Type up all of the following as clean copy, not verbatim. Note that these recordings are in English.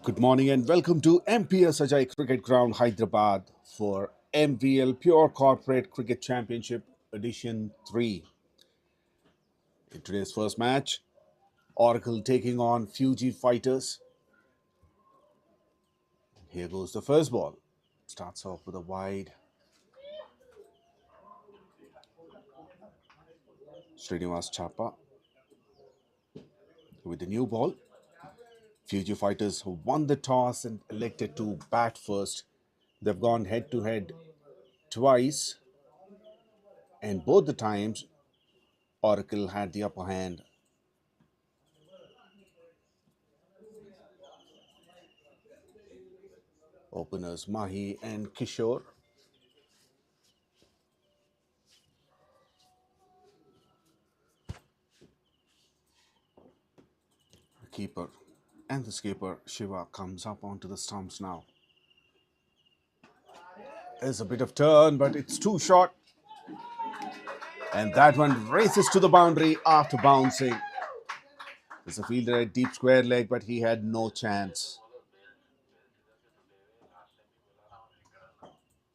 Good morning and welcome to 𝗵𝗶𝗃𝗲 Cricket Ground, Hyderabad for MVL Pure Corporate Cricket Championship Edition 3. In today's first match, Oracle taking on FEUJI fighters. Here goes the first ball. Starts off with a wide. 𝗙𝗃𝗃𝗲𝗃𝗃 with the new ball. FEUJI fighters who won the toss and elected to bat first. They've gone head-to-head twice, and both the times Oracle had the upper hand. Openers Mahi and Kishore. The keeper and the skipper Shiva comes up onto the stumps now. There's a bit of turn, but it's too short. And that one races to the boundary after bouncing. There's a fielder at deep square leg, but he had no chance.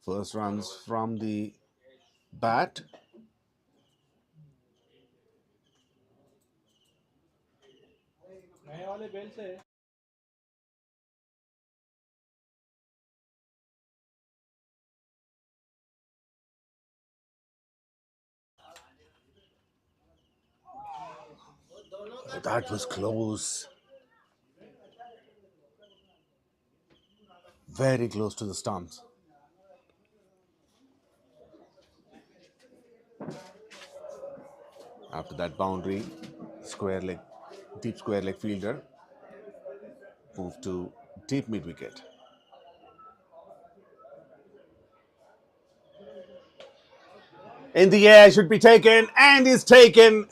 First runs from the bat. Oh, that was close. Very close to the stumps. After that boundary, square leg, deep square leg fielder moved to deep mid wicket. In the air, should be taken, and is taken.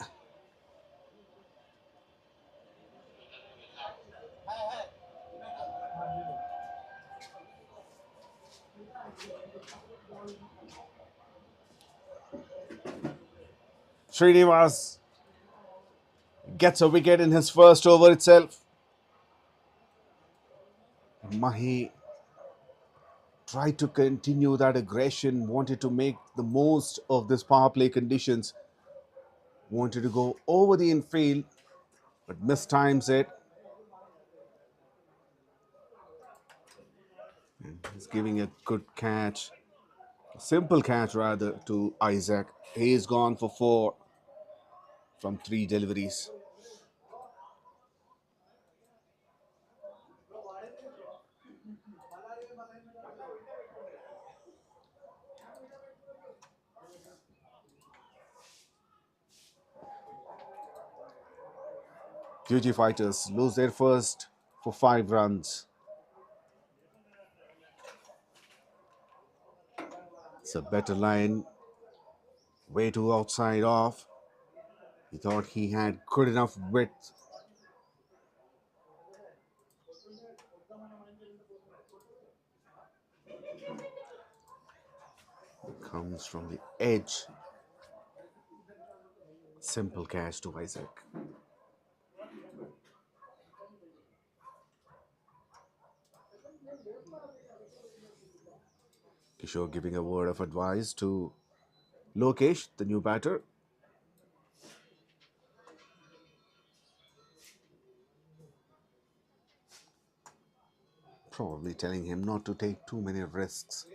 𝗙𝗃𝗃𝗃𝗲 gets a wicket in his first over itself. Mahi tried to continue that aggression, wanted to make the most of this power play conditions, wanted to go over the infield, but mistimes it. He's giving a good catch, a simple catch rather, to Isaac. He's gone for 4 from 3 deliveries. FEUJI fighters lose their first for 5 runs. It's a better line, way too outside off. He thought he had good enough width. Comes from the edge. Simple catch to Isaac. Kishore giving a word of advice to Lokesh, the new batter. Probably telling him not to take too many risks.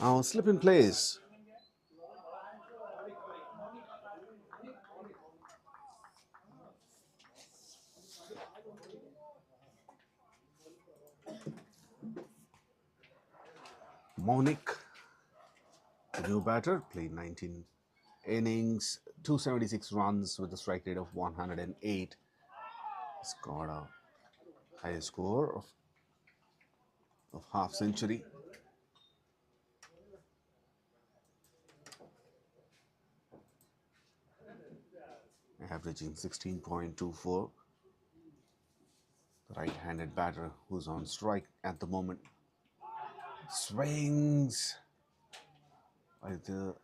Now slip in place. Monique, the new batter, played 19 innings, 276 runs with a strike rate of 108. Scored a high score of half century. Averaging 16.24. The right-handed batter who's on strike at the moment. Swings by the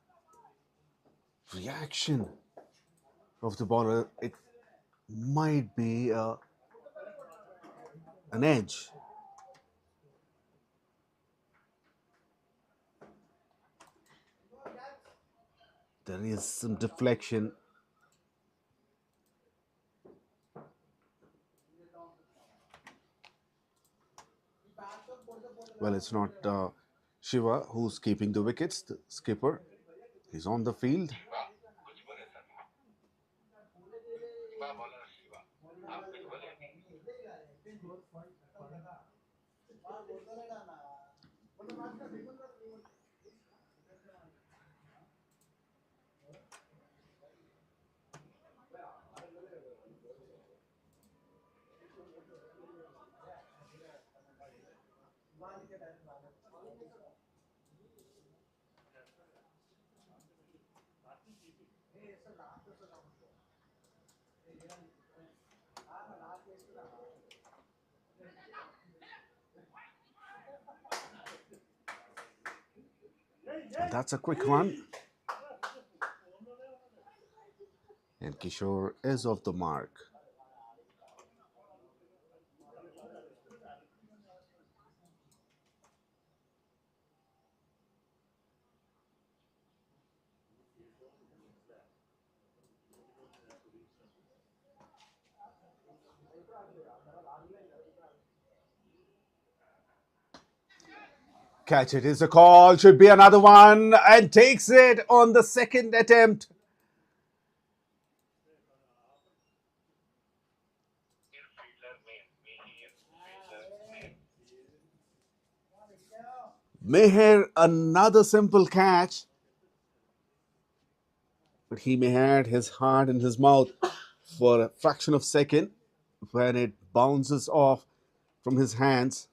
reaction of the bowler, it might be an edge. There is some deflection. Well, it's not Shiva who's keeping the wickets, the skipper. He's on the field. That's a quick run. And Kishore is off the mark. Catch it is a call, should be another one, and takes it on the second attempt. Meher, another simple catch, but he may had his heart in his mouth for a fraction of a second when it bounces off from his hands.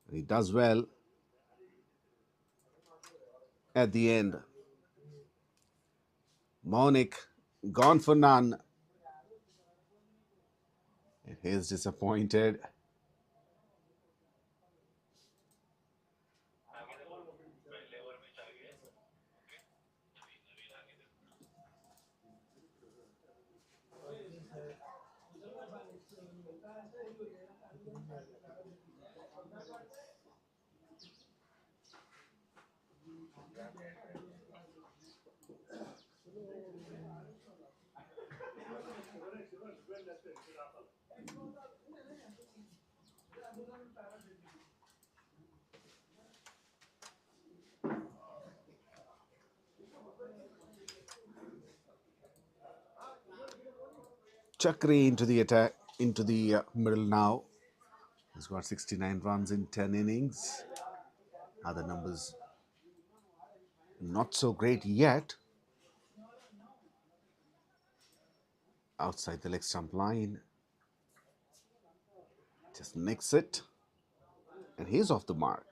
He does well at the end. Maunik gone for none. And he's disappointed. Chakri into the attack, into the middle now. He's got 69 runs in 10 innings. Other numbers not so great yet. Outside the leg stump line. Just nicks it. And he's off the mark.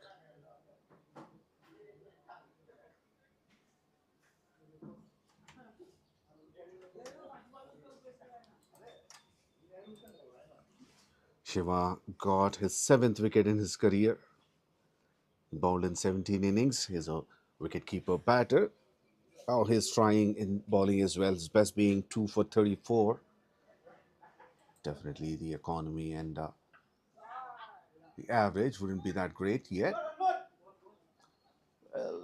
Shiva got his 7th wicket in his career. Bowled in 17 innings. He's a wicket-keeper batter. Oh, he's trying in bowling as well. His best being 2 for 34. Definitely the economy and the average wouldn't be that great yet. Well,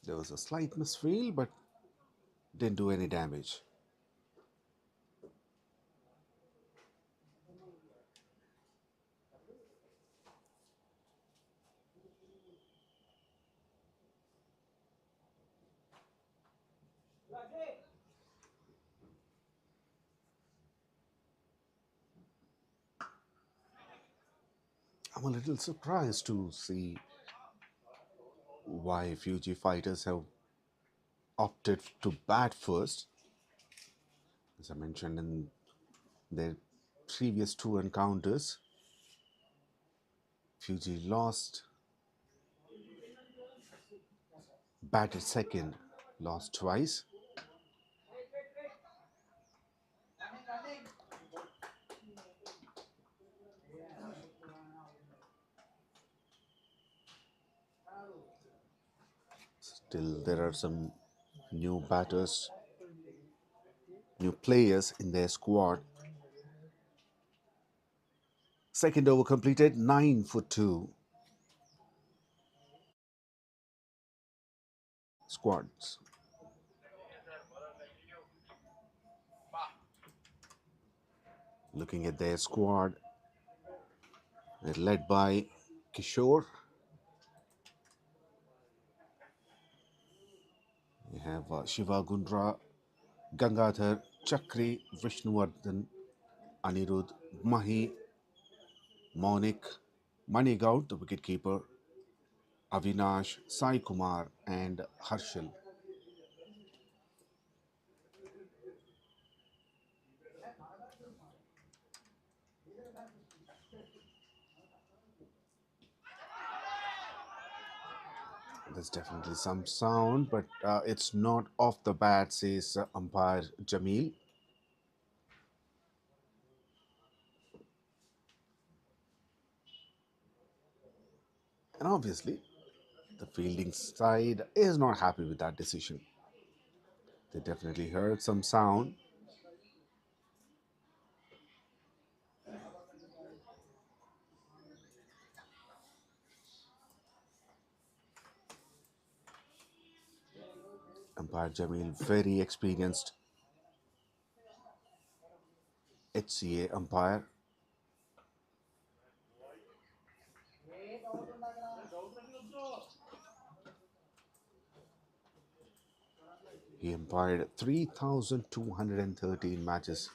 there was a slight misfield, but didn't do any damage. I'm a little surprised to see why FEUJI fighters have opted to bat first. As I mentioned in their previous 2 encounters, FEUJI lost, batted second, lost twice. Still, there are some new batters, new players in their squad. Second over completed, 9 for 2. Squads. Looking at their squad, they're led by Kishore. We have Shiva Gundra, Gangadhar, Chakri, Vishnuvardhan, Anirudh, Mahi, Maunik, Manigaud, the wicketkeeper, Avinash, Sai Kumar, and Harshal. There's definitely some sound, but it's not off the bat, says umpire Jamil. And obviously, the fielding side is not happy with that decision. They definitely heard some sound. Umpire Jamil, very experienced HCA umpire. He umpired 3,213 matches.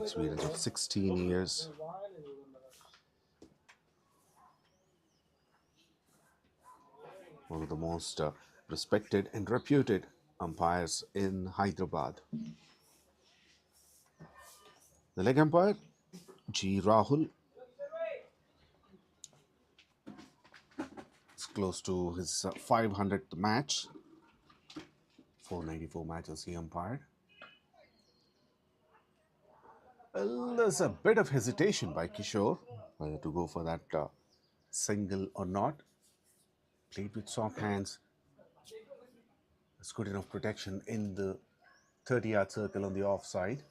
Experience of 16 years. One of the most respected and reputed umpires in Hyderabad. The leg umpire, G. Rahul. It's close to his 500th match. 494 matches he umpired. Well, there's a bit of hesitation by Kishore whether to go for that single or not. Played with soft hands. It's good enough protection in the 30-yard circle on the offside.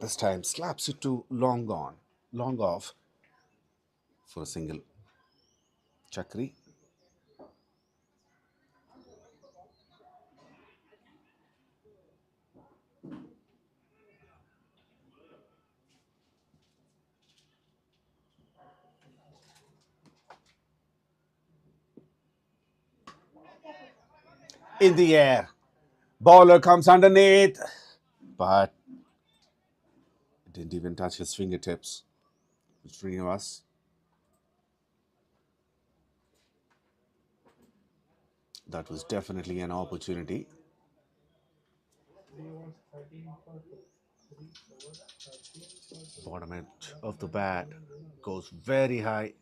This time slaps it to long off for a single. Chakri. In the air. Bowler comes underneath, but it didn't even touch his fingertips. Srinivas. That was definitely an opportunity. Bottom edge of the bat goes very high.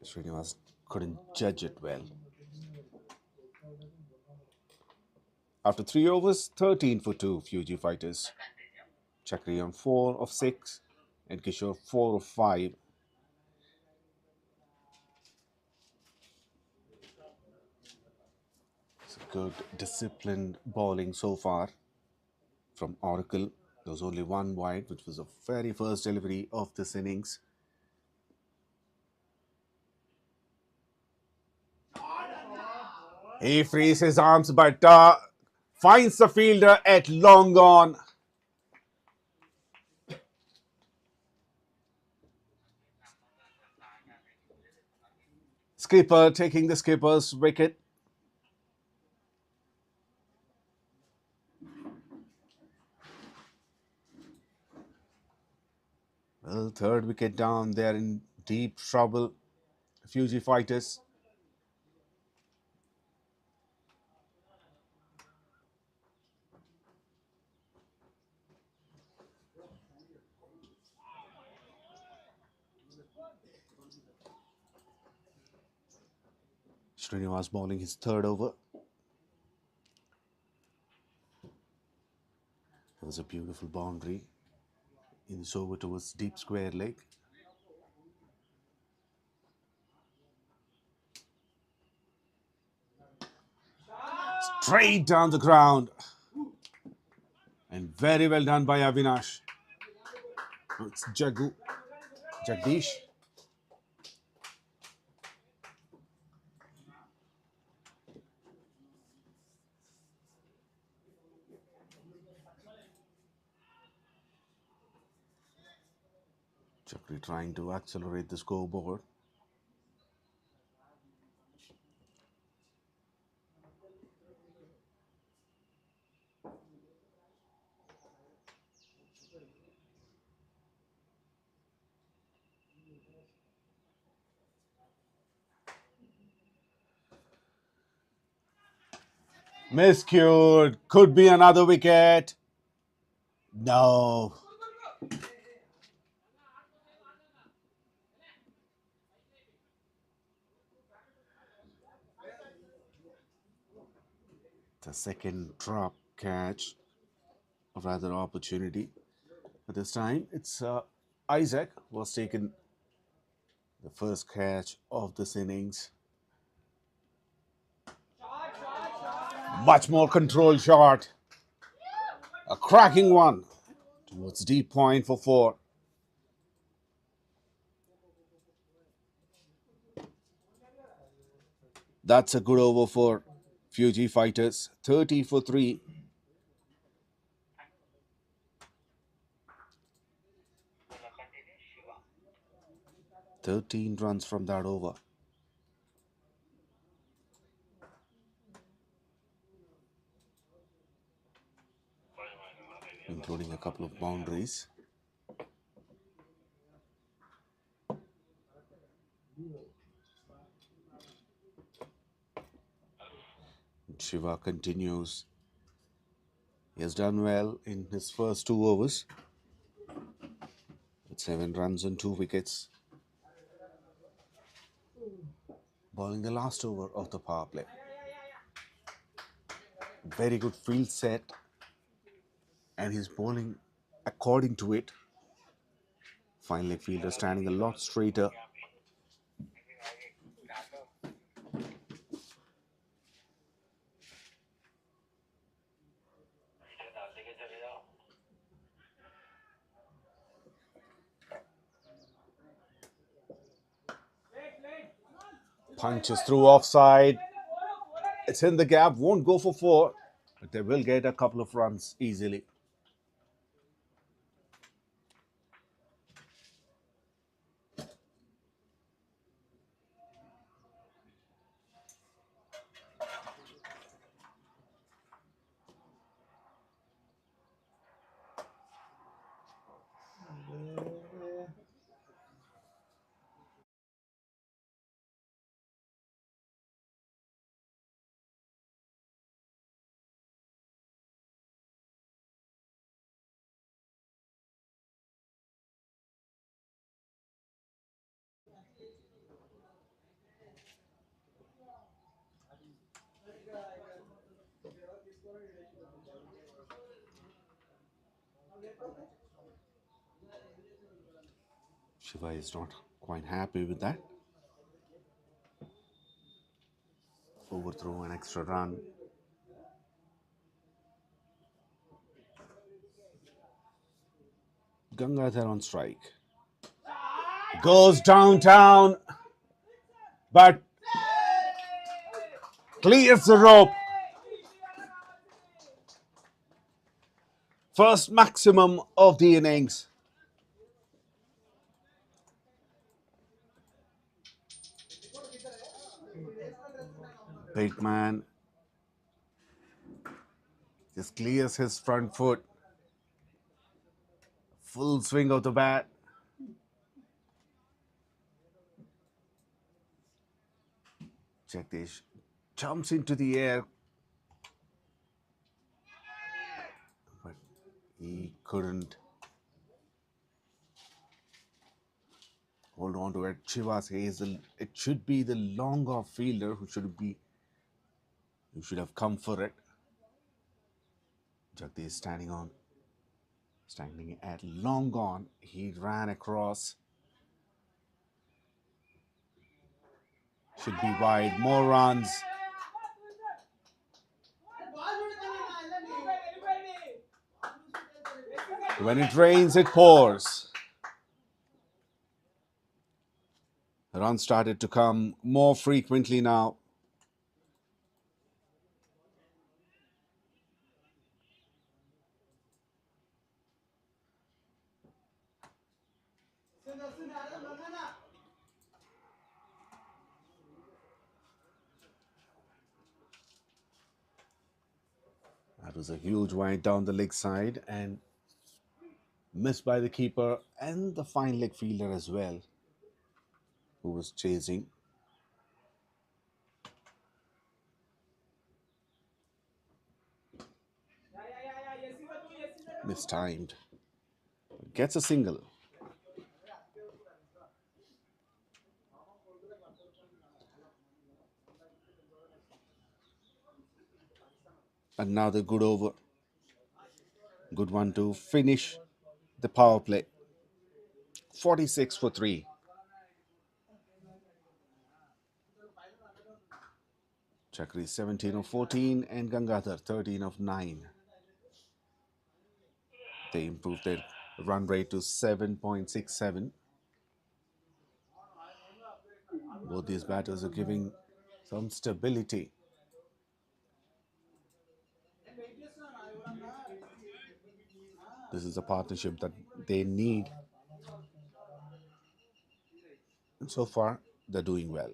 Srinivas couldn't judge it well. After 3 overs, 13 for 2 FEUJI fighters. Chakri on 4 of 6 and Kishore 4 of 5. It's a good disciplined bowling so far from Oracle. There was only one wide, which was the very first delivery of this innings. He frees his arms, but finds the fielder at long on. Skipper taking the skipper's wicket. Well, third wicket down. They're in deep trouble. FEUJI fighters. Srinivas bowling his third over. It was a beautiful boundary in this over towards deep square leg. Straight down the ground. And very well done by Avinash. It's Jagdish. Chakri trying to accelerate the scoreboard. Miscued. Could be another wicket. No. The second drop catch, or rather opportunity. But this time it's Isaac was taken the first catch of this innings. Much more controlled shot. A cracking one towards deep point for 4. That's a good over for FEUJI fighters. 30 for 3. "13 runs from that over. Including a couple of boundaries. Shiva continues. He has done well in his first 2 overs. With 7 runs and 2 wickets. Bowling the last over of the power play. Very good field set. And he's bowling according to it. Finally, fielder standing a lot straighter. Punches through offside. It's in the gap, won't go for 4, but they will get a couple of runs easily. Shiva is not quite happy with that. Overthrow an extra run. Gangadhar on strike. Goes downtown, but clears the rope. First maximum of the innings. Big man just clears his front foot. Full swing of the bat. Jagdish jumps into the air, but he couldn't hold hold on to it. 𝗃𝗏𝗃𝗲, it should be the long off fielder who should have come for it. Jagdish is standing at long on. He ran across. Should be wide. More runs. When it rains, it pours. Runs started to come more frequently now. That was a huge wide down the leg side and missed by the keeper and the fine leg fielder as well, who was chasing. Mistimed. Gets a single. Another good over. Good one to finish the power play. 46 for 3. Chakri 17 of 14 and Gangadhar 13 of 9. They improved their run rate to 7.67. Both these batters are giving some stability. This is a partnership that they need. And so far, they're doing well.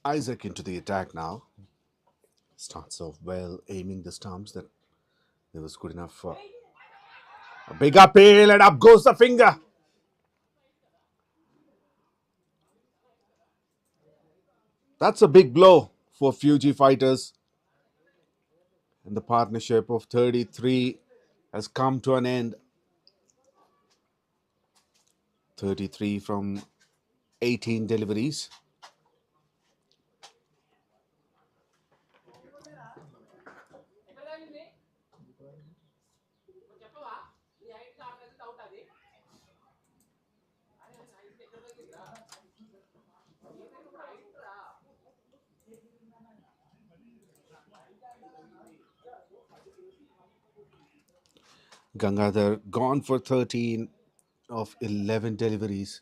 Isaac into the attack now. Starts off well, aiming the stumps. That was good enough for a big appeal, and up goes the finger. That's a big blow for FEUJI fighters. And the partnership of 33 has come to an end. 33 from 18 deliveries. Gangadhar gone for 13 of 11 deliveries.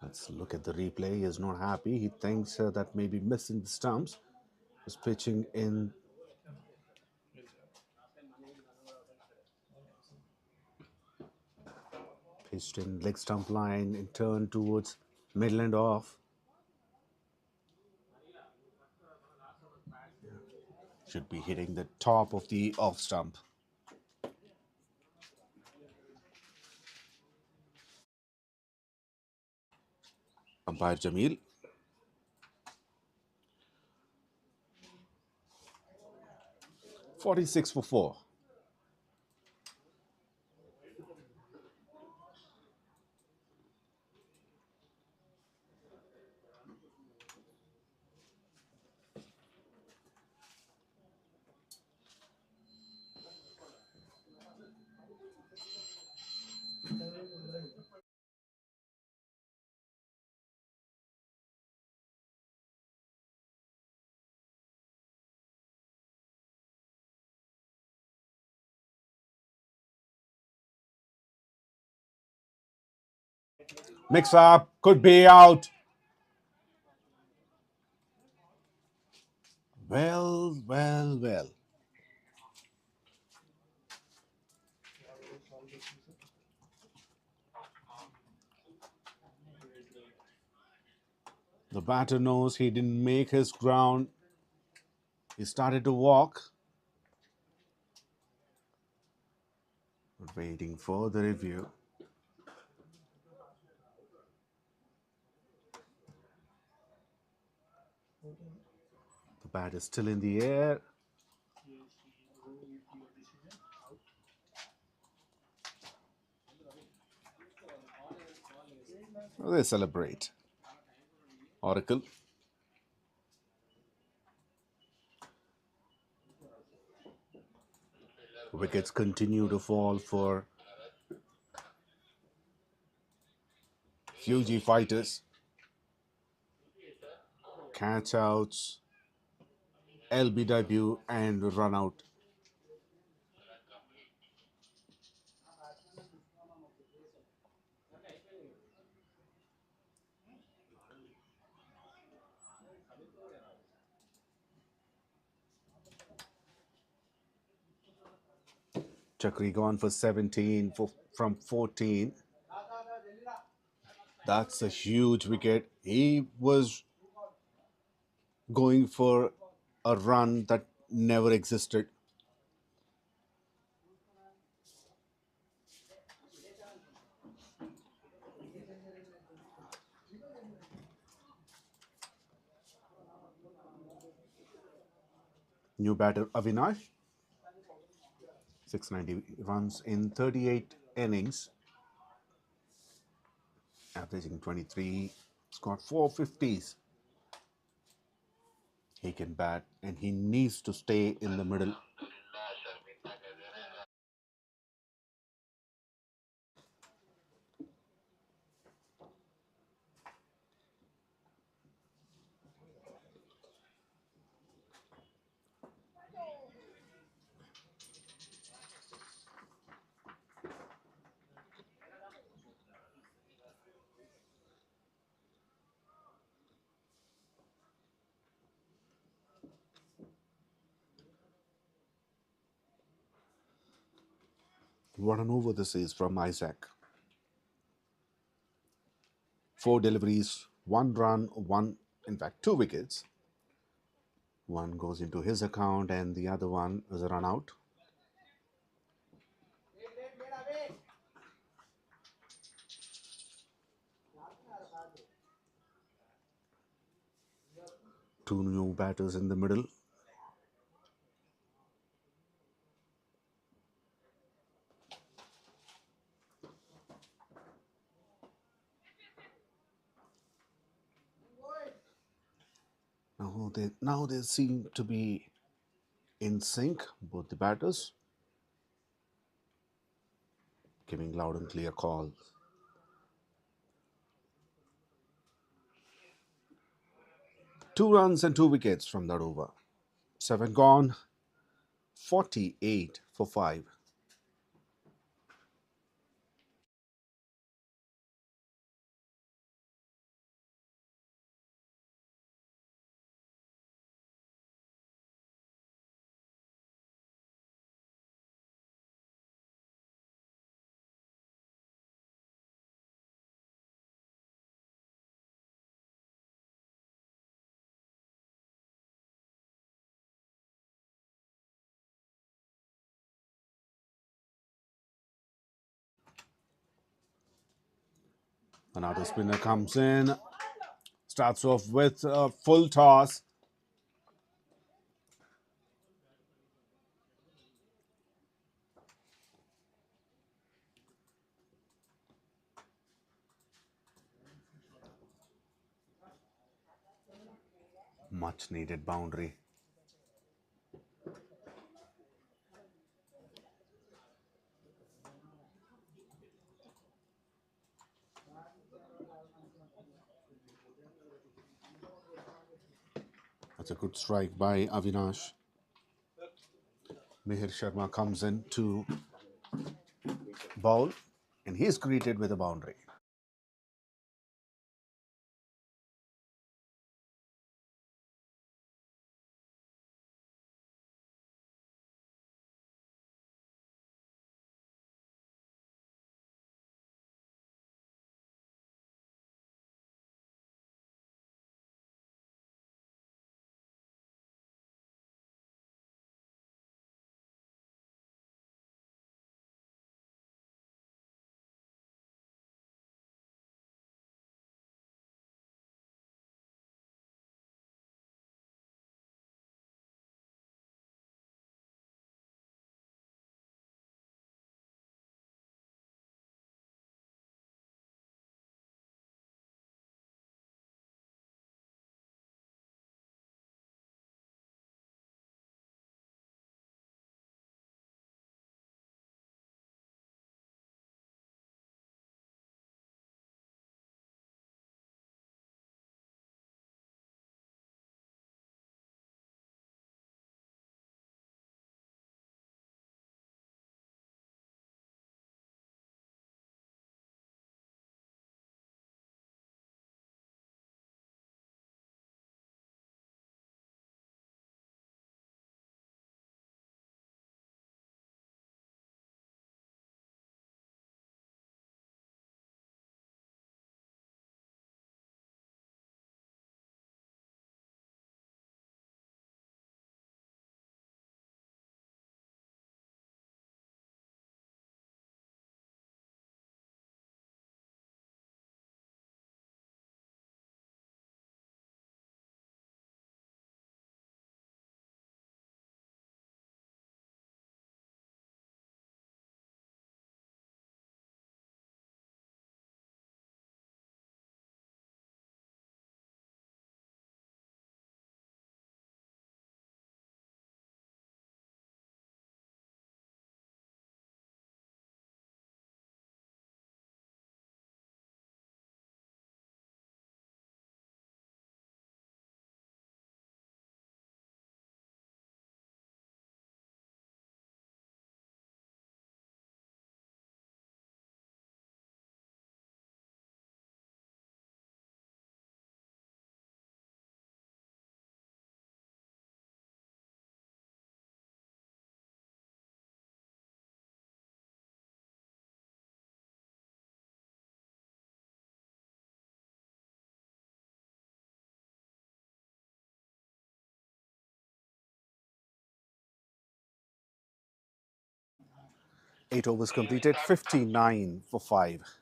Let's look at the replay. He is not happy. He thinks that maybe missing the stumps. He's pitching in. Pitched in leg stump line and turned towards middle and off. Should be hitting the top of the off stump. Umpire Jamil. "46 for 4. Mix up, could be out. Well. The batter knows he didn't make his ground. He started to walk. Waiting for the review. The bat is still in the air. They celebrate. Oracle. Wickets continue to fall for FEUJI fighters. Catch outs, LB debut and run out. Chakri gone for 17 from 14. That's a huge wicket. He was going for a run that never existed. New batter Avinash. 690 runs in 38 innings. Averaging 23. He's got 4 50s. He can bat and he needs to stay in the middle. What an over this is from Isaac. 4 deliveries, 1 run, 2 wickets. One goes into his account and the other one is a run out. Two new batters in the middle. Now they seem to be in sync, both the batters, giving loud and clear calls. 2 runs and 2 wickets from that over. 7 gone, 48 for 5. Another spinner comes in. Starts off with a full toss. Much needed boundary. That's a good strike by Avinash. Mihir Sharma comes in to bowl, and he is greeted with a boundary. Eight overs completed, 59 for 5.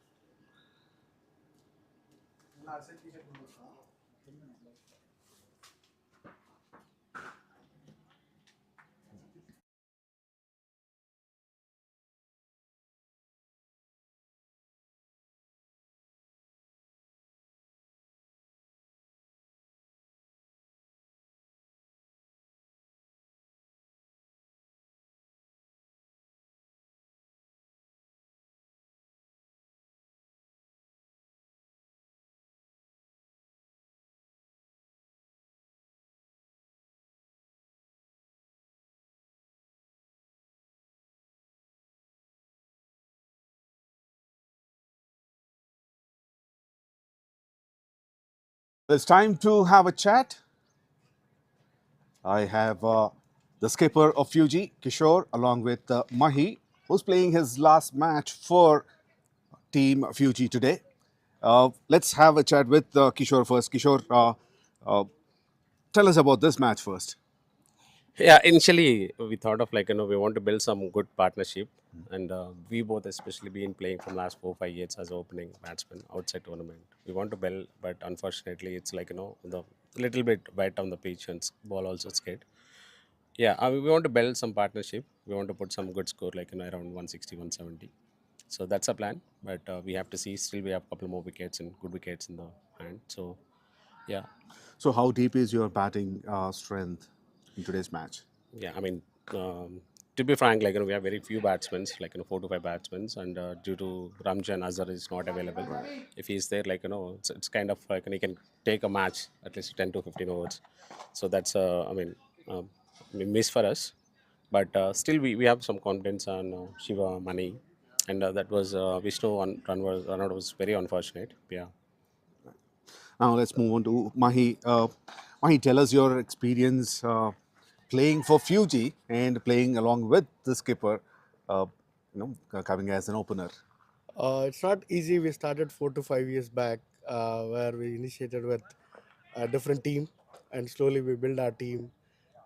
It's time to have a chat. I have the skipper of FEUJI, Kishore, along with Mahi, who's playing his last match for Team FEUJI today. Let's have a chat with Kishore first. Kishore, tell us about this match first. Yeah, initially we thought of like we want to build some good partnership, and we both especially been playing from last 4 5 years as opening batsman outside tournament. We want to build, but unfortunately it's like the little bit wet on the pitch and ball also scared. Yeah, we want to build some partnership. We want to put some good score like around 160 170. So that's a plan, but we have to see. Still, we have a couple more wickets and good wickets in the hand. So yeah, So, how deep is your batting strength in today's match? yeah, I mean, to be frank, like we have very few batsmen, like 4 to 5 batsmen, and due to Ramjan Azhar is not available. If he's there, like it's kind of like he can take a match at least 10 to 15 overs. So that's miss for us, but still we have some confidence on Shiva Mani, and that was Vishnu on run out was very unfortunate. Yeah. Now let's move on to Mahi. Mahi, tell us your experience playing for FEUJI and playing along with the skipper, coming as an opener. It's not easy. We started 4 to 5 years back, where we initiated with a different team, and slowly we build our team.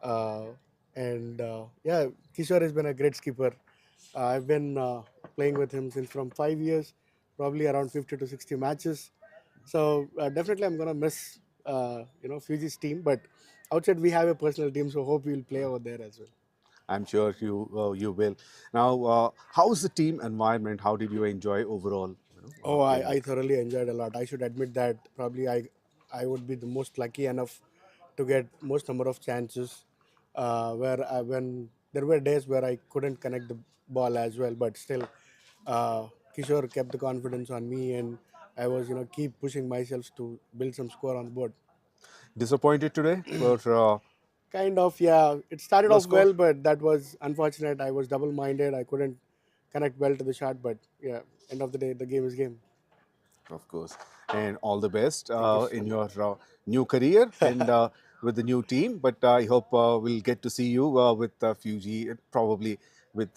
Uh, and yeah, Kishore has been a great skipper. I've been playing with him since from 5 years, probably around 50 to 60 matches. So definitely, I'm gonna miss Fuji's team, but outside we have a personal team, so hope we'll play over there as well. I'm sure you will. Now, how's the team environment? How did you enjoy overall? Oh, Playing I with. thoroughly enjoyed a lot. I should admit that probably I would be the most lucky enough to get most number of chances. When there were days where I couldn't connect the ball as well, but still, Kishore kept the confidence on me, and I was keep pushing myself to build some score on the board. Disappointed today for Kind of, yeah. It started the off score? well, but that was unfortunate. I was double-minded. I couldn't connect well to the shot, but yeah. End of the day, the game is game. Of course. And all the best Thank you so in much. your new career and with the new team. But I hope we'll get to see you with FEUJI, probably with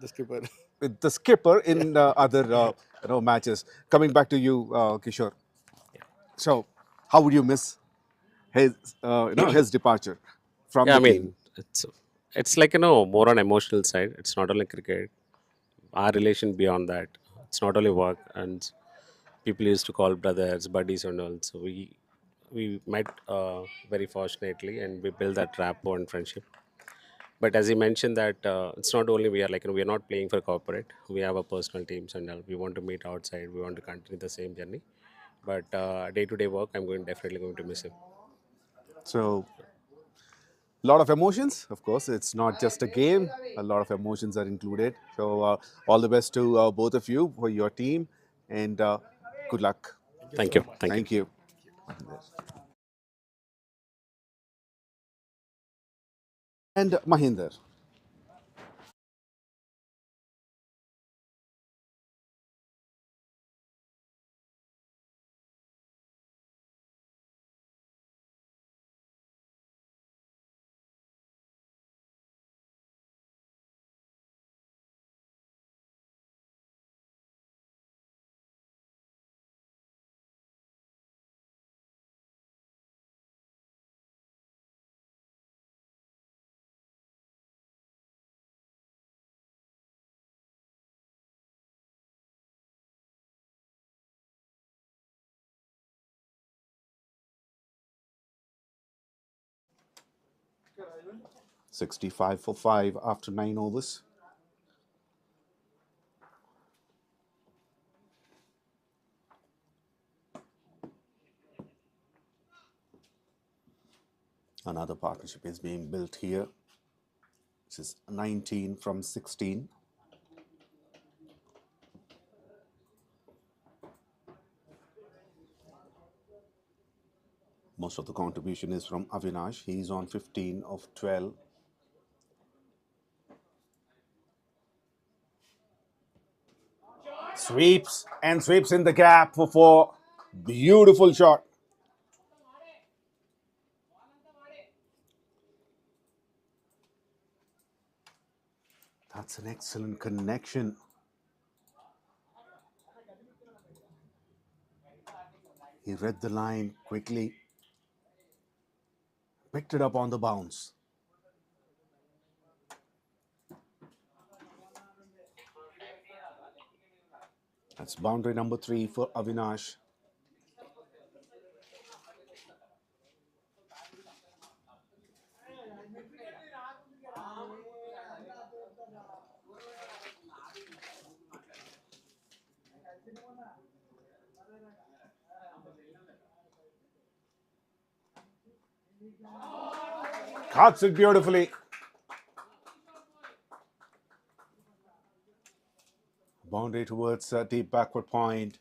The skipper. with the skipper in other matches. Coming back to you, Kishore. So, how would you miss his his departure from Yeah, I the team? mean, it's like more on emotional side. It's not only cricket. Our relation beyond that. It's not only work, and people used to call brothers, buddies, and all. So we met very fortunately, and we built that rapport and friendship. But as you mentioned that it's not only we are like we are not playing for corporate. We have a personal teams and all. We want to meet outside. We want to continue the same journey. But day-to-day work, I'm going definitely going to miss him. So, a lot of emotions. Of course, it's not just a game. A lot of emotions are included. So, all the best to both of you for your team, and good luck. Thank you Thank so you. much. Thank you. Thank you. And Mahinder. '65 for 5 after 9 overs. Another partnership is being built here. This is 19 from 16. Most of the contribution is from Avinash. He's on 15 of 12. Sweeps and sweeps in the gap for 4. Beautiful shot. That's an excellent connection. He read the line quickly, picked it up on the bounce. That's boundary number 3 for Avinash. Cuts it beautifully. Boundary towards deep backward point.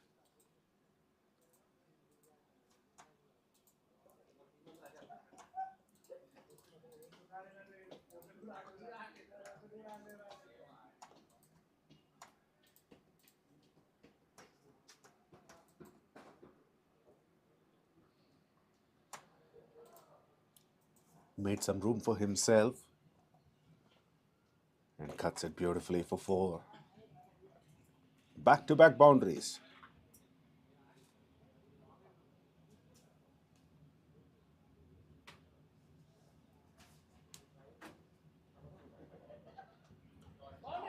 Made some room for himself and cuts it beautifully for 4. Back-to-back boundaries.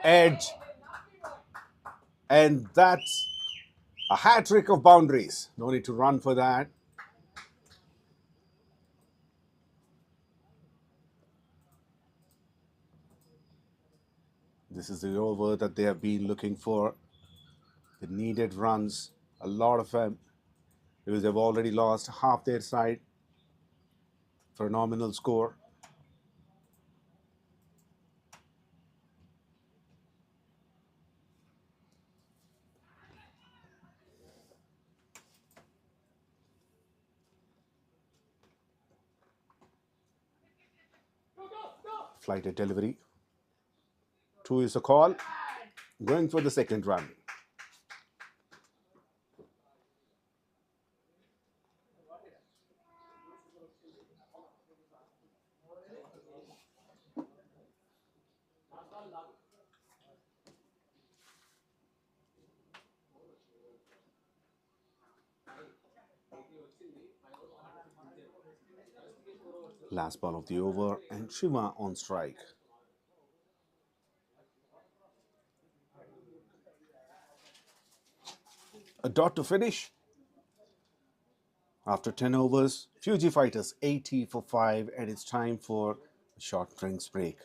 Edge. And that's a hat trick of boundaries. No need to run for that. This is the over that they have been looking for. The needed runs, a lot of them, because they've already lost half their side for a nominal score. Flighted delivery. 2 is a call. Going for the second run. Last ball of the over and Shiva on strike. A dot to finish. After 10 overs, FEUJI Fighters 80 for 5, and it's time for a short drinks break.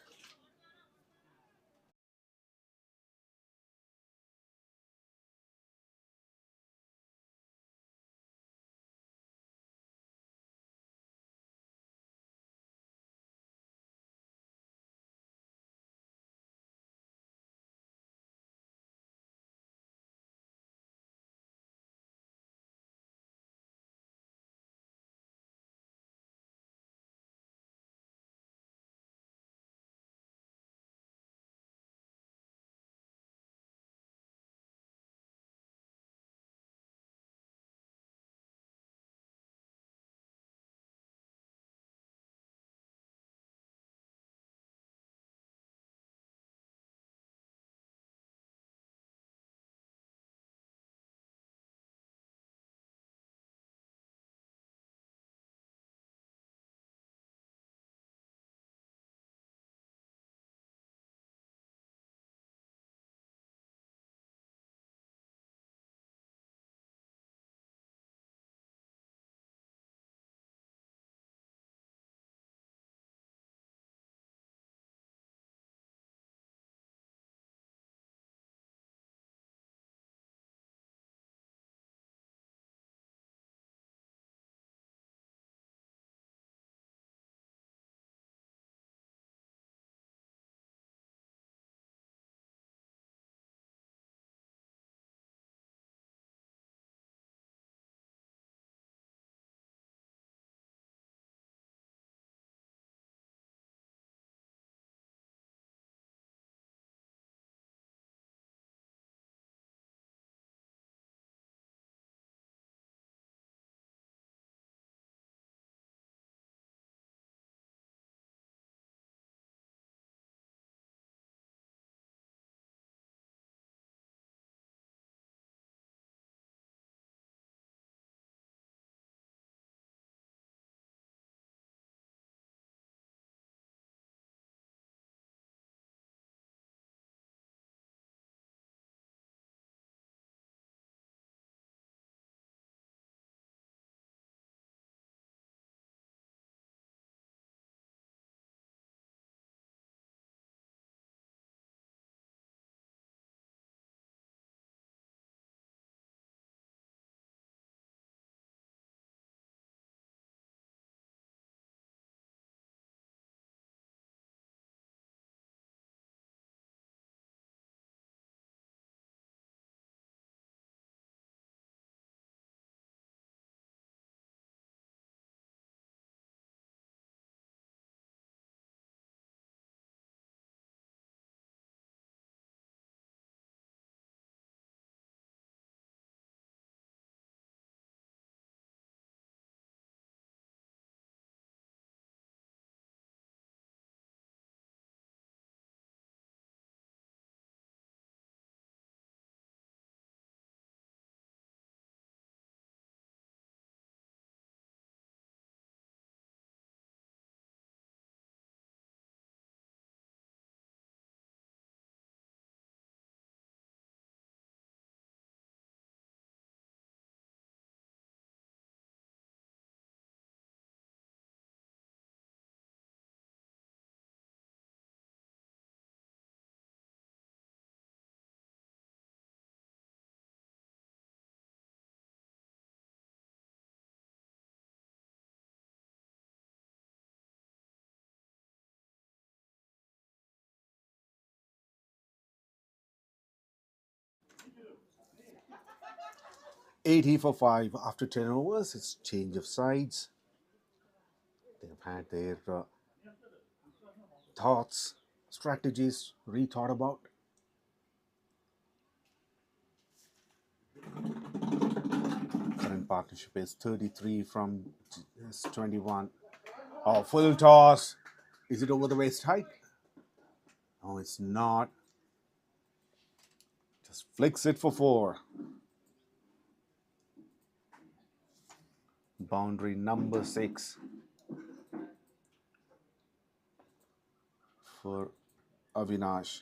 80 for 5 after 10 overs. It's change of sides. They've had their thoughts, strategies rethought about. Current partnership is 33 from 21. Oh, full toss. Is it over the waist height? No, it's not. Just flicks it for 4. Boundary number 6 for Avinash.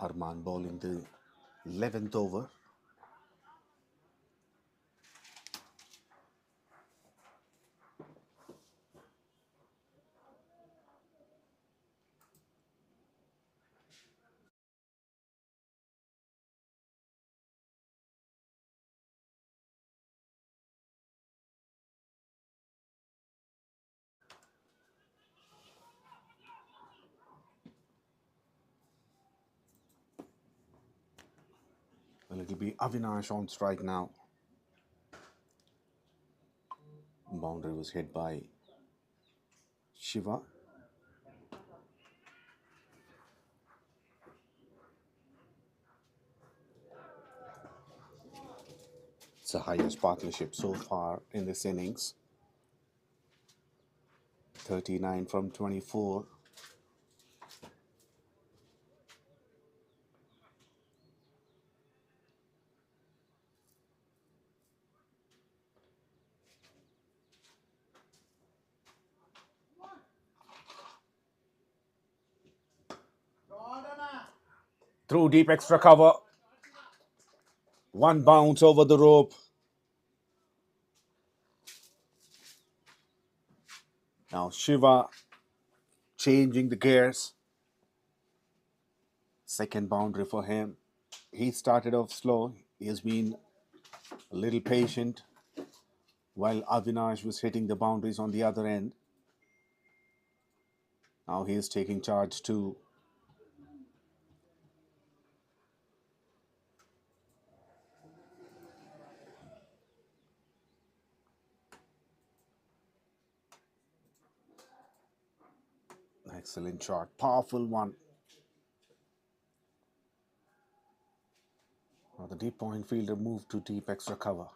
Arman bowling the 11th over. Well, it'll be Avinash on strike now. Boundary was hit by Shiva. It's the highest partnership so far in this innings. 39 from 24. Through deep extra cover. One bounce over the rope. Now Shiva changing the gears. Second boundary for him. He started off slow. He has been a little patient while Avinash was hitting the boundaries on the other end. Now he is taking charge too. Excellent shot. Powerful one. Now the deep point fielder moved to deep extra cover.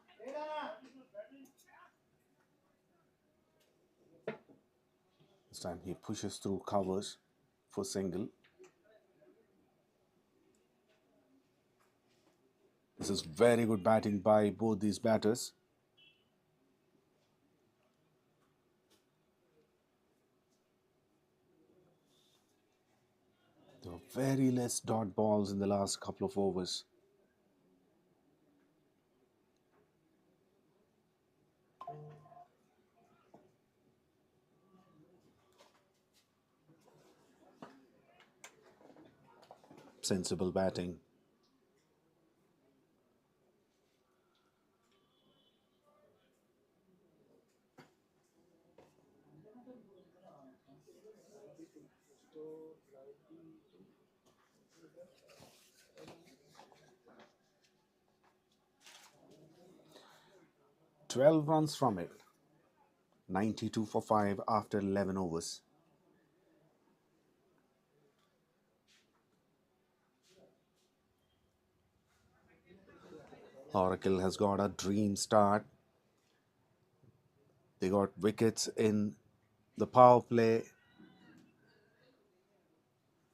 This time he pushes through covers for single. This is very good batting by both these batters. There were very less dot balls in the last couple of overs. Sensible batting. "12 runs from it. 92 for 5 after 11 overs. Oracle has got a dream start. They got wickets in the power play.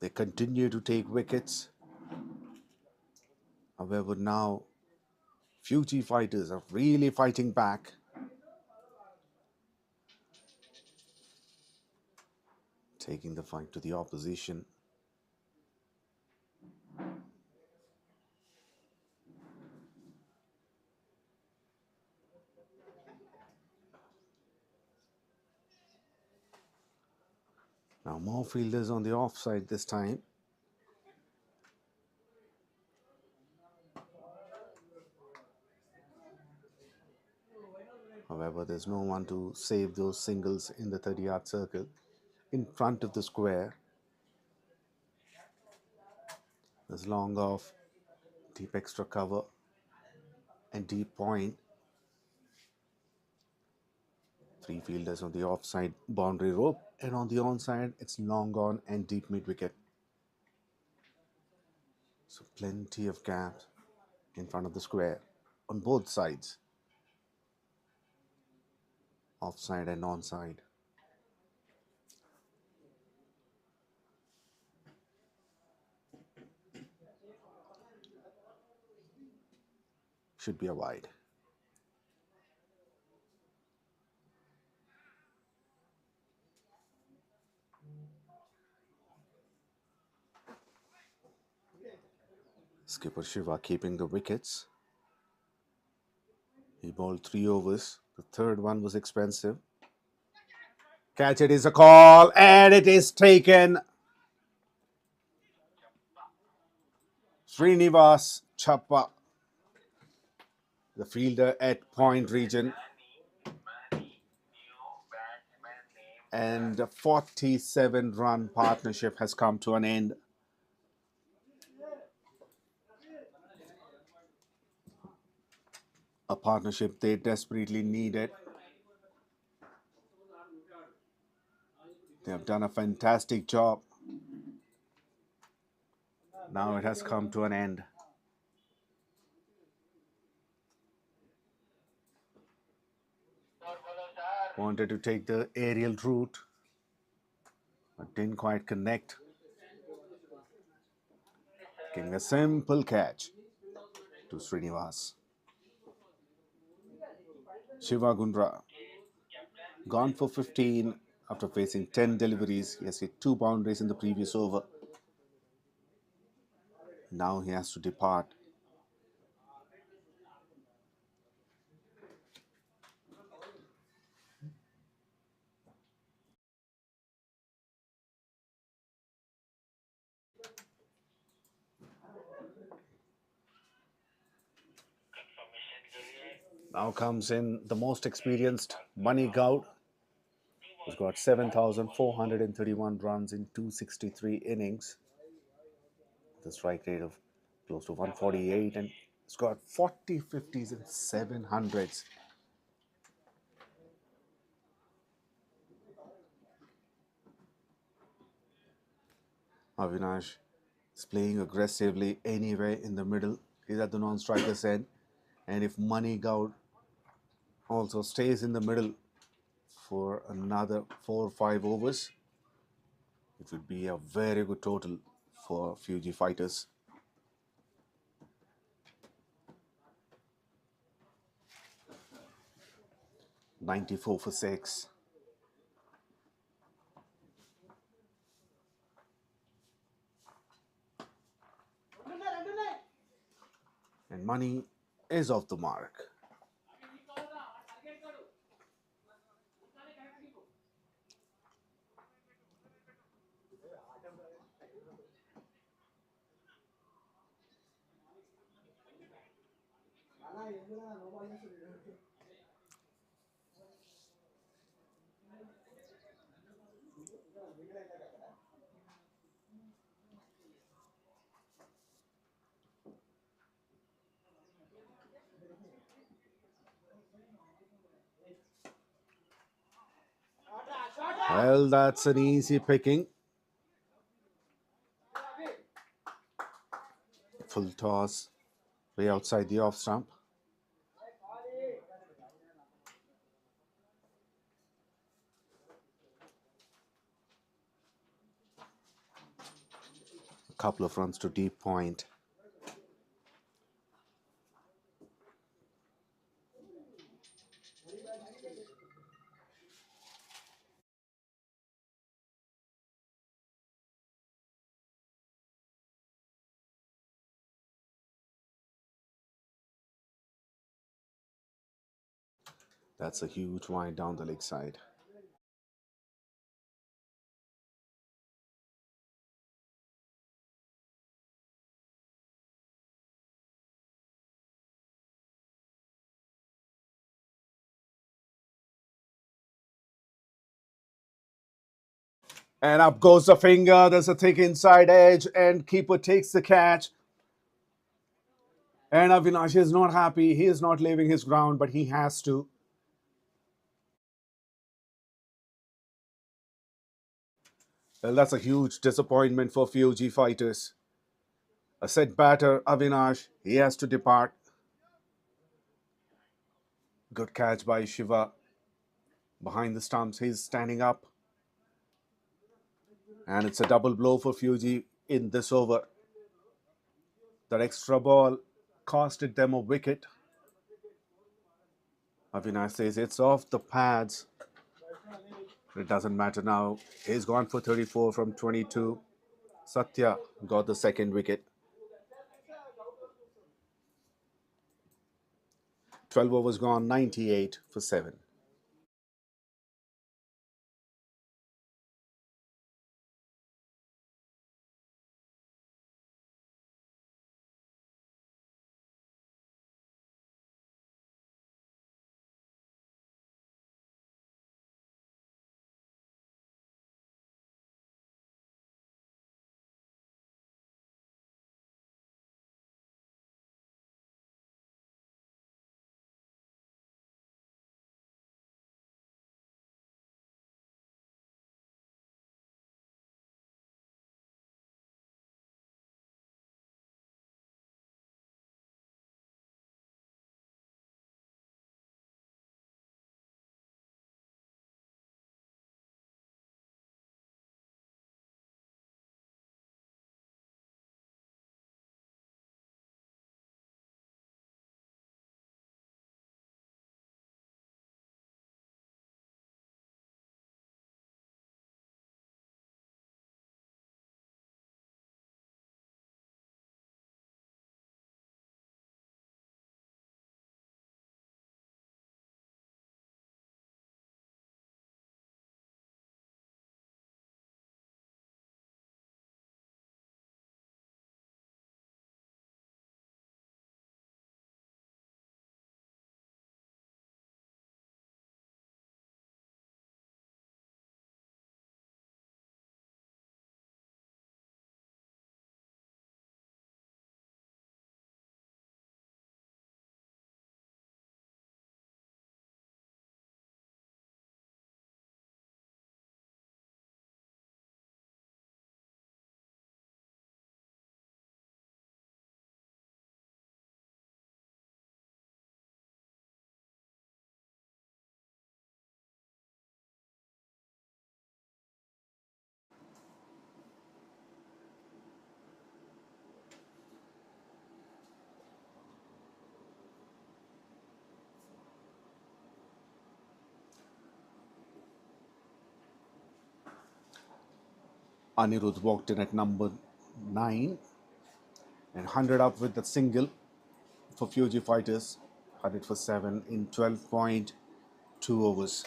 They continue to take wickets. However, now FEUJI fighters are really fighting back. Taking the fight to the opposition. Now more fielders on the offside this time. However, there's no one to save those singles in the 30-yard circle in front of the square. There's long off, deep extra cover and deep point. 3 fielders on the offside boundary rope, and on the onside it's long on and deep mid wicket. So plenty of gaps in front of the square on both sides, offside and onside. Should be a wide. Skipper Shiva keeping the wickets. He bowled 3 overs. The third one was expensive. Catch it is a call, and it is taken. 𝗙𝗵𝗄𝗃𝗲, the fielder at point region. And a 47-run partnership has come to an end. A partnership they desperately needed. They have done a fantastic job. Now it has come to an end. Wanted to take the aerial route, but didn't quite connect. Giving a simple catch to Srinivas. Shiva Gundra gone for 15 after facing 10 deliveries. He has hit 2 boundaries in the previous over. Now he has to depart. Now comes in the most experienced 𝗵𝗵𝗃𝗏, who's got 7,431 runs in 263 innings. The strike rate of close to 148, and he's got 40 50s and 700s. Avinash is playing aggressively anyway in the middle. He's at the non-striker's end. And if 𝗵𝗵𝗃𝗏 also stays in the middle for another 4 or 5 overs, it would be a very good total for FEUJI fighters. 𝗍𝗔𝒑 for 6. And money is off the mark. Well, that's an easy picking. Full toss, way outside the off stump. couple of runs to deep point. That's a huge wind down the leg side. And up goes the finger. There's a thick inside edge, and keeper takes the catch. And Avinash is not happy. He is not leaving his ground, but he has to. Well, that's a huge disappointment for FEUJI fighters. A set batter, Avinash, he has to depart. Good catch by Shiva. Behind the stumps, he's standing up. And it's a double blow for FEUJI in this over. That extra ball costed them a wicket. Avinash says it's off the pads. It doesn't matter now. He's gone for 34 from 22. Satya got the second wicket. 12 overs gone, 98 for 7. Anirudh walked in at number 9 and 100 up with the single for FEUJI fighters. 100 for 7 in 12.2 overs.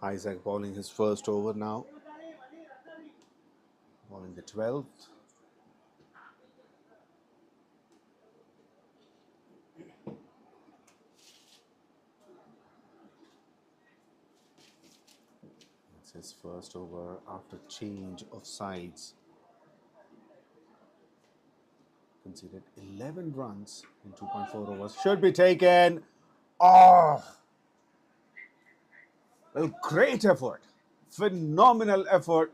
Isaac bowling his first over now. Bowling the 12th. his first over after change of sides. Conceded 11 runs in 2.4 overs. Should be taken. Oh! Well, great effort. Phenomenal effort.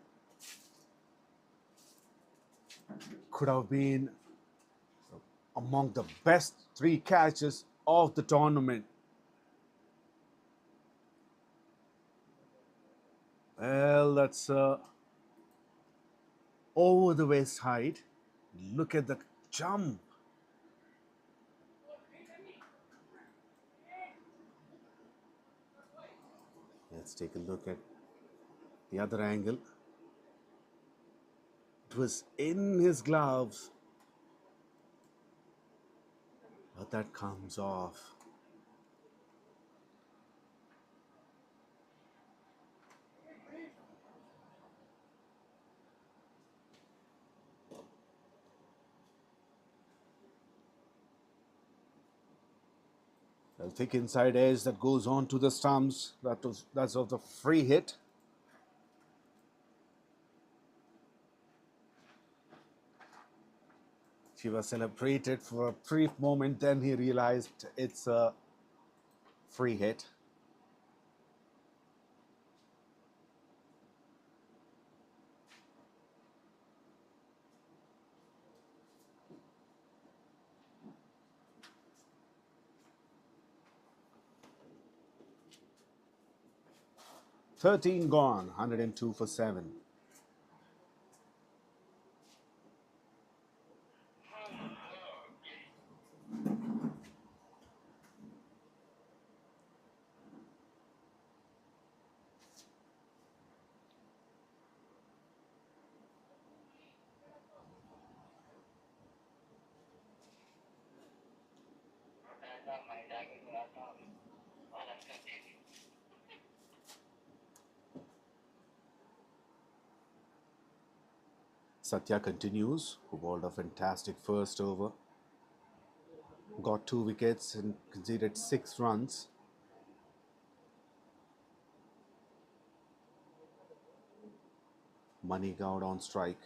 Could have been among the best 3 catches of the tournament. Well, that's over the waist height. Look at the jump. Let's take a look at the other angle. It was in his gloves, but that comes off. A thick inside edge that goes on to the stumps. That's of the free hit. Shiva celebrated for a brief moment, then he realized it's a free hit. "13 gone, 102 for 7. Satya continues, who bowled a fantastic first over. Got 2 wickets and conceded 6 runs. Manigaud on strike.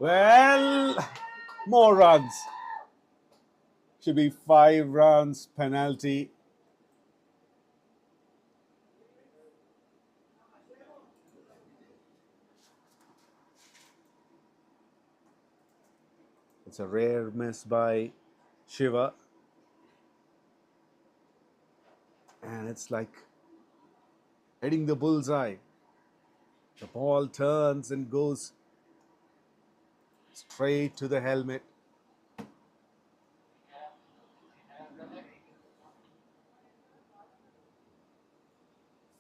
Well, more runs. Should be 5 runs penalty. It's a rare miss by Shiva. And it's like hitting the bullseye. The ball turns and goes straight to the helmet.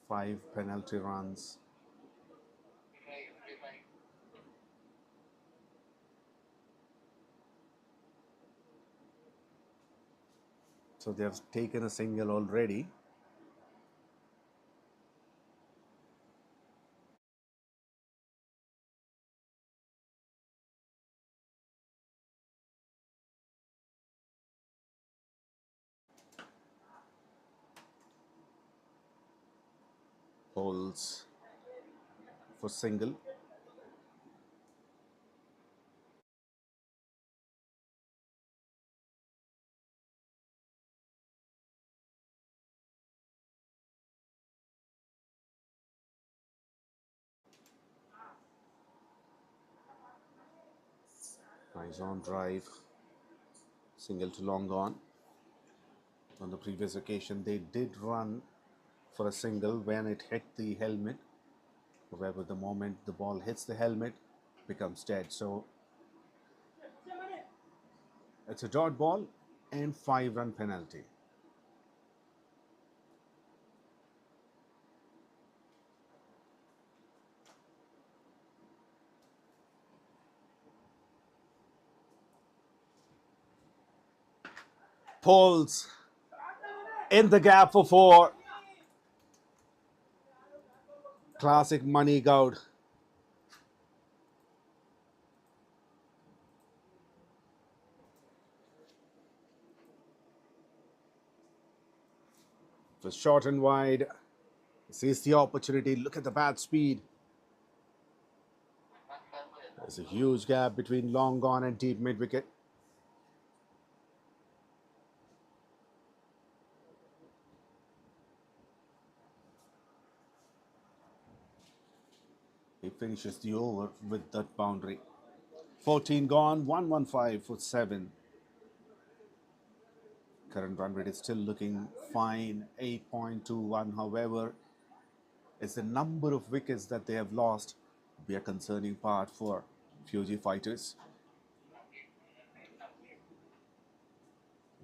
Five penalty runs. So they have taken a single already. Holes for single. Nice on drive. Single to long on. On the previous occasion, they did run for a single when it hit the helmet. However, the moment the ball hits the helmet, becomes dead. So it's a dot ball and 5-run penalty. pulls in the gap for 4. Classic 𝗏𝗏𝗃𝗏. For short and wide, he sees the opportunity. Look at the bat speed. There's a huge gap between long gone and deep mid wicket. He finishes the over with that boundary. 14 gone, 115 for 7. Current run rate is still looking fine, 8.21. However, it's the number of wickets that they have lost be a concerning part for FEUJI fighters.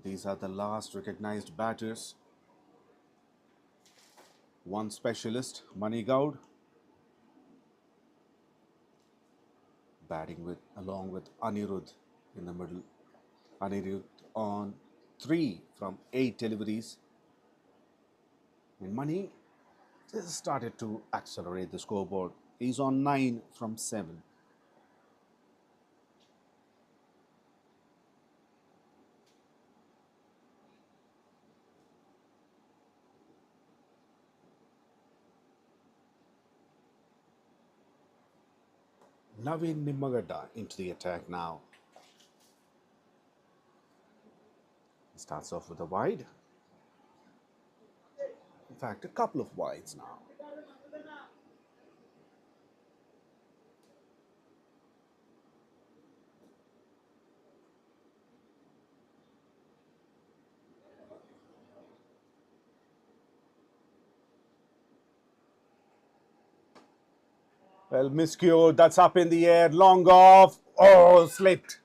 These are the last recognized batters. One specialist, 𝗏𝗏𝗃𝗏, batting along with Anirudh in the middle. Anirudh on 3 from 8 deliveries. And Mani just started to accelerate the scoreboard. He's on 9 from 7. 𝗙𝗰𝗵𝗏𝗃𝗏 into the attack now. He starts off with a wide. In fact, a couple of wides now. Well, miscued. That's up in the air. Long off. Oh, slipped.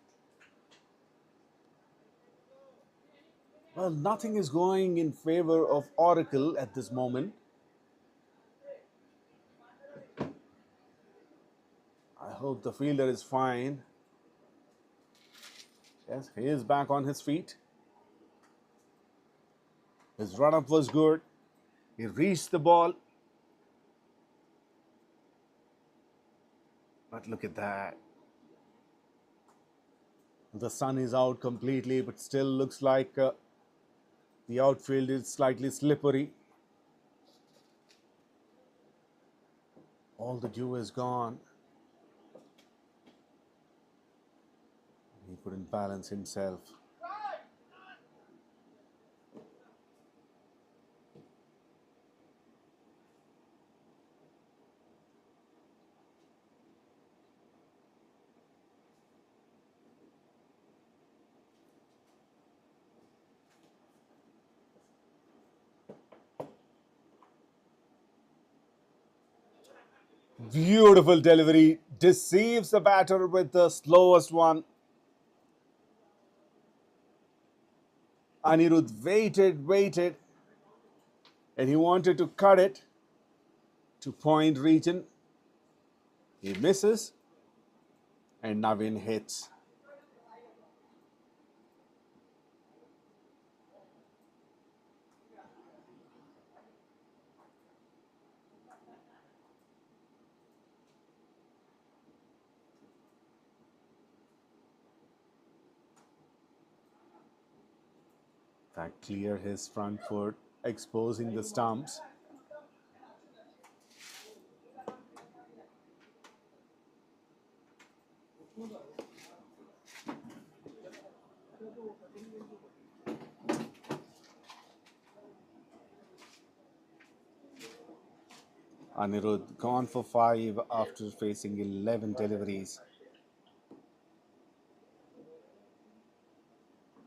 Well, nothing is going in favor of Oracle at this moment. I hope the fielder is fine. Yes, he is back on his feet. His run-up was good. He reached the ball. But look at that. The sun is out completely, but still looks like the outfield is slightly slippery. All the dew is gone. He couldn't balance himself. Beautiful delivery. Deceives the batter with the slowest one. Anirudh waited, and he wanted to cut it to point region. He misses, and Navin hits. That cleared his front foot, exposing the stumps. Anirudh gone for 5 after facing 11 deliveries.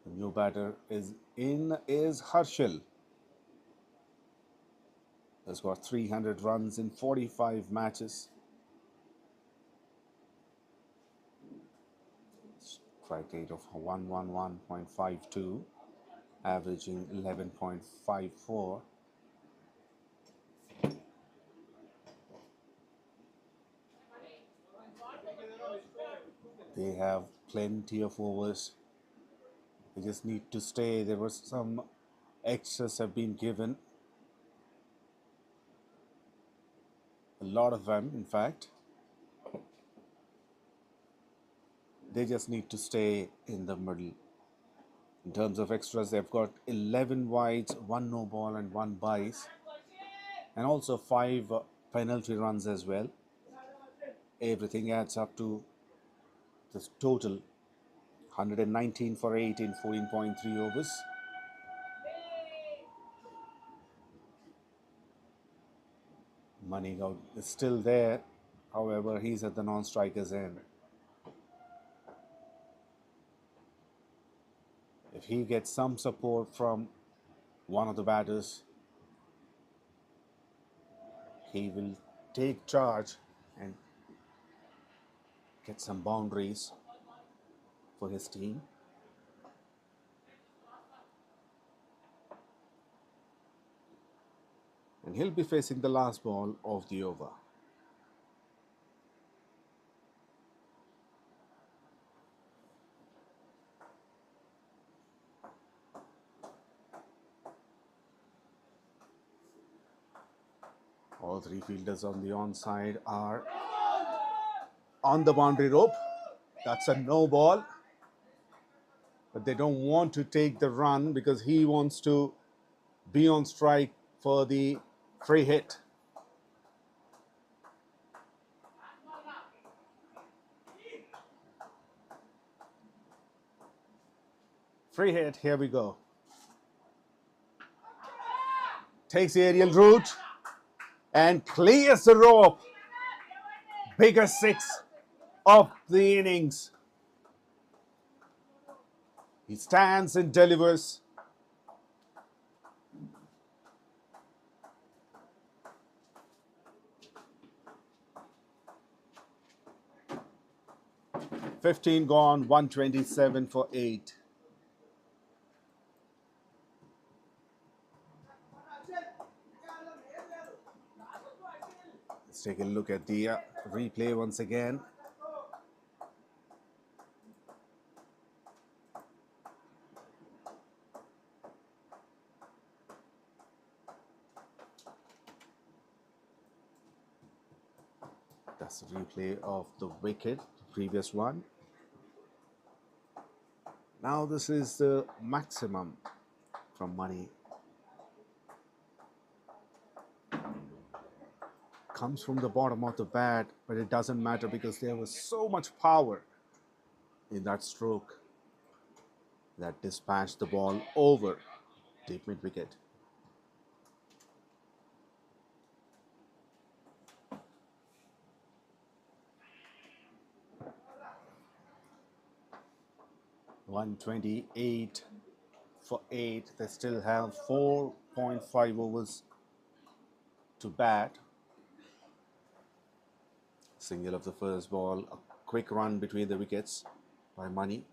The new batter is Harshal. Has got 300 runs in 45 matches. Strike rate of 111.52, averaging 11.54. They have plenty of overs. They just need to stay. There was some extras have been given. A lot of them, in fact. They just need to stay in the middle. In terms of extras, they've got 11 wides, 1 no ball and 1 byes, and also 5 penalty runs as well. Everything adds up to this total 119 for 8 in 14.3 overs. Money is still there, however, he's at the non-striker's end. If he gets some support from one of the batters, he will take charge and get some boundaries for his team. And he'll be facing the last ball of the over. All 3 fielders on the onside are on the boundary rope. That's a no ball. But they don't want to take the run because he wants to be on strike for the free hit. Free hit, here we go. Takes the aerial route and clears the rope. Biggest 6 of the innings. He stands and delivers. "15 gone, 127 for 8. Let's take a look at the replay once again. That's the replay of the wicket, the previous one. Now this is the maximum from Money. Comes from the bottom of the bat, but it doesn't matter because there was so much power in that stroke that dispatched the ball over deep mid wicket. "128 for 8. They still have 4.5 overs to bat. Single of the first ball, a quick run between the wickets by Money.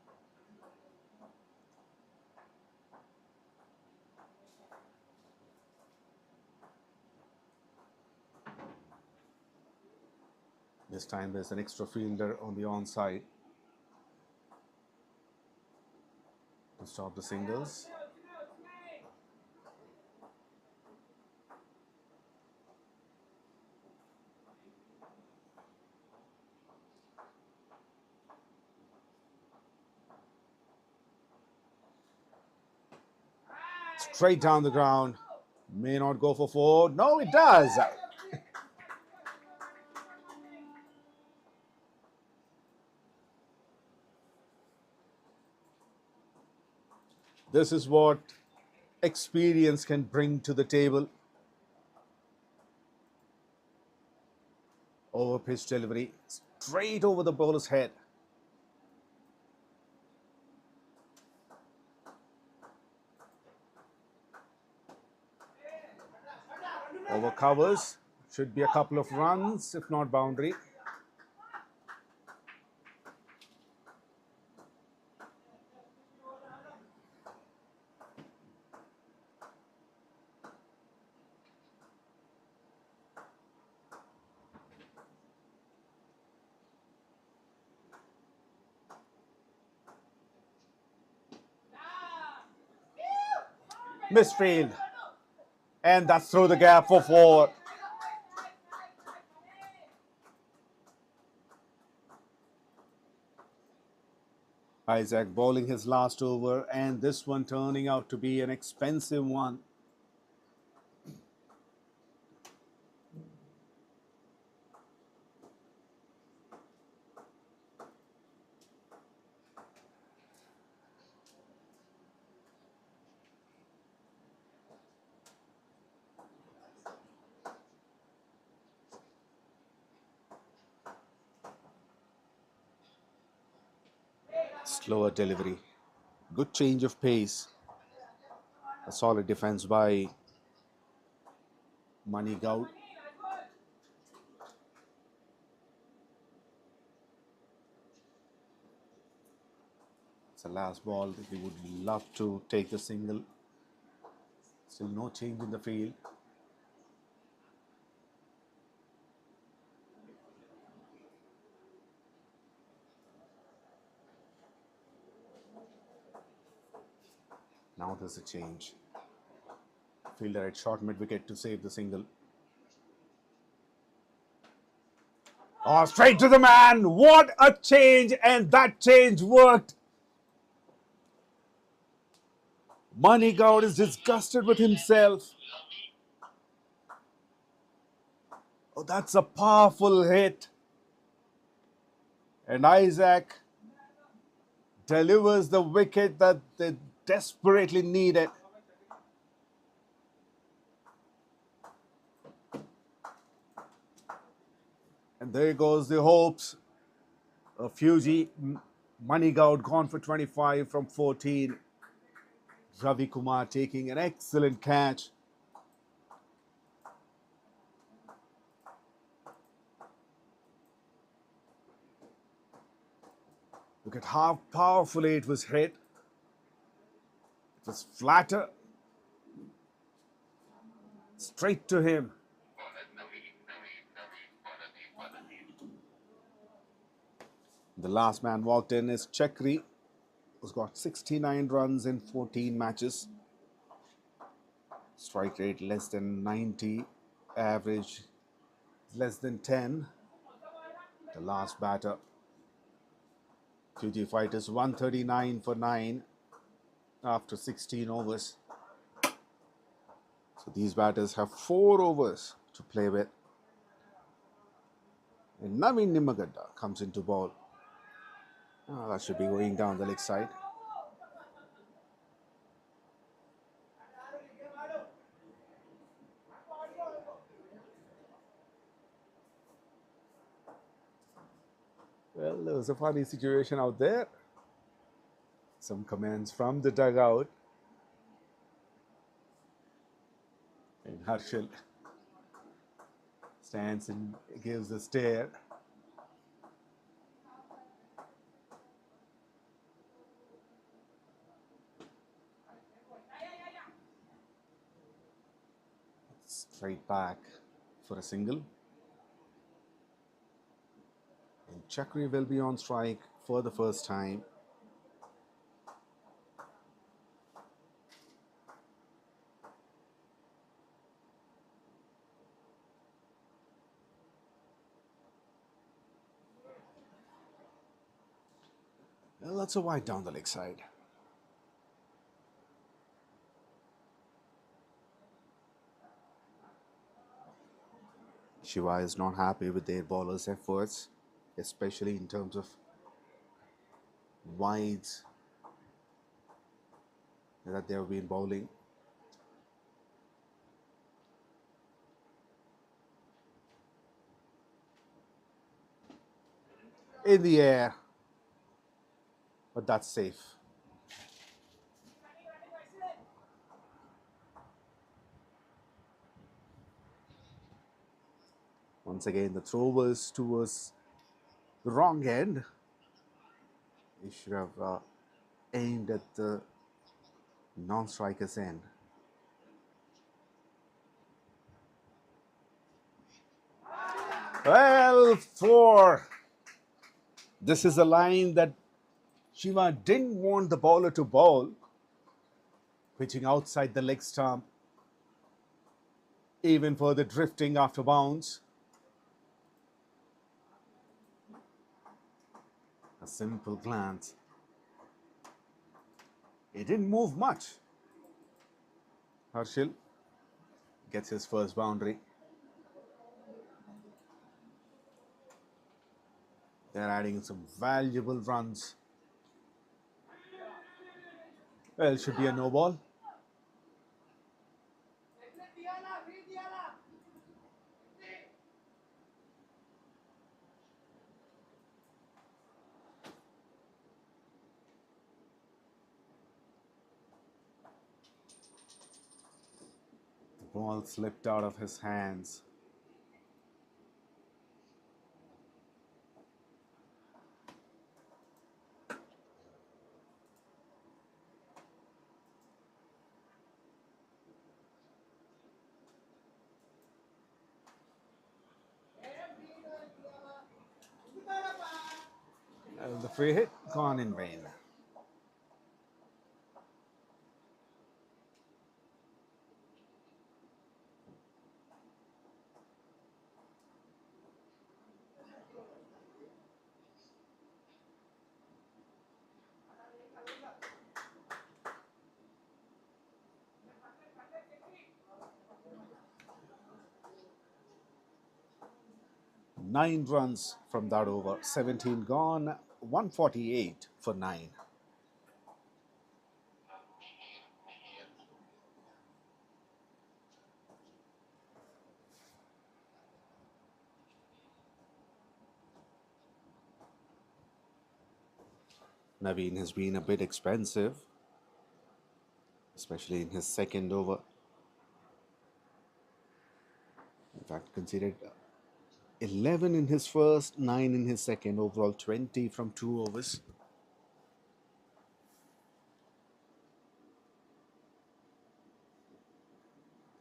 This time there's an extra fielder on the onside to stop the singles. Straight down the ground. May not go for 4. No, it does. This is what experience can bring to the table. Over pitch delivery, straight over the bowler's head. Over covers, should be a couple of runs, if not boundary. Misfield. And that's through the gap for 4. Isaac bowling his last over, and this one turning out to be an expensive one. Slower delivery. Good change of pace. A solid defense by 𝗵𝗃𝗍𝗏. It's the last ball. He would love to take the single. Still no change in the field. Now there's a change. Fielder at short mid-wicket to save the single. Oh, straight to the man. What a change, and that change worked. 𝗵𝗃𝗍𝗏 is disgusted with himself. Oh, that's a powerful hit. And Isaac delivers the wicket that they desperately needed. And there goes the hopes of FEUJI. 𝗵𝗃𝗍𝗏 gone for 25 from 14. Ravi Kumar taking an excellent catch. Look at how powerfully it was hit. It was flatter. Straight to him. The last man walked in is 𝗃𝗏𝗃𝗲, who's got 69 runs in 14 matches. Strike rate less than 90, average less than 10. The last batter. FEUJI fighters 139 for 9 after 16 overs. So these batters have 4 overs to play with. And Naveen Nimmagadda comes into ball. Oh, that should be going down the leg side. Well, there was a funny situation out there. Some comments from the dugout. And Harshal stands and gives a stare. Straight back for a single. And 𝗃𝗏𝗏 will be on strike for the first time. Well, that's a wide down the leg side. Shiva is not happy with their bowlers' efforts, especially in terms of wides that they have been bowling. In the air, but that's safe. Once again, the throw was towards the wrong end. He should have aimed at the non-striker's end. Well, 4. This is a line that Shiva didn't want the bowler to bowl. Pitching outside the leg stump. Even further drifting after bounce. A simple glance. It didn't move much. Harshil gets his first boundary. They're adding some valuable runs. Well, it should be a no ball. The ball slipped out of his hands. The free hit gone in vain. Nine runs from that over. 17 gone. 148 for 9. Naveen has been a bit expensive, especially in his second over. In fact, considered 11 in his first, 9 in his second, overall 20 from 2 overs.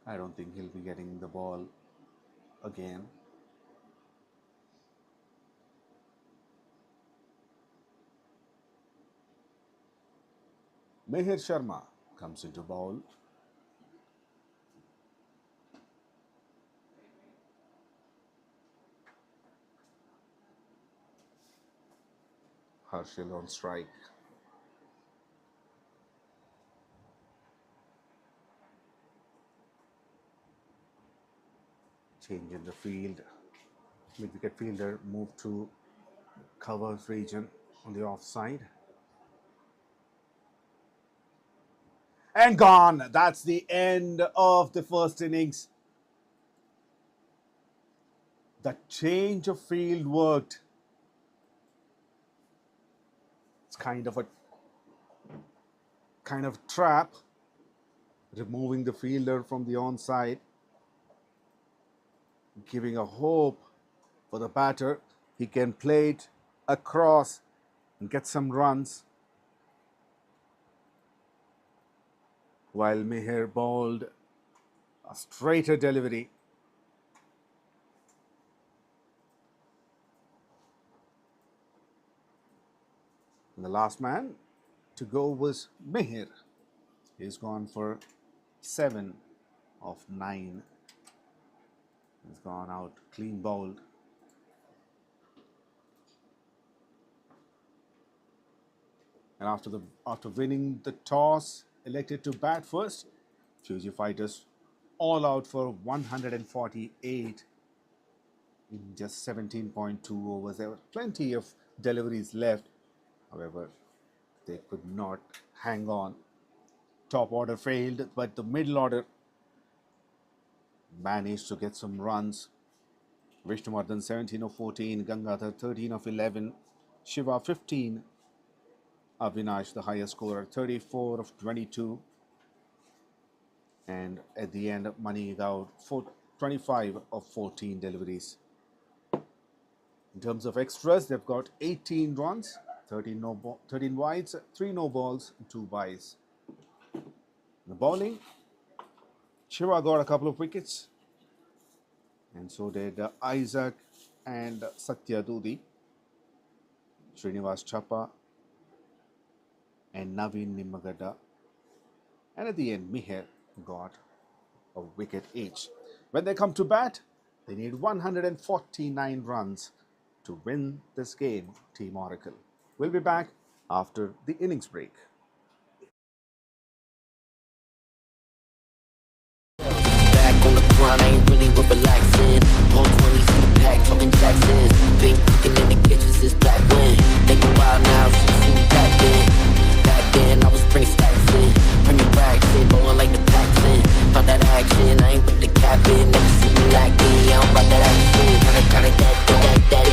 I don't think he'll be getting the ball again. Mihir Sharma comes into bowl. Harshil on strike. Change in the field. Mid-wicket fielder moved to cover region on the offside. And gone. That's the end of the first innings. The change of field worked. It's kind of trap, removing the fielder from the onside, giving a hope for the batter. He can play it across and get some runs, while Mihir bowled a straighter delivery. And the last man to go was Mihir. He's gone for 7 of 9. He's gone out clean bowled. And after winning the toss, elected to bat first, FEUJI fighters all out for 148 in just 17.2 overs. There were plenty of deliveries left. However, they could not hang on. Top order failed, but the middle order managed to get some runs. Vishnuvardhan 17 of 14, Gangadhar 13 of 11, Shiva 15, Avinash the highest scorer 34 of 22, and at the end Mani Gaur 25 of 14 deliveries. In terms of extras, they've got 18 runs, 13 wides, 3 no balls, 2 byes. The bowling, Shiva got a couple of wickets, and so did Isaac and Satya Dudi, Srinivas Chappa and Naveen Nimmagadda, and at the end, Miher got a wicket each. When they come to bat, they need 149 runs to win this game, Team Oracle. We'll be back after the innings break. Back on the grind, I ain't really with relaxing. On 20s in the pack, talking Jacksons. Big cooking in the kitchen since black when. They go wild now, shit too back then. Back then, I was bringing stacks in. Bringing racks in, blowing like the packs in. About that action, I ain't with the cap in. Never see me lacking, yeah, I'm about that action. Gotta go, gotta go,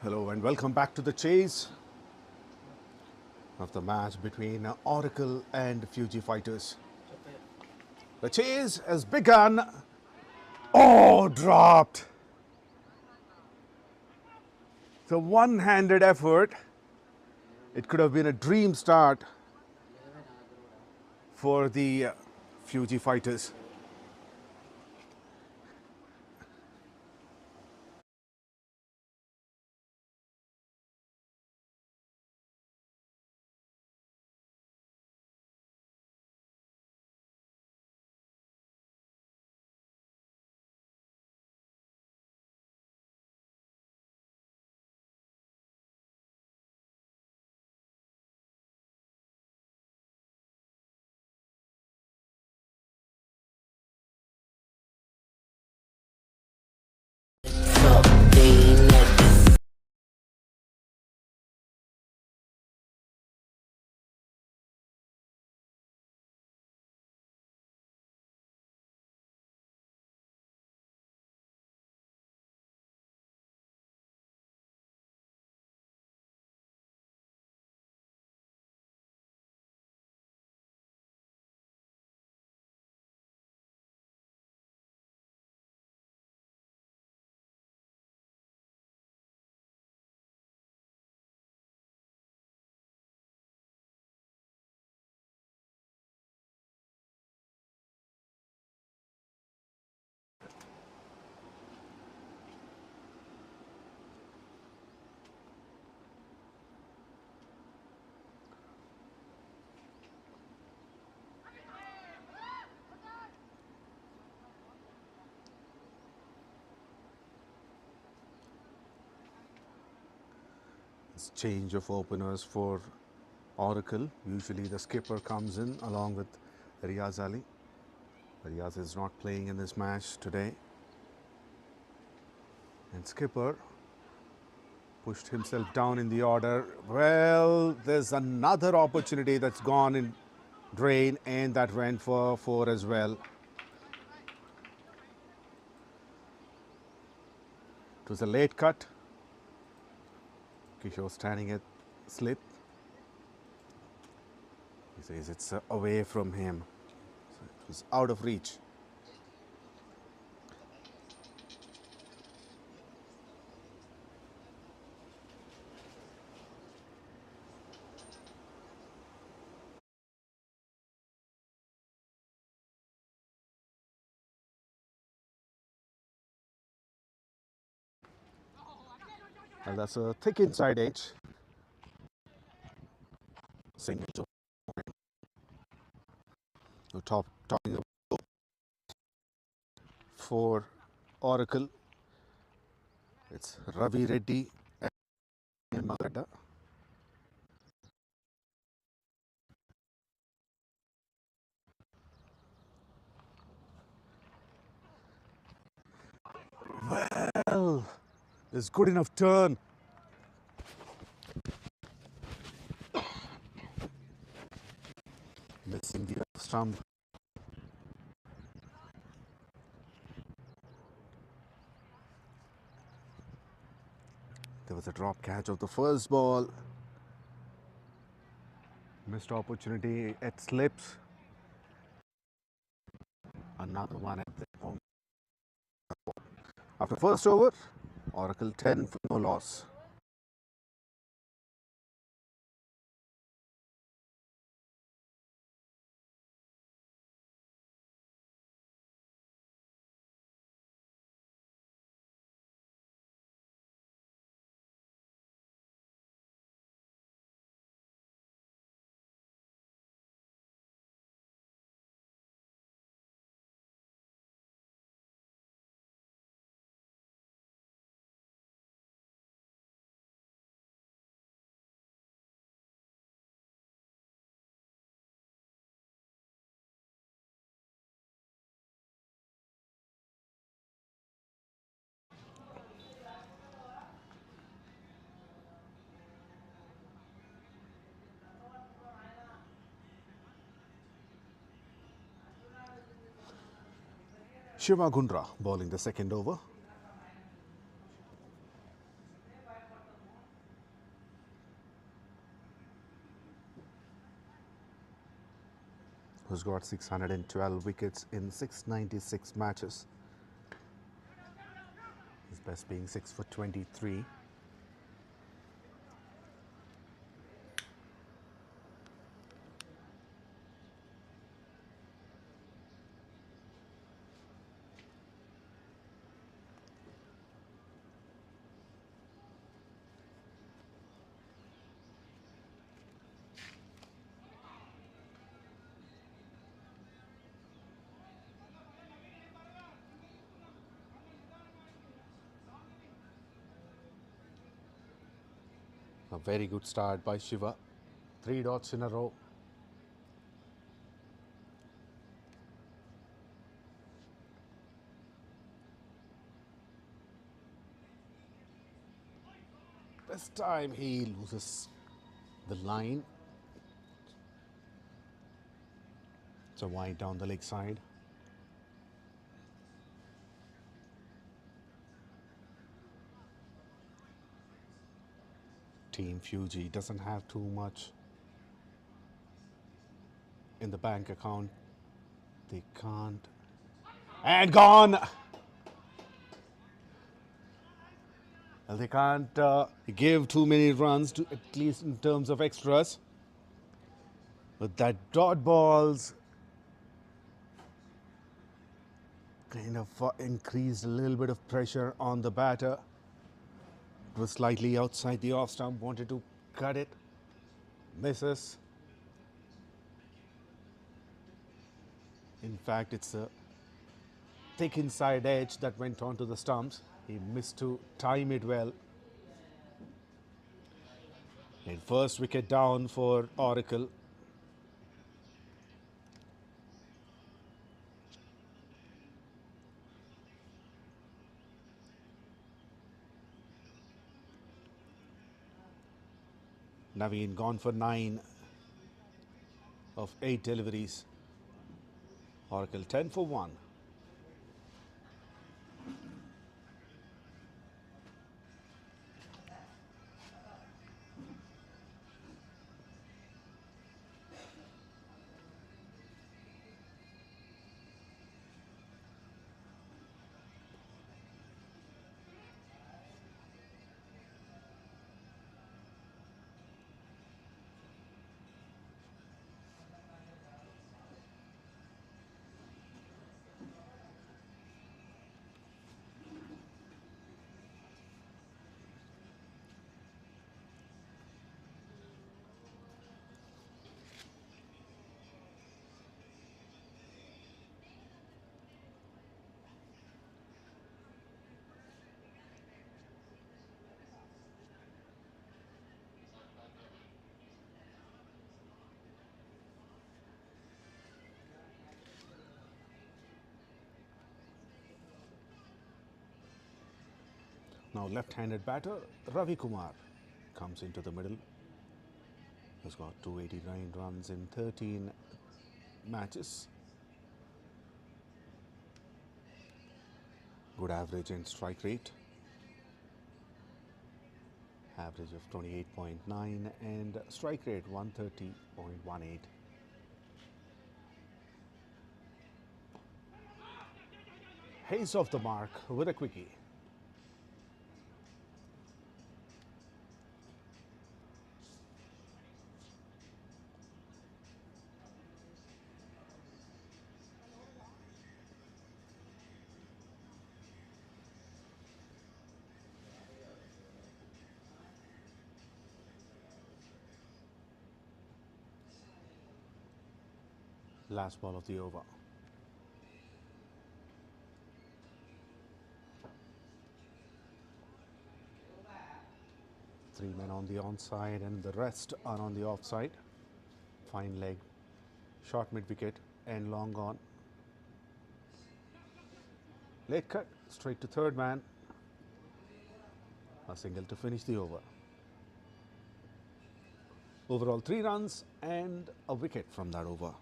Hello and welcome back to the chase of the match between Oracle and FEUJI fighters. The chase has begun. Oh, dropped. It's a one-handed effort. It could have been a dream start for the FEUJI fighters. It's change of openers for Oracle. Usually the skipper comes in along with Riaz Ali. Riaz is not playing in this match today. And skipper pushed himself down in the order. Well, there's another opportunity that's gone in drain, and that went for 4 as well. It was a late cut. Kishore standing at slip. He says it's away from him. So it was out of reach. Well, that's a thick inside edge. Single top for Oracle. It's Ravi Reddy and Magada. Well, it's good enough turn. Missing the stump. There was a drop catch of the first ball. Missed opportunity at slips. Another one at the home. After first over, Oracle 10 for no loss. 𝗙𝗂𝗃𝗓𝗏 bowling the second over. who's got 612 wickets in 696 matches. His best being 6 for 23. A very good start by Shiva. 3 dots in a row. This time he loses the line. It's a wide down the leg side. Team FEUJI doesn't have too much in the bank account. They can't. And gone! Well, they can't give too many runs, to, at least in terms of extras. But that dot balls kind of increased a little bit of pressure on the batter. It was slightly outside the off stump, wanted to cut it, misses. In fact, it's a thick inside edge that went onto the stumps. He missed to time it well. And first wicket down for Oracle. Naveen gone for 9 of 8 deliveries. Oracle 10 for 1. Now left-handed batter Ravi Kumar comes into the middle. He's got 289 runs in 13 matches. Good average and strike rate. Average of 28.9 and strike rate 130.18. Hayes off the mark with a quickie. Last ball of the over. Three men on the onside and the rest are on the offside. Fine leg, short mid wicket and long on. Late cut, straight to third man. A single to finish the over. Overall 3 runs and a wicket from that over.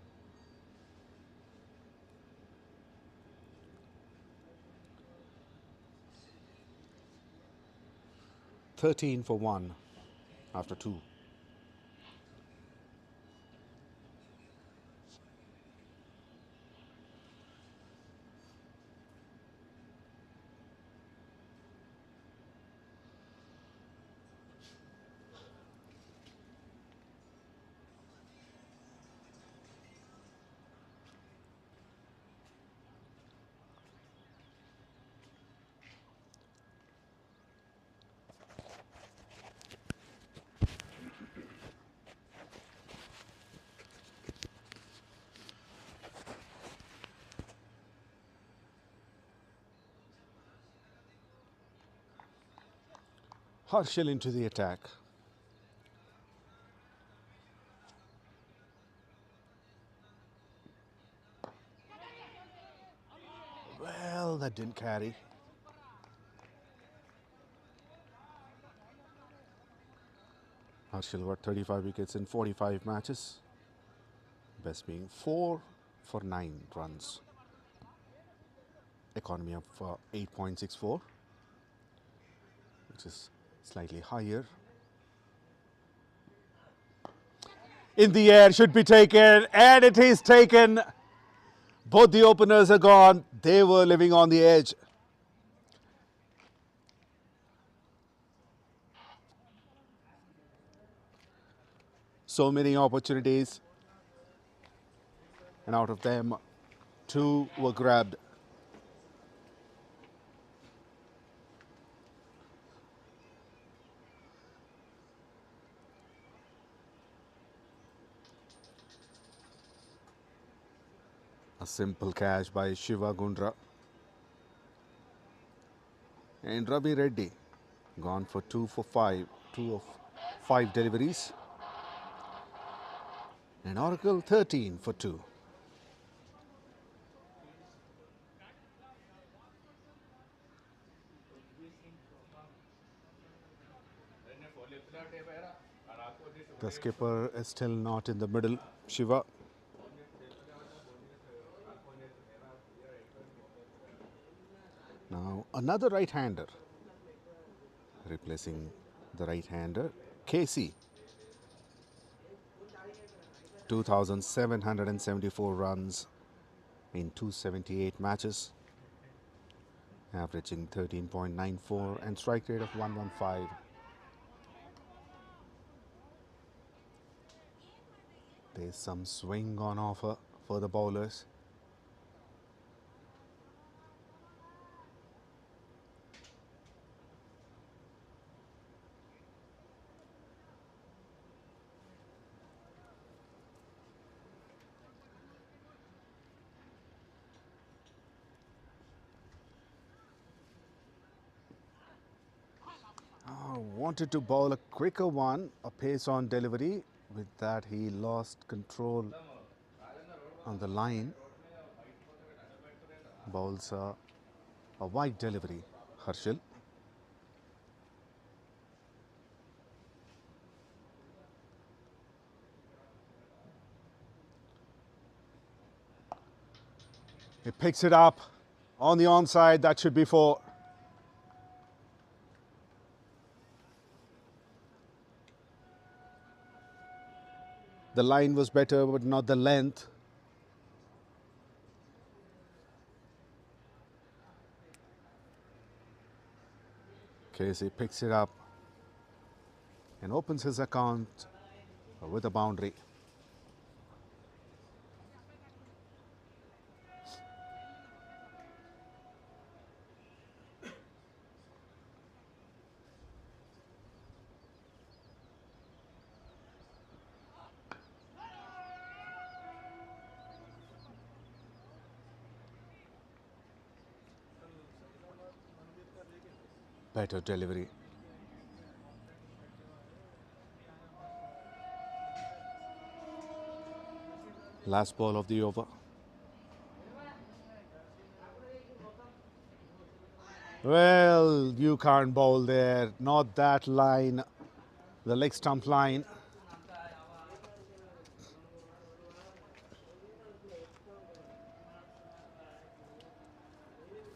$13 for 1 after 2. Harshal into the attack. Well, that didn't carry. Harshal got 35 wickets in 45 matches. Best being 4 for 9 runs. Economy of 8.64, which is slightly higher. In the air, should be taken, and it is taken. Both the openers are gone. They were living on the edge. So many opportunities, and out of them, 2 were grabbed. A simple catch by Shiva Gundra. And Ravi Reddy gone for 2 for 5, 2 of 5 deliveries. And Oracle 13 for 2. The skipper is still not in the middle, Shiva. Now another right-hander replacing the right-hander, 𝘃𝗧. 2,774 runs in 278 matches, averaging 13.94 and strike rate of 115. There's some swing on offer for the bowlers. Wanted to bowl a quicker one, a pace on delivery. With that, he lost control on the line. Bowls a wide delivery, Harshal. He picks it up on the onside. That should be 4. The line was better, but not the length. 𝘃𝗧 picks it up and opens his account with a boundary. Better delivery. Last ball of the over. Well, you can't bowl there. Not that line, the leg stump line.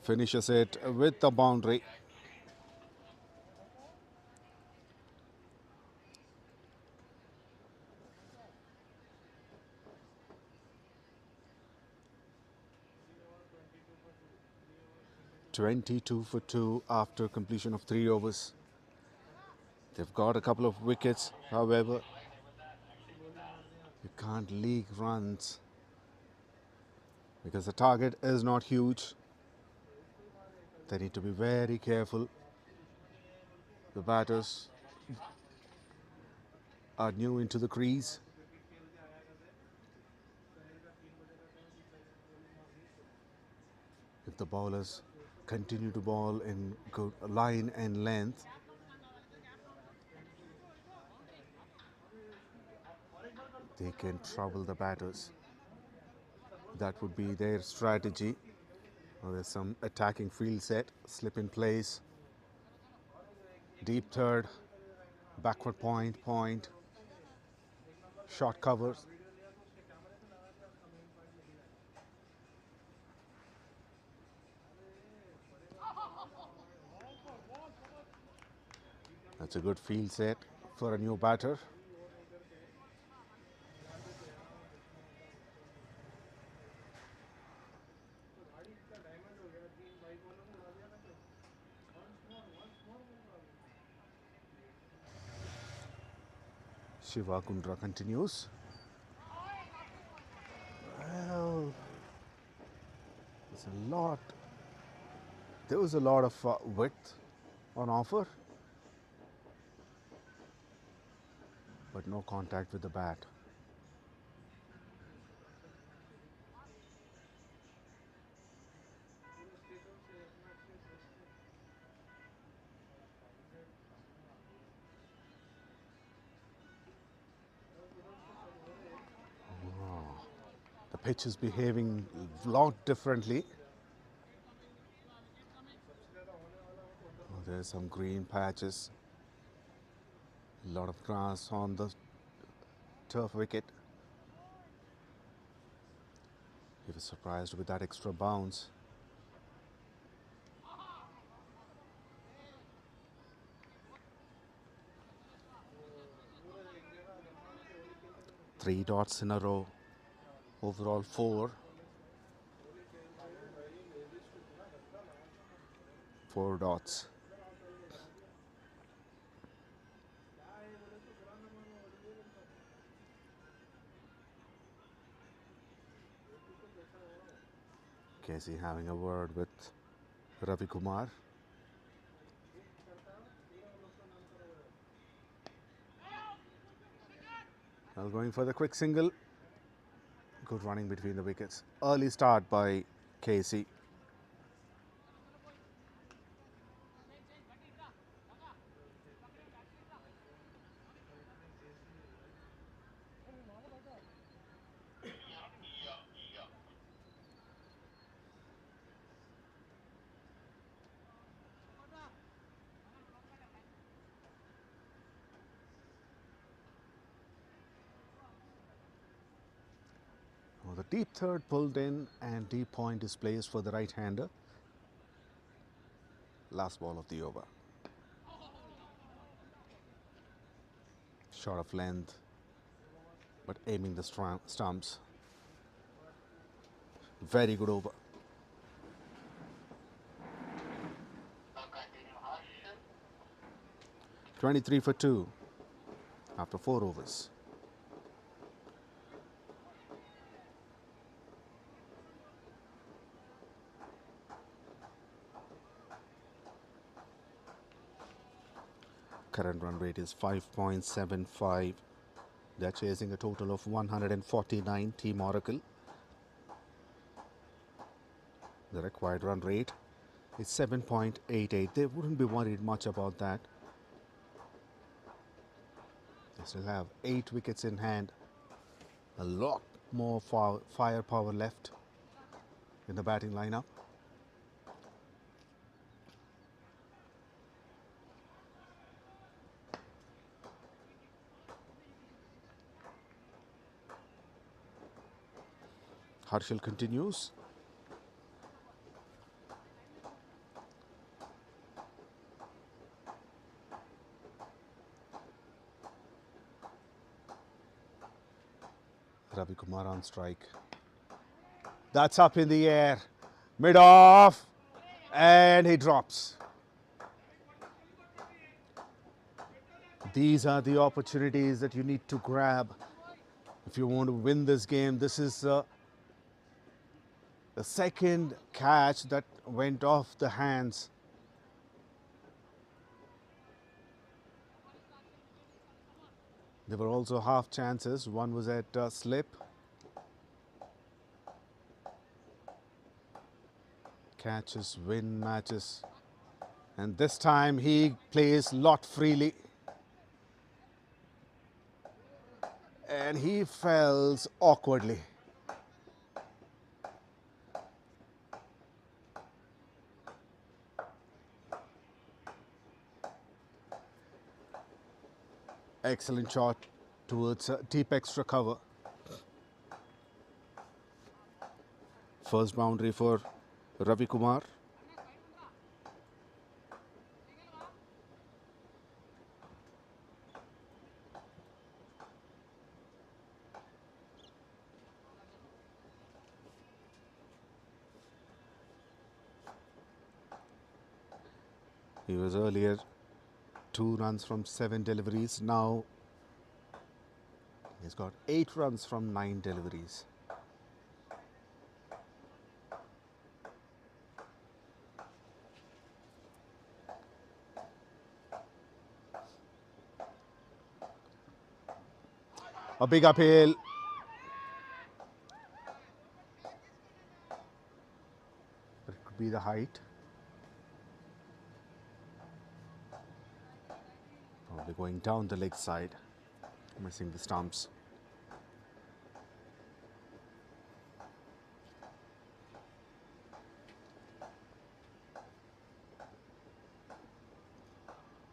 Finishes it with the boundary. (22 for 2) after completion of 3 overs. They've got a couple of wickets, however. You can't leak runs because the target is not huge. They need to be very careful. The batters are new into the crease. If the bowlers continue to bowl in good line and length, they can trouble the batters. That would be their strategy. There's some attacking field set, slip in place, deep third, backward point, short covers. That's a good field set for a new batter. Shiva Kundra continues. Well, there was a lot of width on offer, but no contact with the bat. The pitch is behaving a lot differently. There's some green patches, a lot of grass on the turf wicket. He was surprised with that extra bounce. Three dots in a row, overall 4. 4 dots. Casey having a word with Ravi Kumar. Well, going for the quick single. Good running between the wickets. Early start by Casey. The deep third pulled in and deep point is placed for the right-hander. Last ball of the over. Short of length, but aiming the stumps. Very good over. .23 for 2 after 4 overs. Current run rate is 5.75. They're chasing a total of 149. Team Oracle. The required run rate is 7.88. They wouldn't be worried much about that. They still have 8 wickets in hand. A lot more firepower left in the batting lineup. Harshal continues. Ravi Kumar on strike. That's up in the air. Mid off. And he drops. These are the opportunities that you need to grab if you want to win this game. This is the second catch that went off the hands. There were also half chances. One was at slip. Catches win matches. And this time he plays lot freely. and he falls awkwardly. Excellent shot towards deep extra cover. First boundary for Ravi Kumar. He was earlier 2 runs from 7 deliveries. Now he's got 8 runs from 9 deliveries. A big uphill. But it could be the height. Probably going down the leg side, missing the stumps.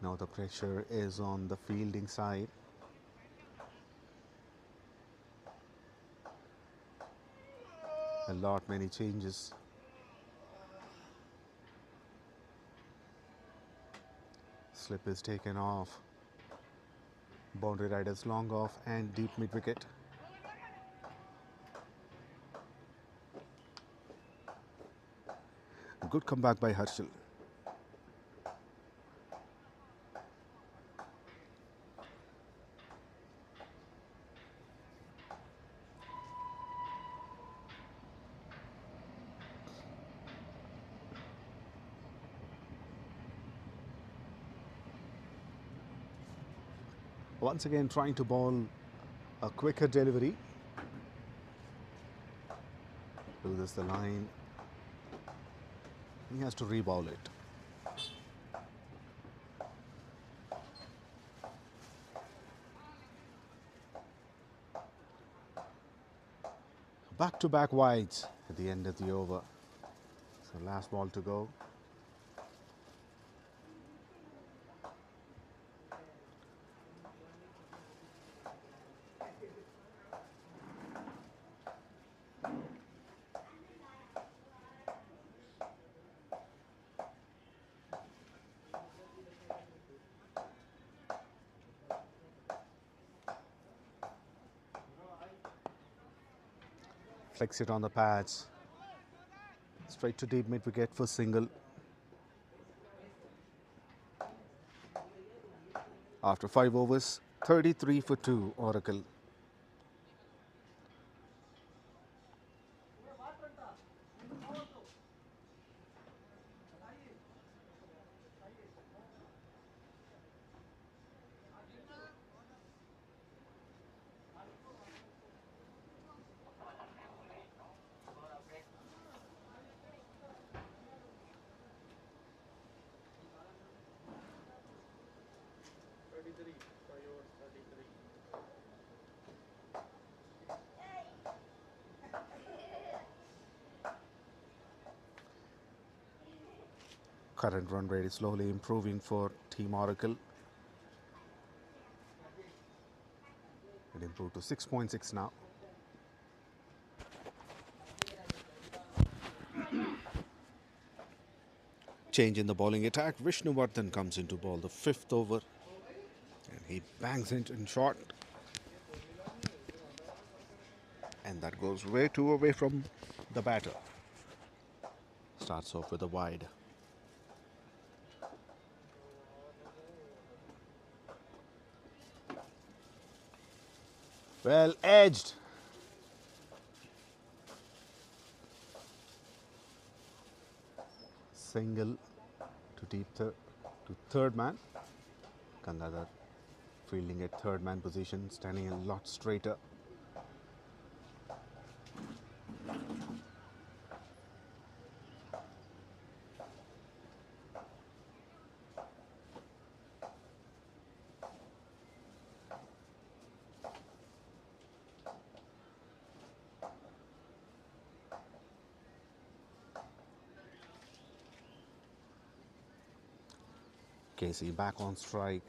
Now the pressure is on the fielding side. Many changes. Slip is taken off. Boundary riders long off and deep mid wicket. Good comeback by Harshal. Once again trying to bowl a quicker delivery. Loses the line. He has to re-bowl it. Back-to-back wides at the end of the over. So last ball to go. Flex it on the pads. Straight to deep mid wicket for single. After 5 overs, 33 for 2, Oracle. Current run rate is slowly improving for Team Oracle. It improved to 6.6 now. Change in the bowling attack. Vishnuvardhan comes into ball the 5th over. And he bangs it in short. And that goes way too away from the batter. Starts off with a wide. Well edged. Single to deep to third man. Gangadhar fielding at third man position, standing a lot straighter. 𝘃𝗲𝗃𝗲 back on strike.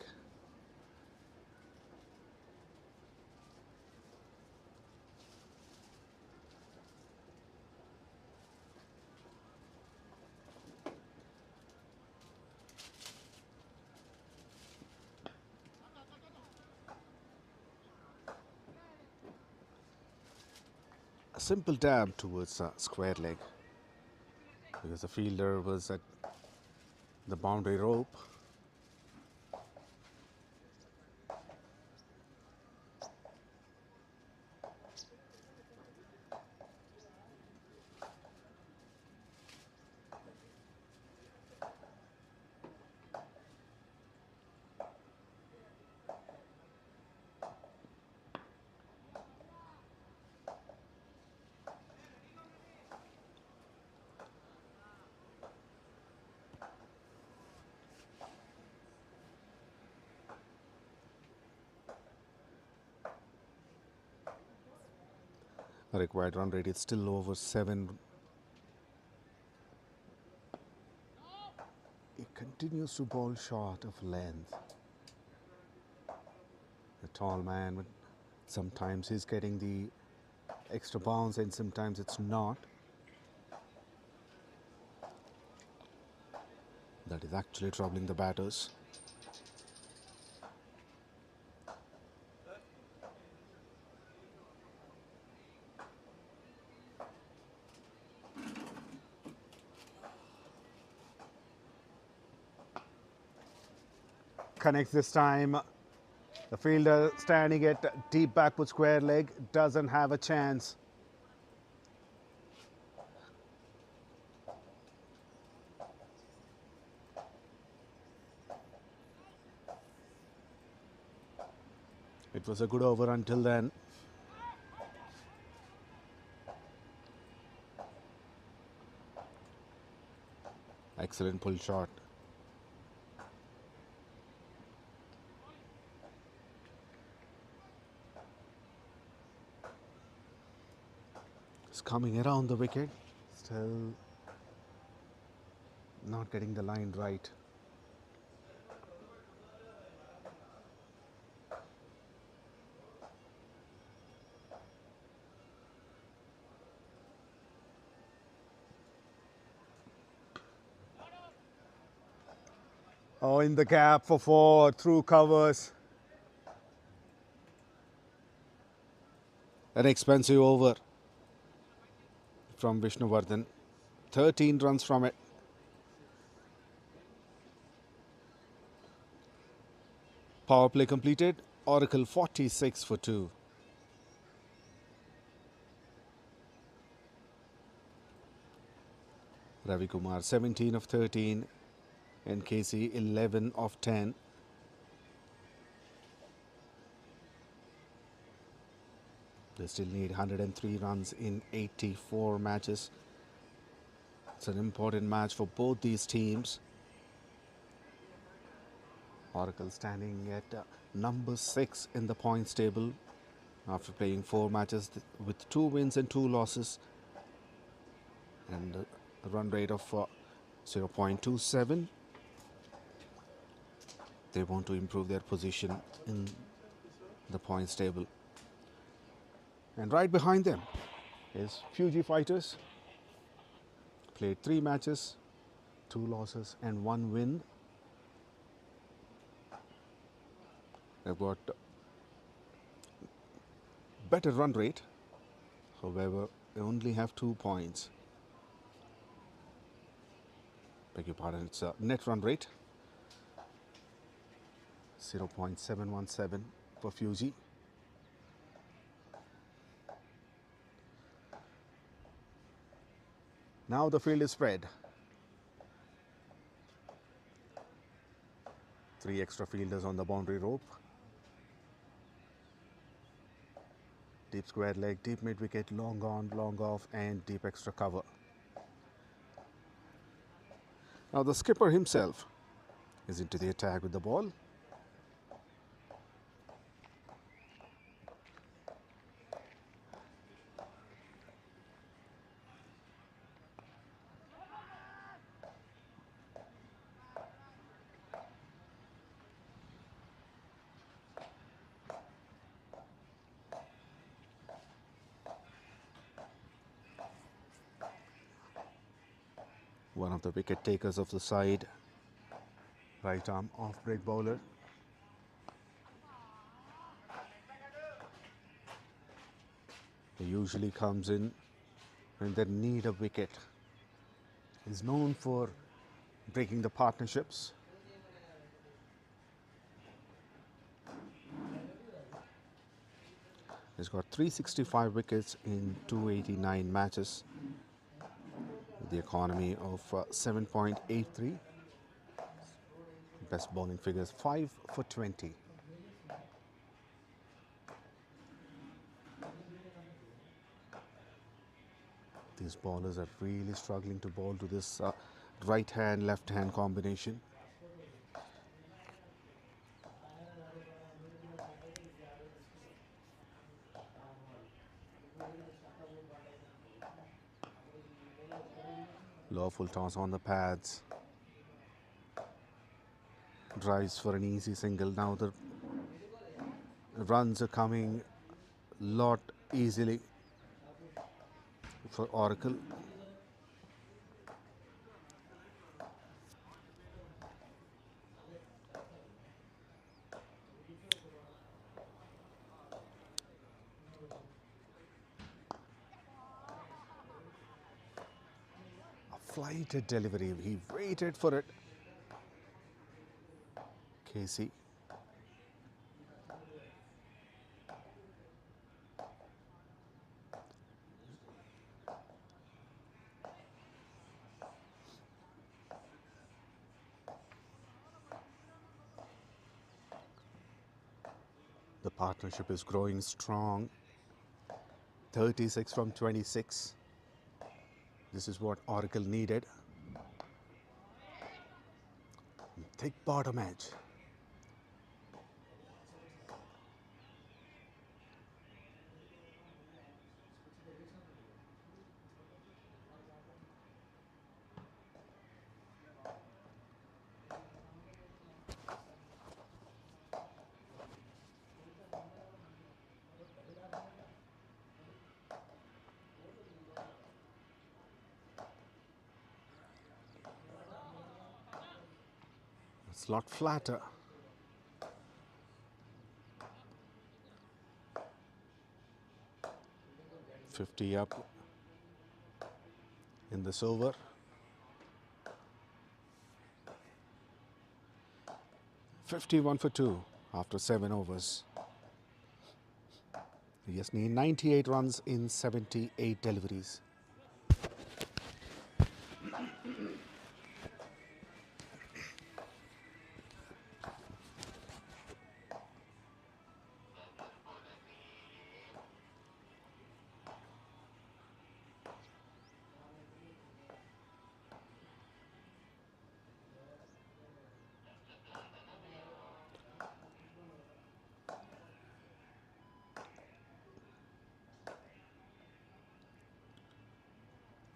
A simple dab towards square leg because the fielder was at the boundary rope. The required run rate is still over 7. He continues to bowl short of length. A tall man, but sometimes he's getting the extra bounce and sometimes it's not. That is actually troubling the batters. Connects this time. The fielder standing at deep backward square leg doesn't have a chance. It was a good over until then. Excellent pull shot. It's coming around the wicket. Still not getting the line right. Oh, in the gap for 4, through covers. An expensive over from Vishnuvardhan. 13 runs from it. Power play completed. Oracle 46 for 2. Ravi Kumar 17 of 13. And 𝗃𝗲 11 of 10. They still need 103 runs in 84 matches. It's an important match for both these teams. Oracle standing at number 6 in the points table after playing 4 matches with 2 wins and 2 losses. And a run rate of 0.27. They want to improve their position in the points table. And right behind them is FEUJI Fighters. Played 3 matches, 2 losses and 1 win. They've got better run rate. However, they only have 2 points. Beg your pardon, it's a net run rate. 0.717 for FEUJI. Now the field is spread. 3 extra fielders on the boundary rope. Deep square leg, deep mid wicket, long on, long off and deep extra cover. Now the skipper himself is into the attack with the ball. one of the wicket takers of the side, right arm off break bowler. He usually comes in when they need a wicket. He's known for breaking the partnerships. He's got 365 wickets in 289 matches, with the economy of 7.83. Best bowling figures 5 for 20. These bowlers are really struggling to bowl to this right hand, left hand combination. Low full toss on the pads. Drives for an easy single. Now the runs are coming a lot easily for Oracle. A flighted delivery. He waited for it. Casey. The partnership is growing strong. 36 from 26. This is what Oracle needed. Thick bottom edge. It's a lot flatter. $50 up in this over. $51 for 2 after 7 overs. He just need 98 runs in 78 deliveries.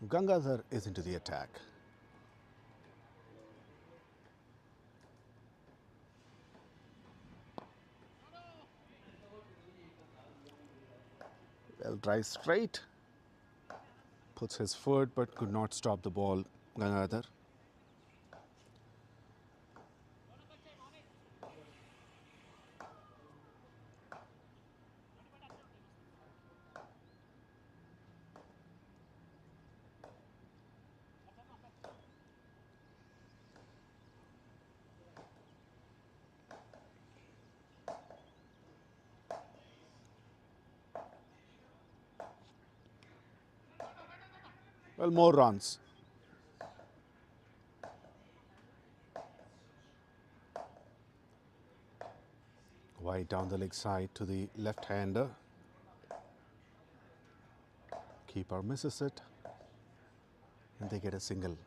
Gangadhar is into the attack. Well, drives straight. Puts his foot but could not stop the ball, Gangadhar. Well, more runs. Wide down the leg side to the left-hander. Keeper misses it, and they get a single.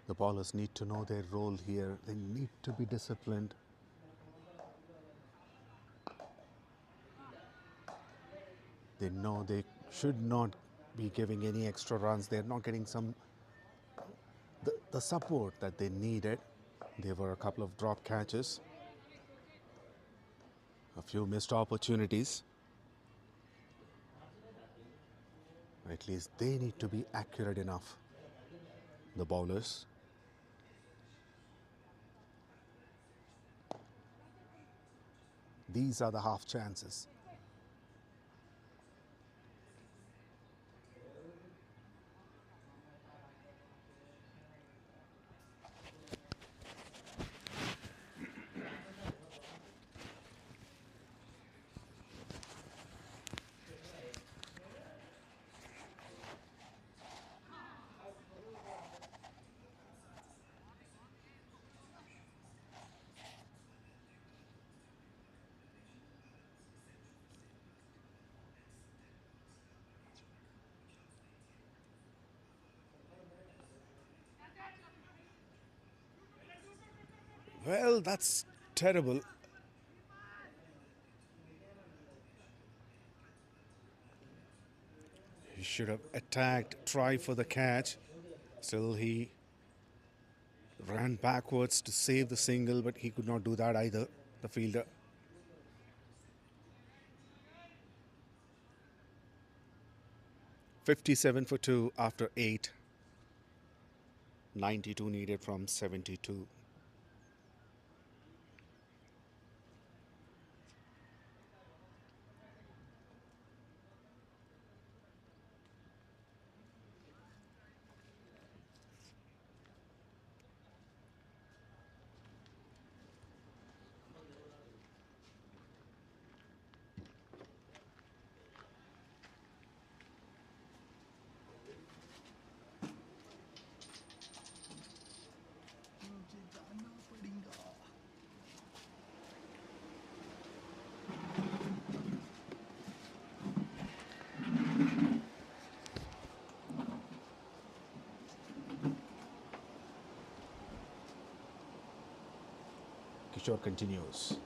The bowlers need to know their role here. They need to be disciplined. They know they should not be giving any extra runs. They're not getting the support that they needed. There were a couple of drop catches, a few missed opportunities. At least they need to be accurate enough, the bowlers. These are the half chances. Well, that's terrible. He should have attacked, tried for the catch. Still, he ran backwards to save the single, but he could not do that either, the fielder. "57 for 2 after 8. 92 needed from 72. Kishore continues.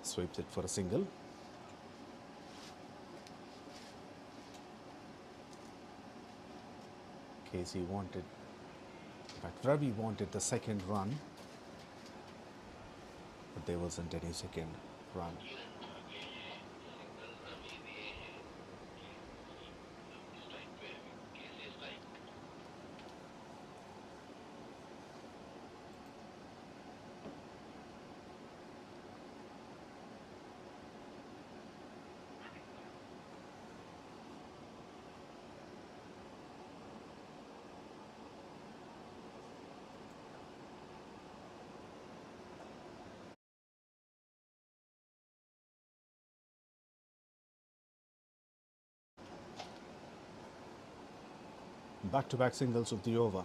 Sweeps it for a single. Casey wanted, in fact, Ravi wanted the second run, but there wasn't any second run. Back-to-back singles of the over.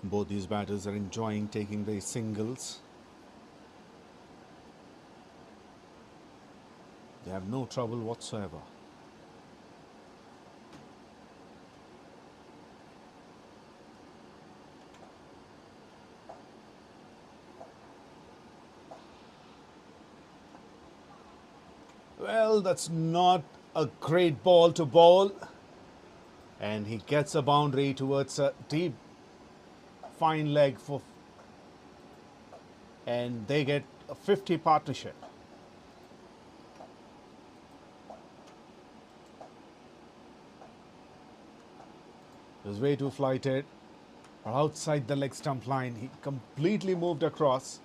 Both these batters are enjoying taking their singles. They have no trouble whatsoever. Well, that's not a great ball to bowl. And he gets a boundary towards a deep, fine leg for, and they get a 50 partnership. It was way too flighted. Outside the leg stump line, he completely moved across.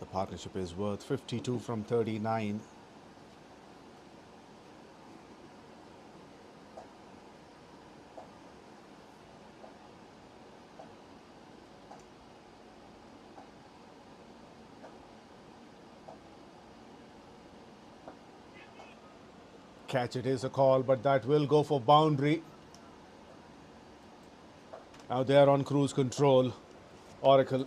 The partnership is worth 52 from 39. Catch, it is a call, but that will go for boundary. Now they are on cruise control, Oracle.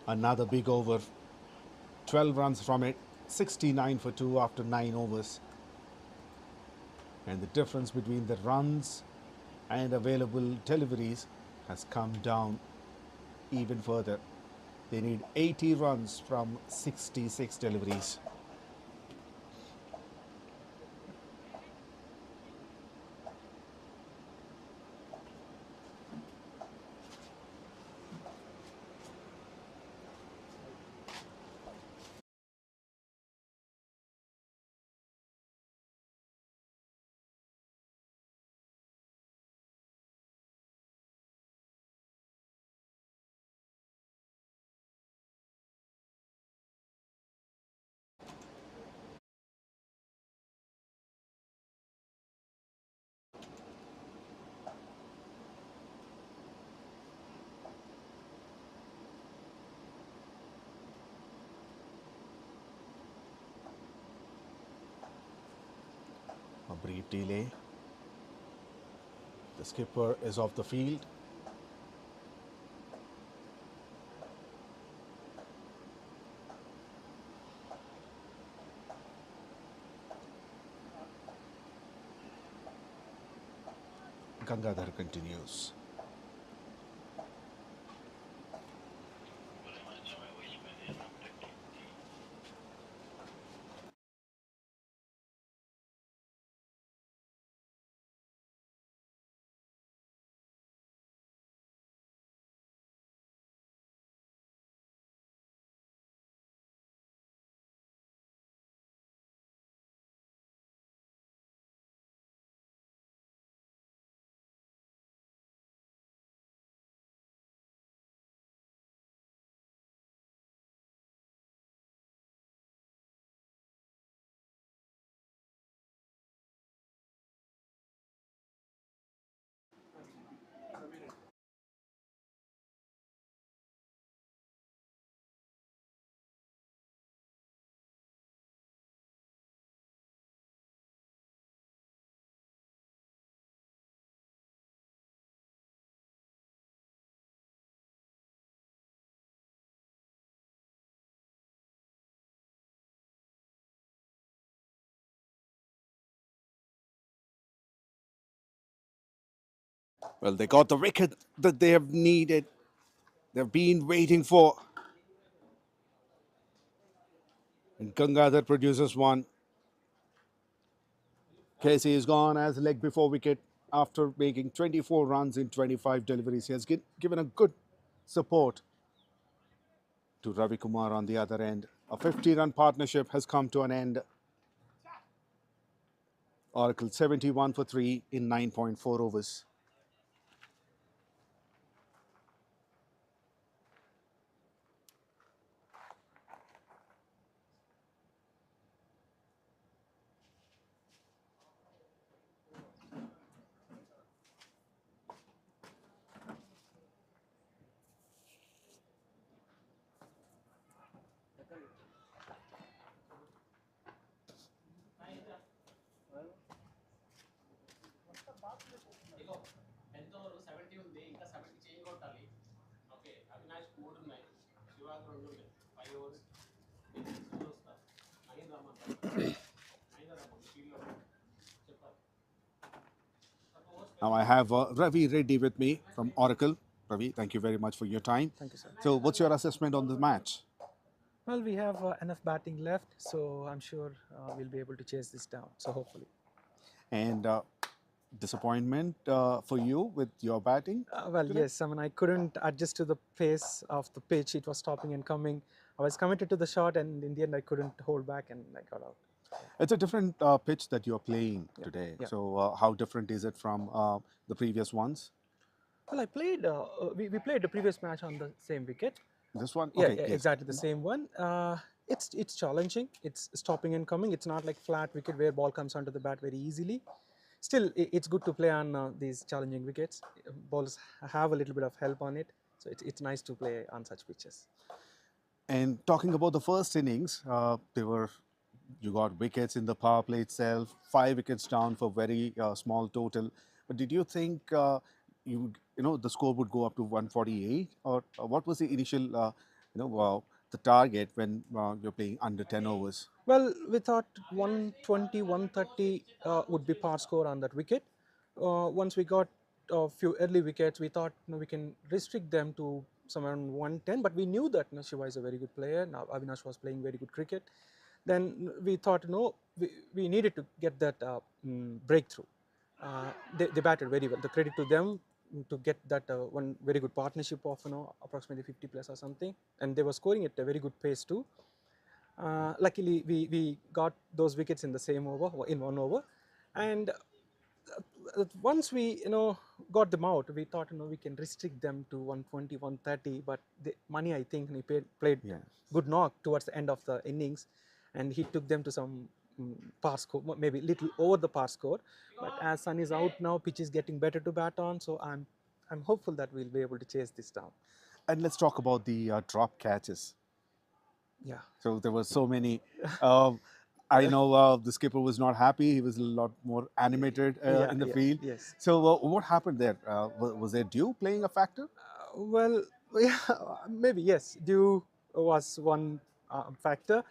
Another big over, 12 runs from it, 69 for 2 after 9 overs. And the difference between the runs and available deliveries has come down even further. They need 80 runs from 66 deliveries. A brief delay. The skipper is off the field. Gangadhar continues. Well, they got the wicket that they have needed. They've been waiting for. And Gangadhar produces one. Casey is gone as leg before wicket after making 24 runs in 25 deliveries. He has given a good support to Ravi Kumar on the other end. A 50-run partnership has come to an end. Oracle 71 for 3 in 9.4 overs. Now I have Ravi Reddy with me from Oracle. Ravi, thank you very much for your time. Thank you, sir. So what's your assessment on the match? Well, we have enough batting left, so I'm sure we'll be able to chase this down. So hopefully. And disappointment for you with your batting? Well, yes. I mean, I couldn't adjust to the pace of the pitch. It was stopping and coming. I was committed to the shot, and in the end, I couldn't hold back, and I got out. It's a different pitch that you're playing today. yeah. So how different is it from the previous ones? Well, I played. We played the previous match on the same wicket. This one? Yeah, Okay, yeah, yes. exactly the same one. It's challenging. It's stopping and coming. It's not like flat wicket where ball comes onto the bat very easily. Still, it's good to play on these challenging wickets. Balls have a little bit of help on it, so it's nice to play on such pitches. And talking about the first innings, you got wickets in the power play itself, 5 wickets down for very small total. But did you think the score would go up to 148, or what was the initial the target when you're playing under 10 overs? Well, we thought 120, 130 would be par score on that wicket. Once we got a few early wickets, we thought we can restrict them to somewhere around 110. But we knew that Shiva is a very good player. Now Avinash was playing very good cricket. Then we thought we needed to get that breakthrough. They batted very well. The credit to them to get that one very good partnership of approximately 50 plus or something, and they were scoring at a very good pace too. Luckily, we got those wickets in the same over, in 1 over, and once we got them out, we thought we can restrict them to 120, 130. But the money, I think, he played good knock towards the end of the innings, and he took them to some par score, maybe little over the par score. But as Sun is out now, pitch is getting better to bat on, so I'm hopeful that we'll be able to chase this down. And let's talk about the drop catches. Yeah. So there were so many. I know the skipper was not happy. He was a lot more animated in the field. Yes. So what happened there? Was there dew playing a factor? Well, yeah, maybe yes. Dew was one factor.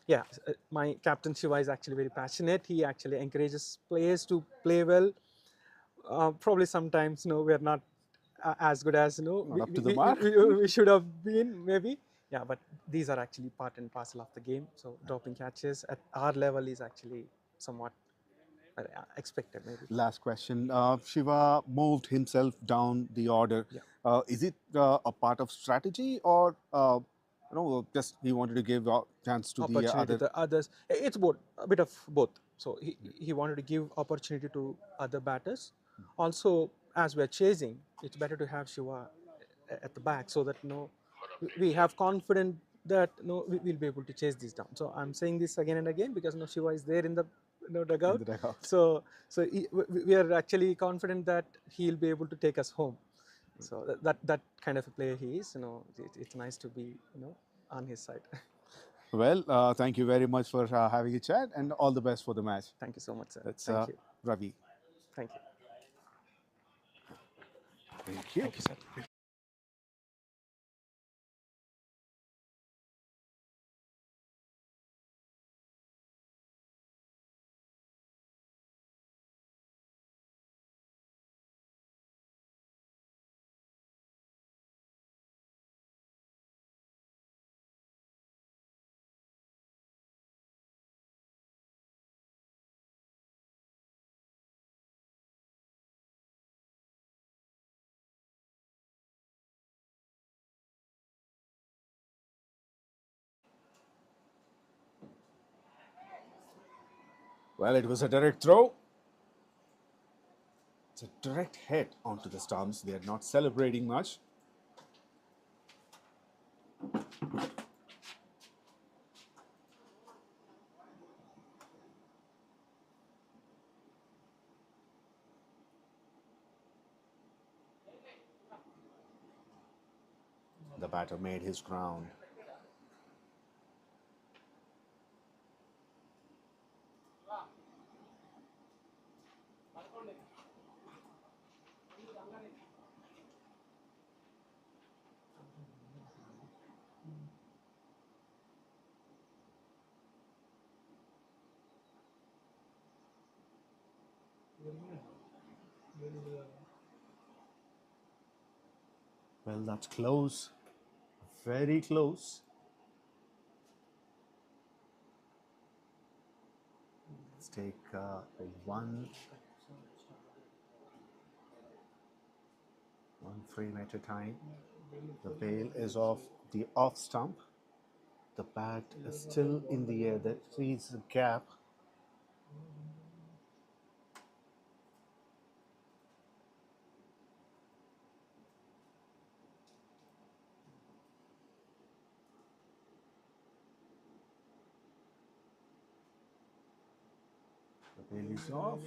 Yeah, my captain Shiva is actually very passionate. He actually encourages players to play well. Probably sometimes we're not as good as Not up to the mark. we should have been maybe. Yeah, but these are actually part and parcel of the game. So dropping catches at our level is actually somewhat expected maybe. Last question. Shiva moved himself down the order. Yeah. Is it a part of strategy, or just he wanted to give a chance to the Opportunity other? to others. It's both, a bit of both. So he wanted to give opportunity to other batters. Also, as we're chasing, it's better to have Shiva at the back so that we have confidence that we will be able to chase this down. So I'm saying this again and again because Shiva is there in the dugout. In the dugout. So we are actually confident that he'll be able to take us home. So that kind of a player he is. It's nice to be on his side. Well, thank you very much for having a chat, and all the best for the match. Thank you so much, sir. That's Thank you. Ravi. Thank you. Thank you. Thank you, sir. Well, it was a direct throw. It's a direct hit onto the stumps. They are not celebrating much. The batter made his ground. Well, that's close. Very close. Let's take one frame at a time. The bail is off the off stump. The bat is still in the air. That creates a gap Release off.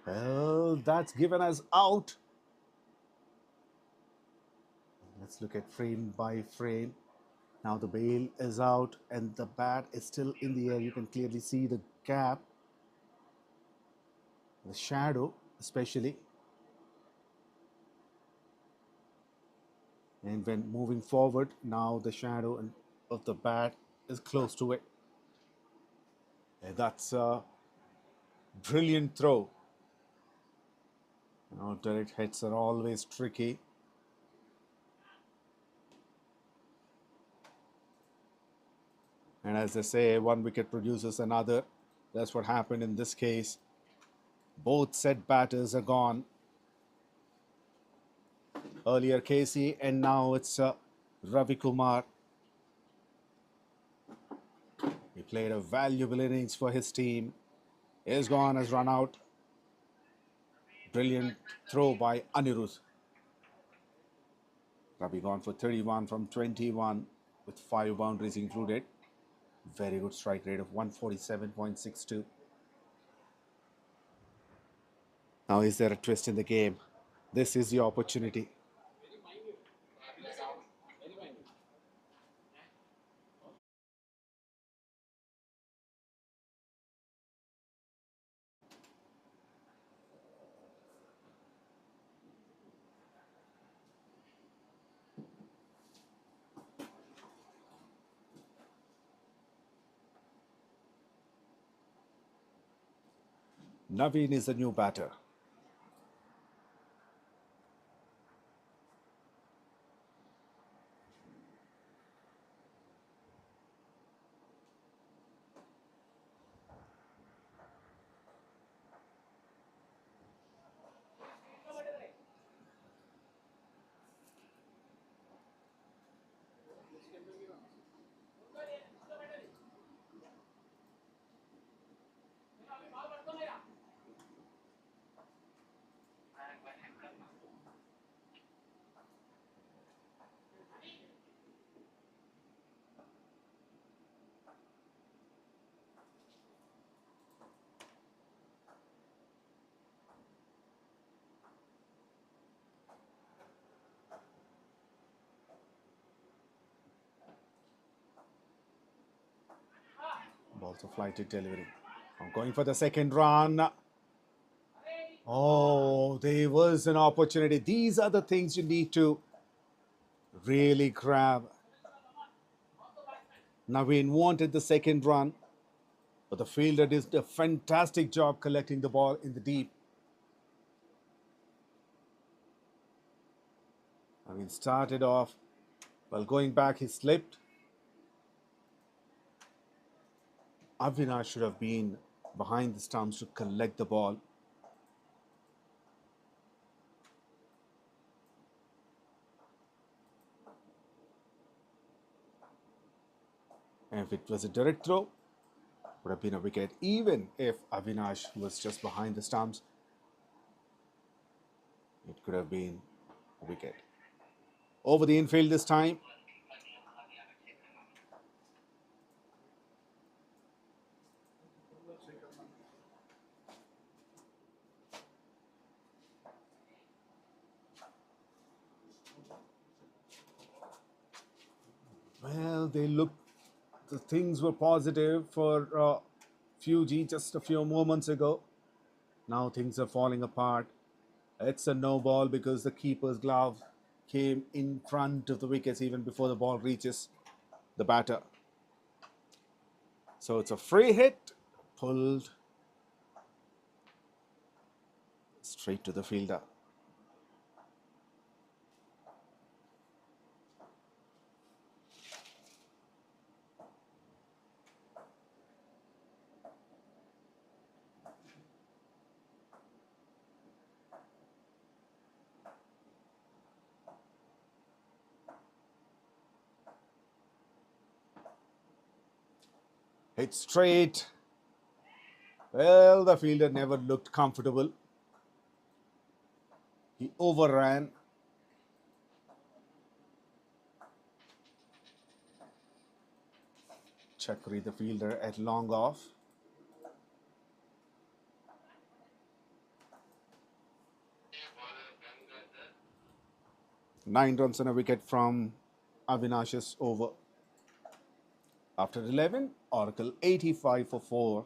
Well, that's given us out. Let's look at frame by frame. Now the bail is out and the bat is still in the air. You can clearly see the gap, the shadow especially. And when moving forward, now the shadow of the bat is close to it. And that's a brilliant throw. You know, direct hits are always tricky. And as they say, one wicket produces another. That's what happened in this case. Both set batters are gone. Earlier 𝘃𝗂𝗃𝗃 and now it's Ravi Kumar. He played a valuable innings for his team. Is gone, has run out. Brilliant throw by Anirudh. Ravi gone for 31 from 21 with 5 boundaries included. Very good strike rate of 147.62. Now is there a twist in the game? This is the opportunity. Naveen is the new batter. Ball to flighted delivery. I'm going for the second run. Oh, there was an opportunity. These are the things you need to really grab. Naveen wanted the second run, but the fielder did a fantastic job collecting the ball in the deep. Naveen started off, while going back he slipped. Avinash should have been behind the stumps to collect the ball. And if it was a direct throw, would have been a wicket. Even if Avinash was just behind the stumps, it could have been a wicket. Over the infield this time. Well, the things were positive for FEUJI just a few moments ago. Now things are falling apart. It's a no ball because the keeper's glove came in front of the wickets even before the ball reaches the batter. So it's a free hit, pulled straight to the fielder. Hit straight. Well, the fielder never looked comfortable. He overran. Chakri, the fielder, at long off. Nine runs and a wicket from Avinash's over. After 11, Oracle 85 for 4.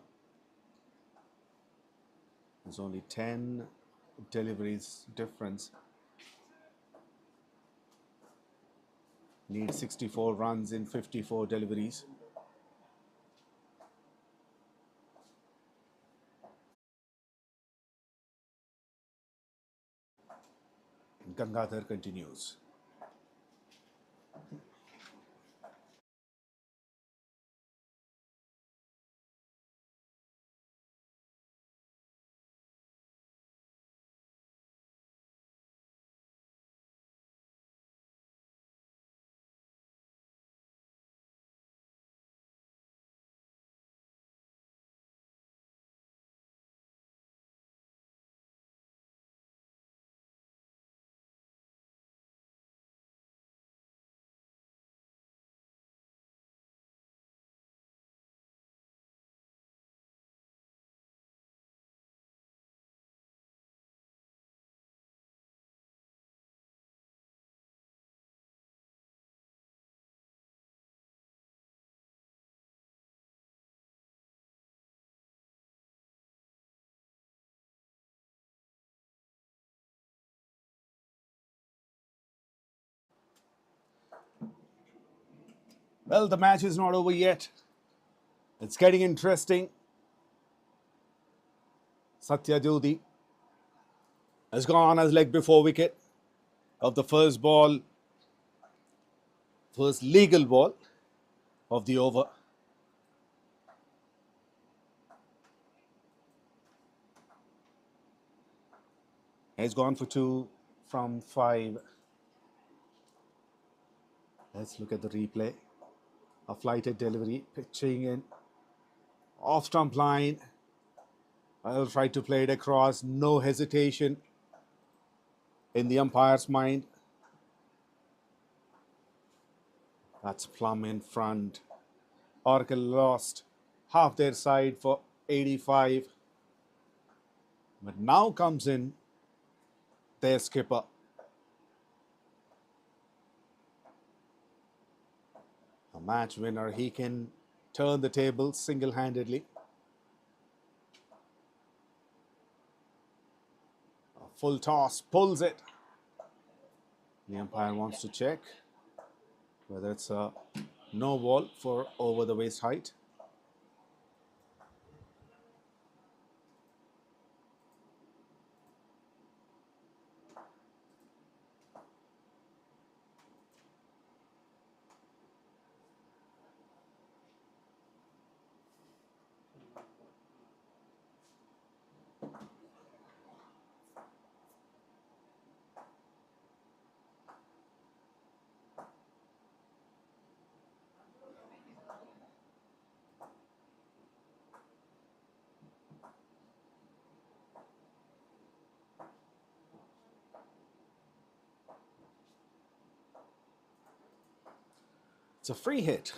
There's only 10 deliveries difference. Need 64 runs in 54 deliveries. Gangadhar continues. Well, the match is not over yet. It's getting interesting. Satyajodi has gone as leg before wicket of the first ball, first legal ball of the over. He's gone for 2 from 5. Let's look at the replay. A flighted delivery, pitching in off stump line. I'll try to play it across. No hesitation in the umpire's mind. That's plumb in front. Oracle lost half their side for 85. But now comes in their skipper. A match winner. He can turn the table single-handedly. A full toss, pulls it. The umpire wants to check whether it's a no ball for over the waist height. It's a free hit.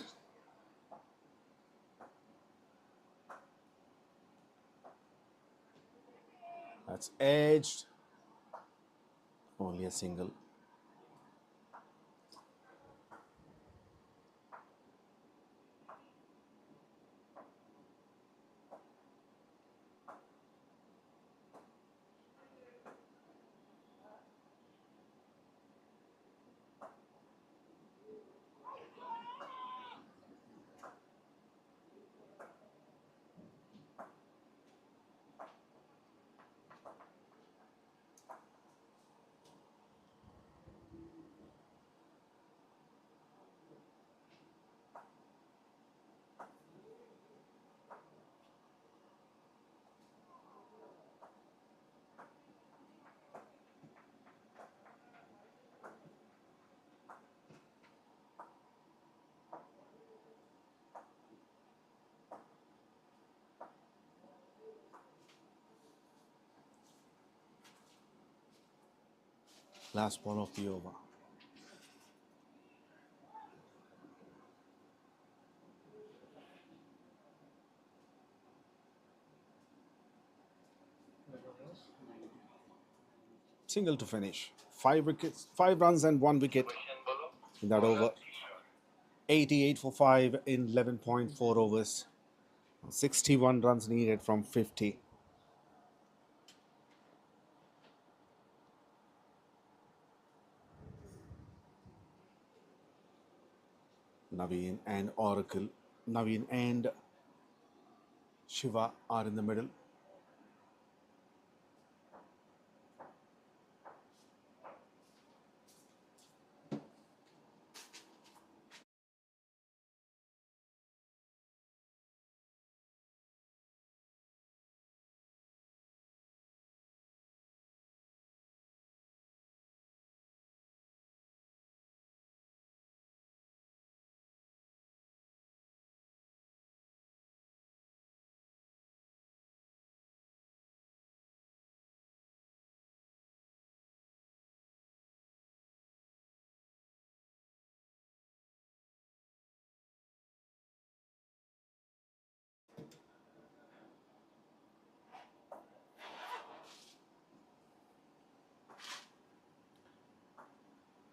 That's edged. Only a single. Last ball of the over. Single to finish. 5 wickets, 5 runs and 1 wicket in that over. 88 for 5 in 11.4 overs. 61 runs needed from 50. Naveen and Oracle. Naveen and Shiva are in the middle.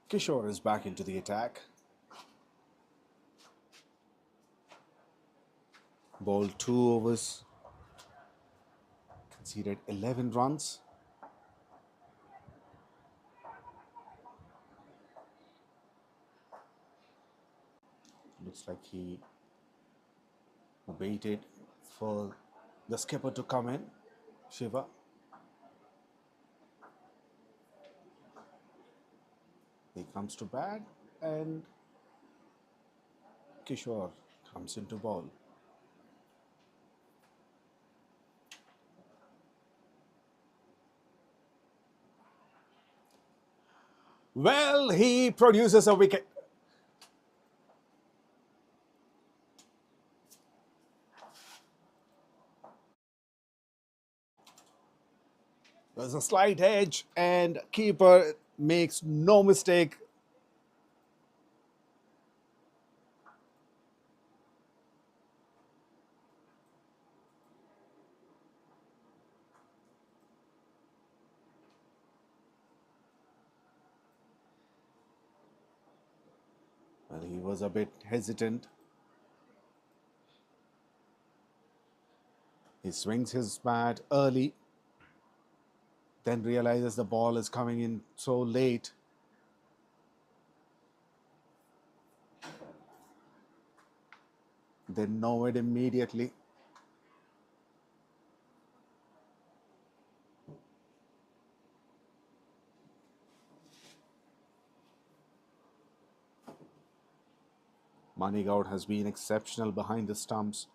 Kishore is back into the attack. Bowled 2 overs. Conceded 11 runs. Looks like he waited for the skipper to come in, Shiva. He comes to bat and Kishore comes into bowl. Well, he produces a wicket. There's a slight edge and keeper makes no mistake. Well, he was a bit hesitant. He swings his bat early, then realizes the ball is coming in so late. Then know it immediately. Manigaud has been exceptional behind the stumps.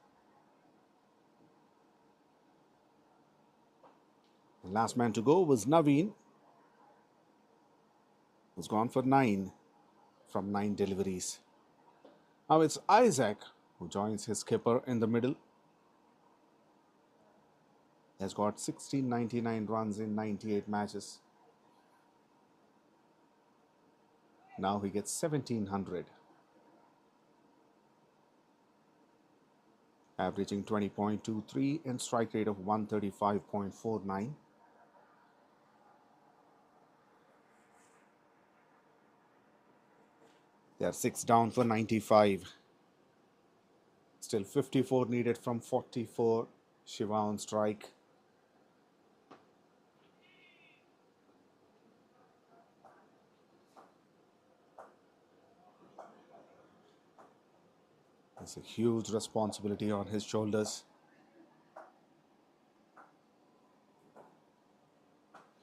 The last man to go was Naveen, who's gone for 9 from 9 deliveries. Now it's Isaac who joins his skipper in the middle. He has got 1699 runs in 98 matches. Now he gets 1700. Averaging 20.23 and strike rate of 135.49. They are 6 down for 95. Still 54 needed from 44. Shiva on strike. There's a huge responsibility on his shoulders.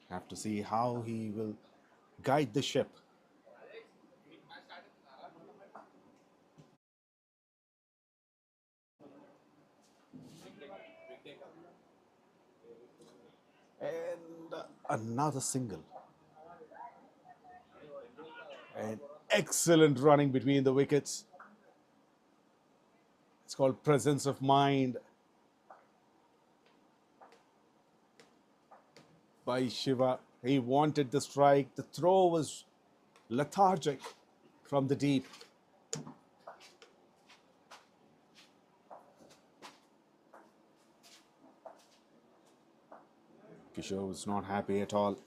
Have to see how he will guide the ship. And another single. And excellent running between the wickets. It's called presence of mind by Shiva. He wanted the strike. The throw was lethargic from the deep. Kishore was not happy at all.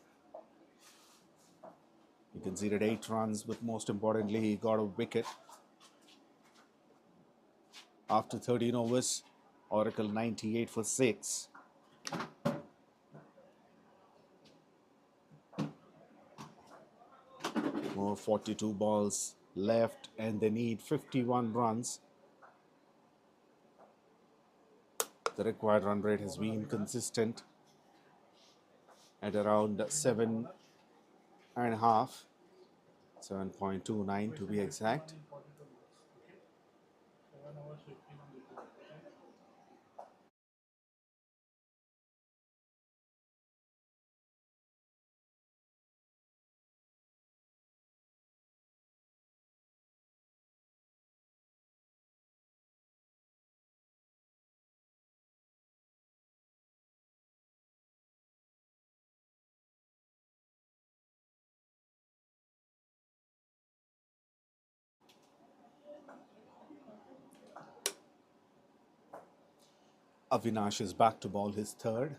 He conceded 8 runs, but most importantly, he got a wicket. After 13 overs, Oracle 98 for 6. More 42 balls left, and they need 51 runs. The required run rate has been consistent at around 7.5, 7.29 to be exact. Avinash is back to bowl his third.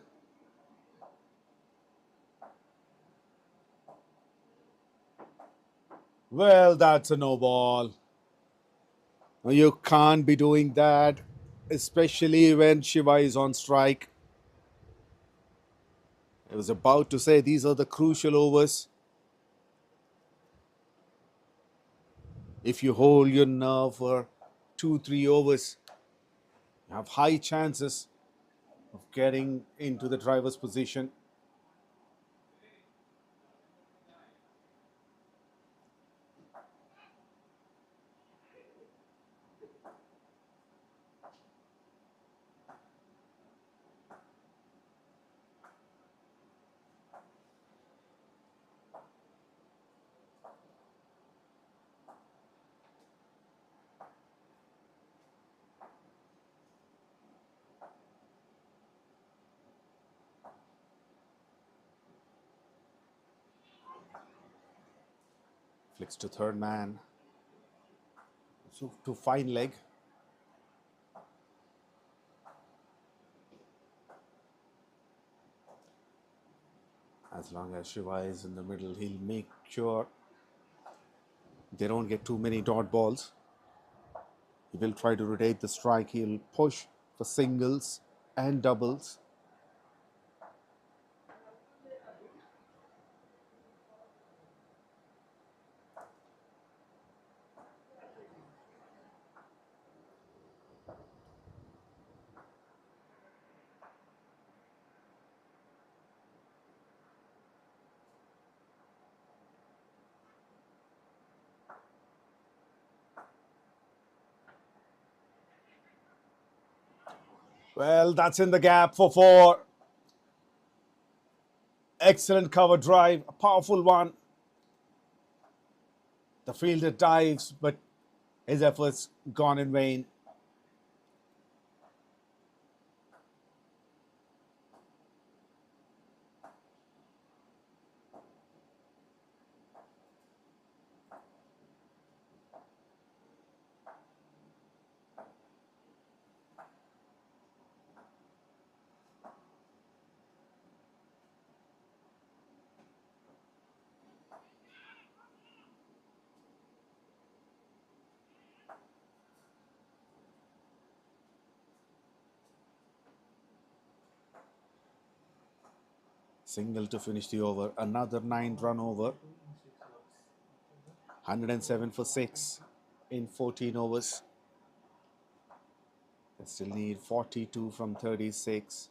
Well, that's a no ball. You can't be doing that, especially when Shiva is on strike. I was about to say these are the crucial overs. If you hold your nerve for 2-3 overs, you have high chances of getting into the driver's position. Flicks to third man. So to fine leg. As long as Shiva is in the middle, he'll make sure they don't get too many dot balls. He will try to rotate the strike. He'll push for singles and doubles. Well, that's in the gap for 4. Excellent cover drive, a powerful one. The fielder dives, but his efforts gone in vain. Single to finish the over. Another 9-run over. 107 for 6 in 14 overs. They still need 42 from 36.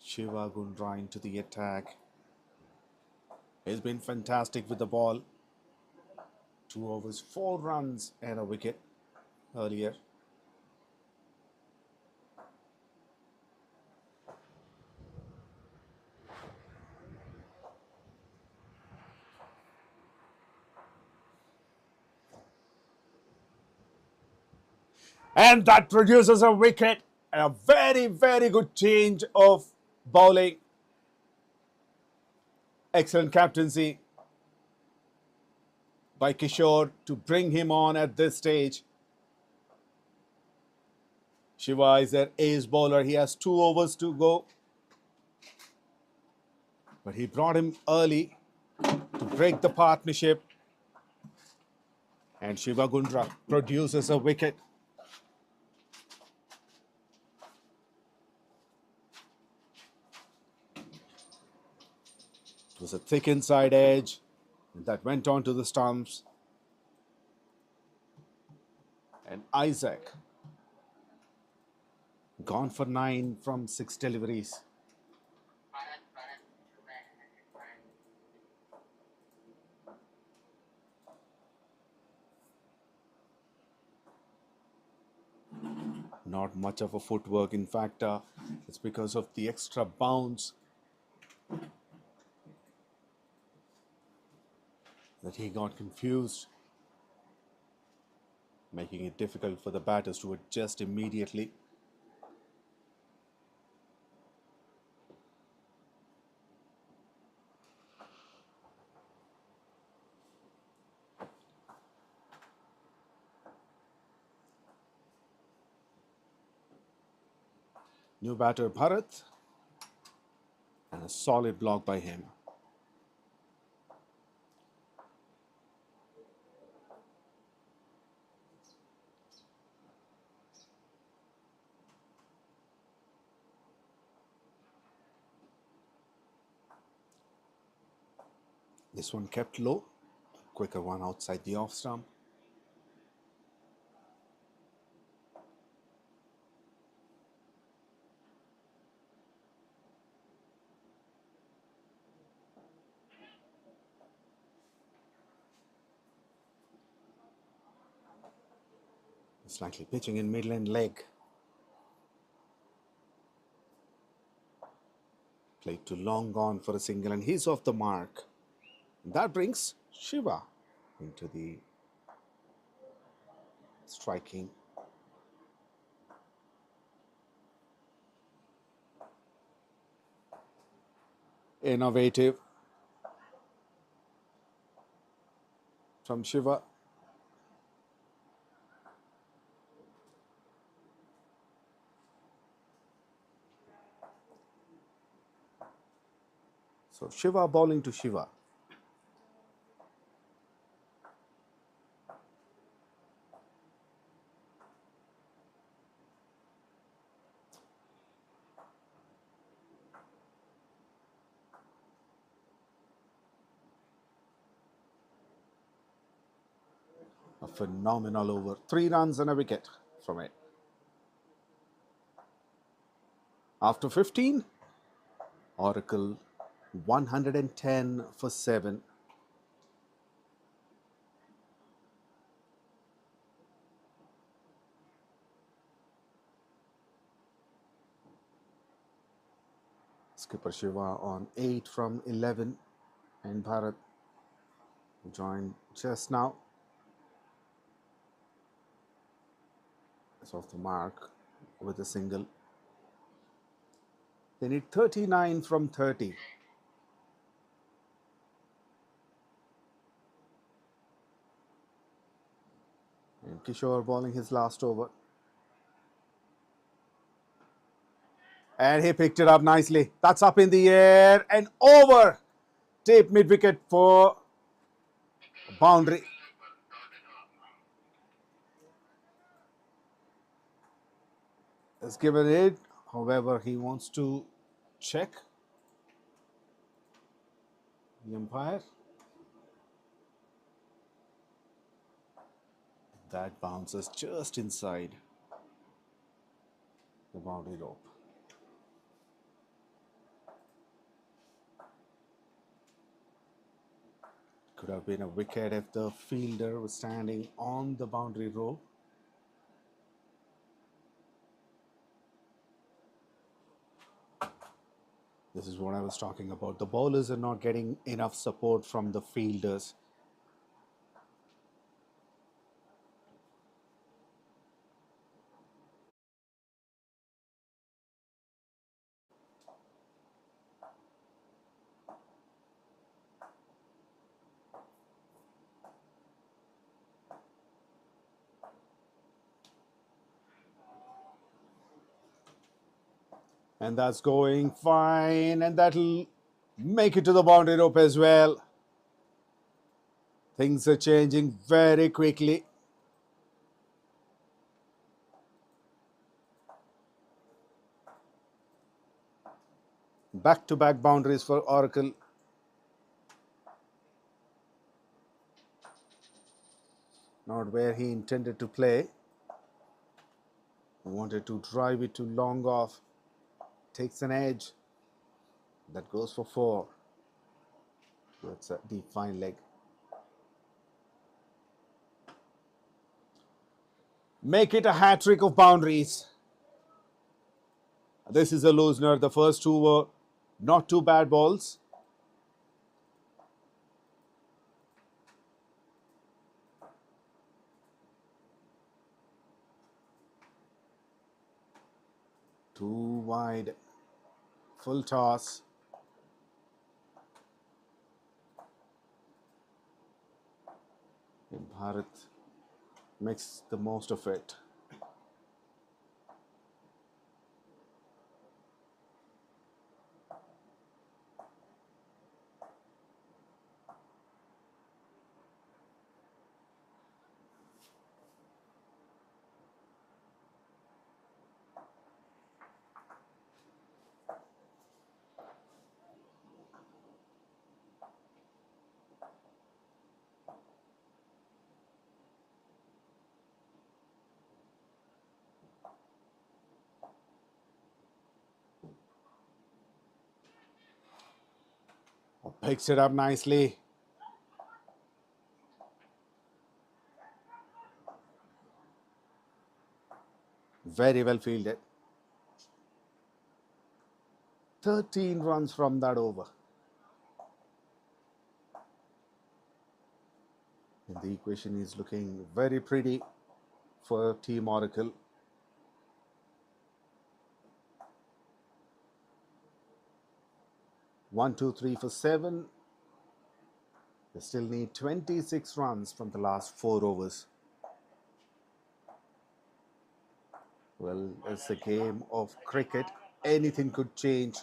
Shiva Gundrain to the attack. He's been fantastic with the ball. 2 overs, 4 runs and a wicket. earlier. And that produces a wicket. A very, very good change of bowling. Excellent captaincy by Kishore to bring him on at this stage. Shiva is their ace bowler. He has 2 overs to go. But he brought him early to break the partnership. And Shiva Gundra produces a wicket. It was a thick inside edge that went on to the stumps. And Isaac gone for 9 from 6 deliveries. Not much of a footwork. In fact, it's because of the extra bounce that he got confused, making it difficult for the batters to adjust immediately. New batter Bharat, and a solid block by him. This one kept low, quicker one outside the off stump. Slightly pitching in middle-end leg. Played too long, gone for a single, and he's off the mark. And that brings Shiva into the striking. Innovative from Shiva. So Shiva bowling to Shiva. A phenomenal over. 3 runs and a wicket from it. After 15, Oracle 110 for 7. Skipper Shiva on 8 from 11, and Bharat joined just now. It's off the mark with a single. They need 39 from 30. And Kishore bowling his last over. And he picked it up nicely. That's up in the air and over. Deep mid-wicket for boundary. Has given it. However, he wants to check the umpire. That bounces just inside the boundary rope. Could have been a wicket if the fielder was standing on the boundary rope. This is what I was talking about. The bowlers are not getting enough support from the fielders. And that's going fine, and that'll make it to the boundary rope as well. Things are changing very quickly. Back-to-back boundaries for Oracle. Not where he intended to play. He wanted to drive it to long off. Takes an edge. That goes for 4. That's a deep fine leg. Make it a hat-trick of boundaries. This is a loosener. The first 2 were not too bad balls. Too wide. Full toss. And Bharat makes the most of it. Picks it up nicely. Very well fielded. 13 runs from that over. And the equation is looking very pretty for Team Oracle. One, two, three for 7. They still need 26 runs from the last 4 overs. Well, it's a game of cricket. Anything could change.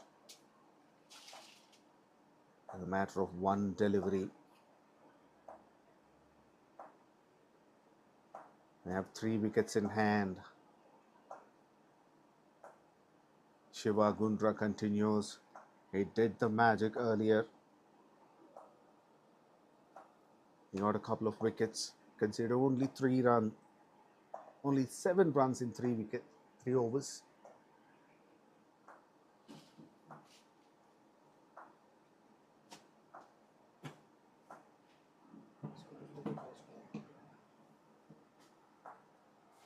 It's a matter of one delivery. They have 3 wickets in hand. Shiva Gundra continues. He did the magic earlier. He got a couple of wickets. Consider only 3 runs. Only 7 runs in 3 overs.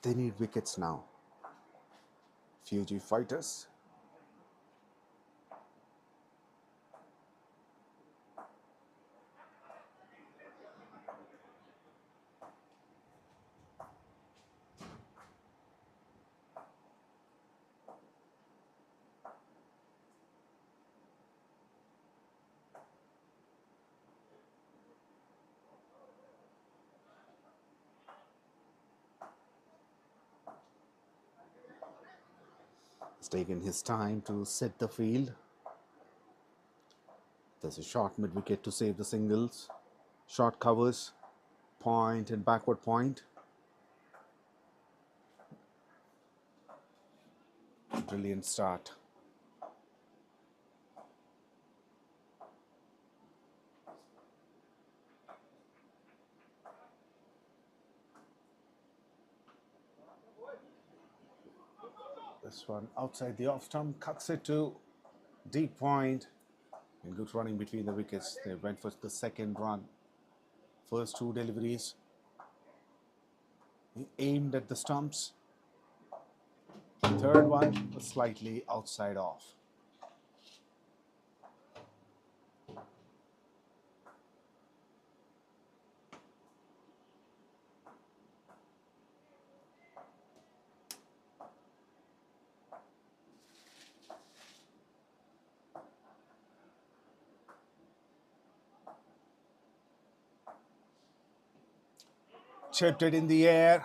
They need wickets now. FEUJI fighters. He's taken his time to set the field. There's a short mid-wicket to save the singles. Short covers, point and backward point. Brilliant start. This one outside the off stump, cuts it to deep point. And good running between the wickets. They went for the second run. First 2 deliveries. He aimed at the stumps. Third one was slightly outside off. Chipped it in the air.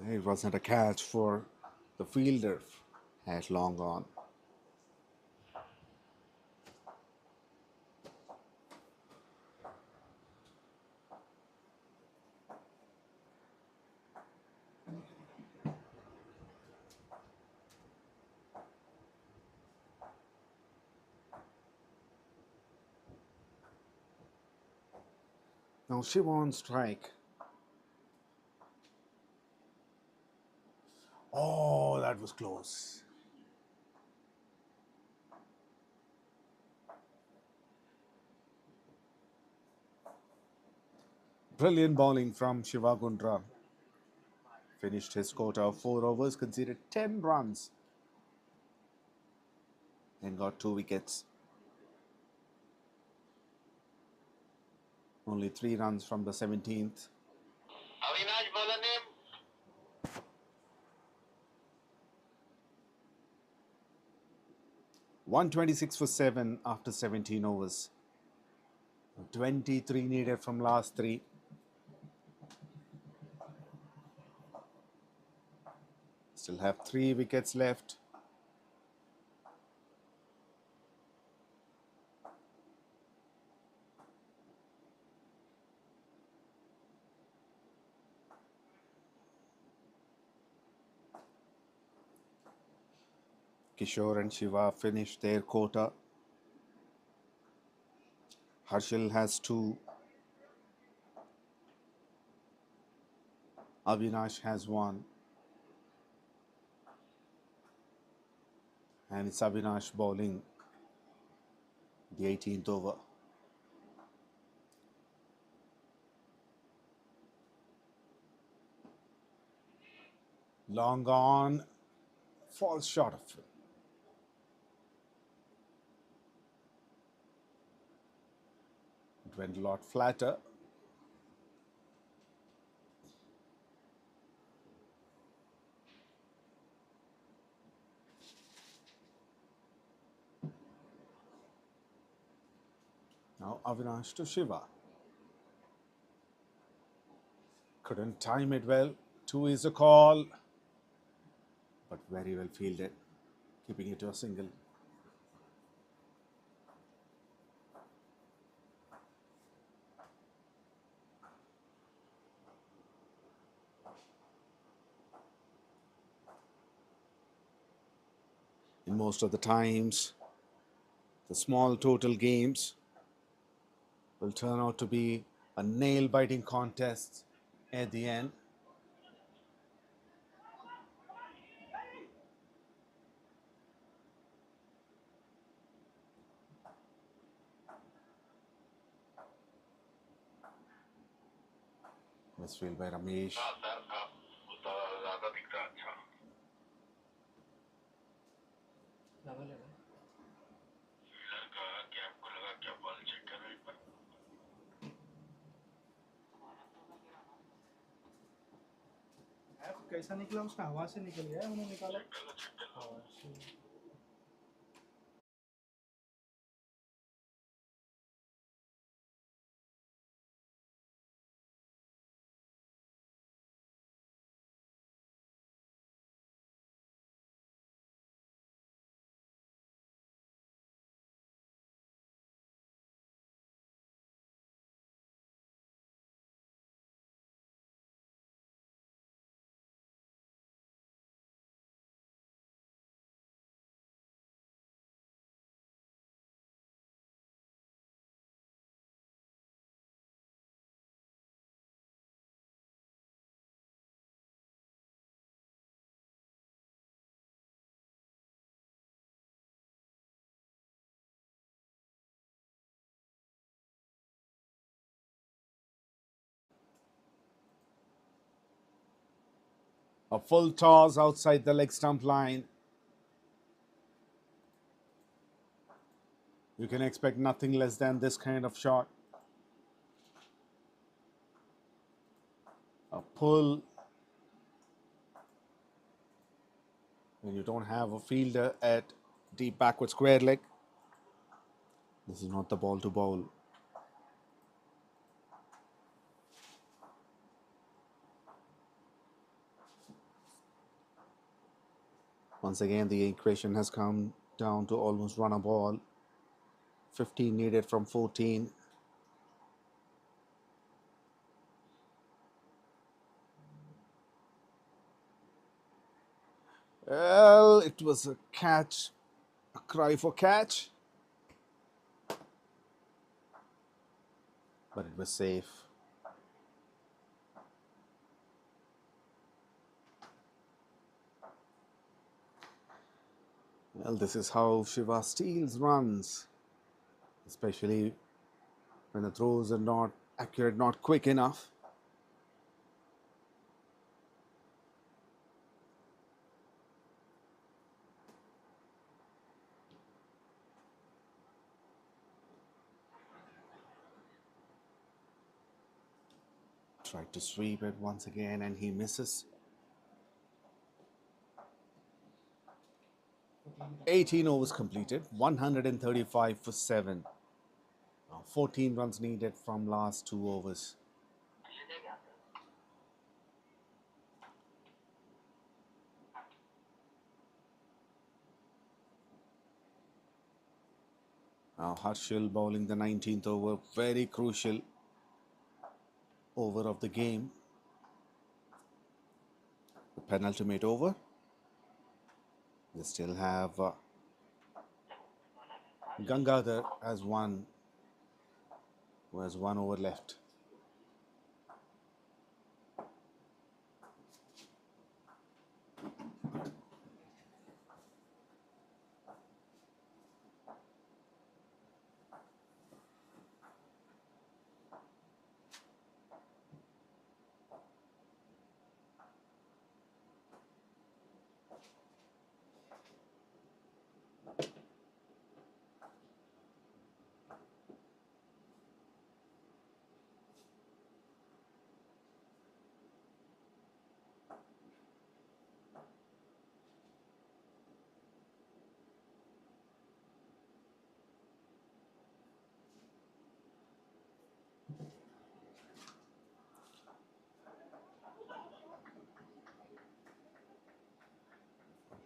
It wasn't a catch for the fielder. Has long gone. Now Shiva on strike. Oh, that was close. Brilliant bowling from Shiva. Finished his quota of 4 overs, conceded 10 runs and got 2 wickets. Only 3 runs from the 17th. 126 for 7 after 17 overs. 23 needed from last 3. Still have 3 wickets left. Kishore and Shiva finished their quota. Harshal has 2. Avinash has 1. And it's Avinash bowling the 18th over. Long on, falls short of it. It went a lot flatter. Now Avinash to Shiva. Couldn't time it well. 2 is a call, but very well fielded, keeping it to a single. In most of the times, the small total games will turn out to be a nail-biting contest at the end. Misfield by Ramesh. कैसा निकला उसका हवा से निकल गया उन्होंने निकाला हाँ, A full toss outside the leg stump line. You can expect nothing less than this kind of shot. A pull when you don't have a fielder at Deep backward square leg. This is not the ball to bowl. Once again, the equation has come down to almost run a ball. 15 needed from 14. Well, it was a catch, a cry for catch. But it was safe. Well, this is how Shiva steals runs, especially when the throws are not accurate, not quick enough. Tried to sweep it once again and he misses. 18 overs completed, 135 for 7. Now 14 runs needed from last 2 overs. Now Harshil bowling the 19th over, very crucial over of the game. The penultimate over. They still have Gangadhar as one, who has 1 over left.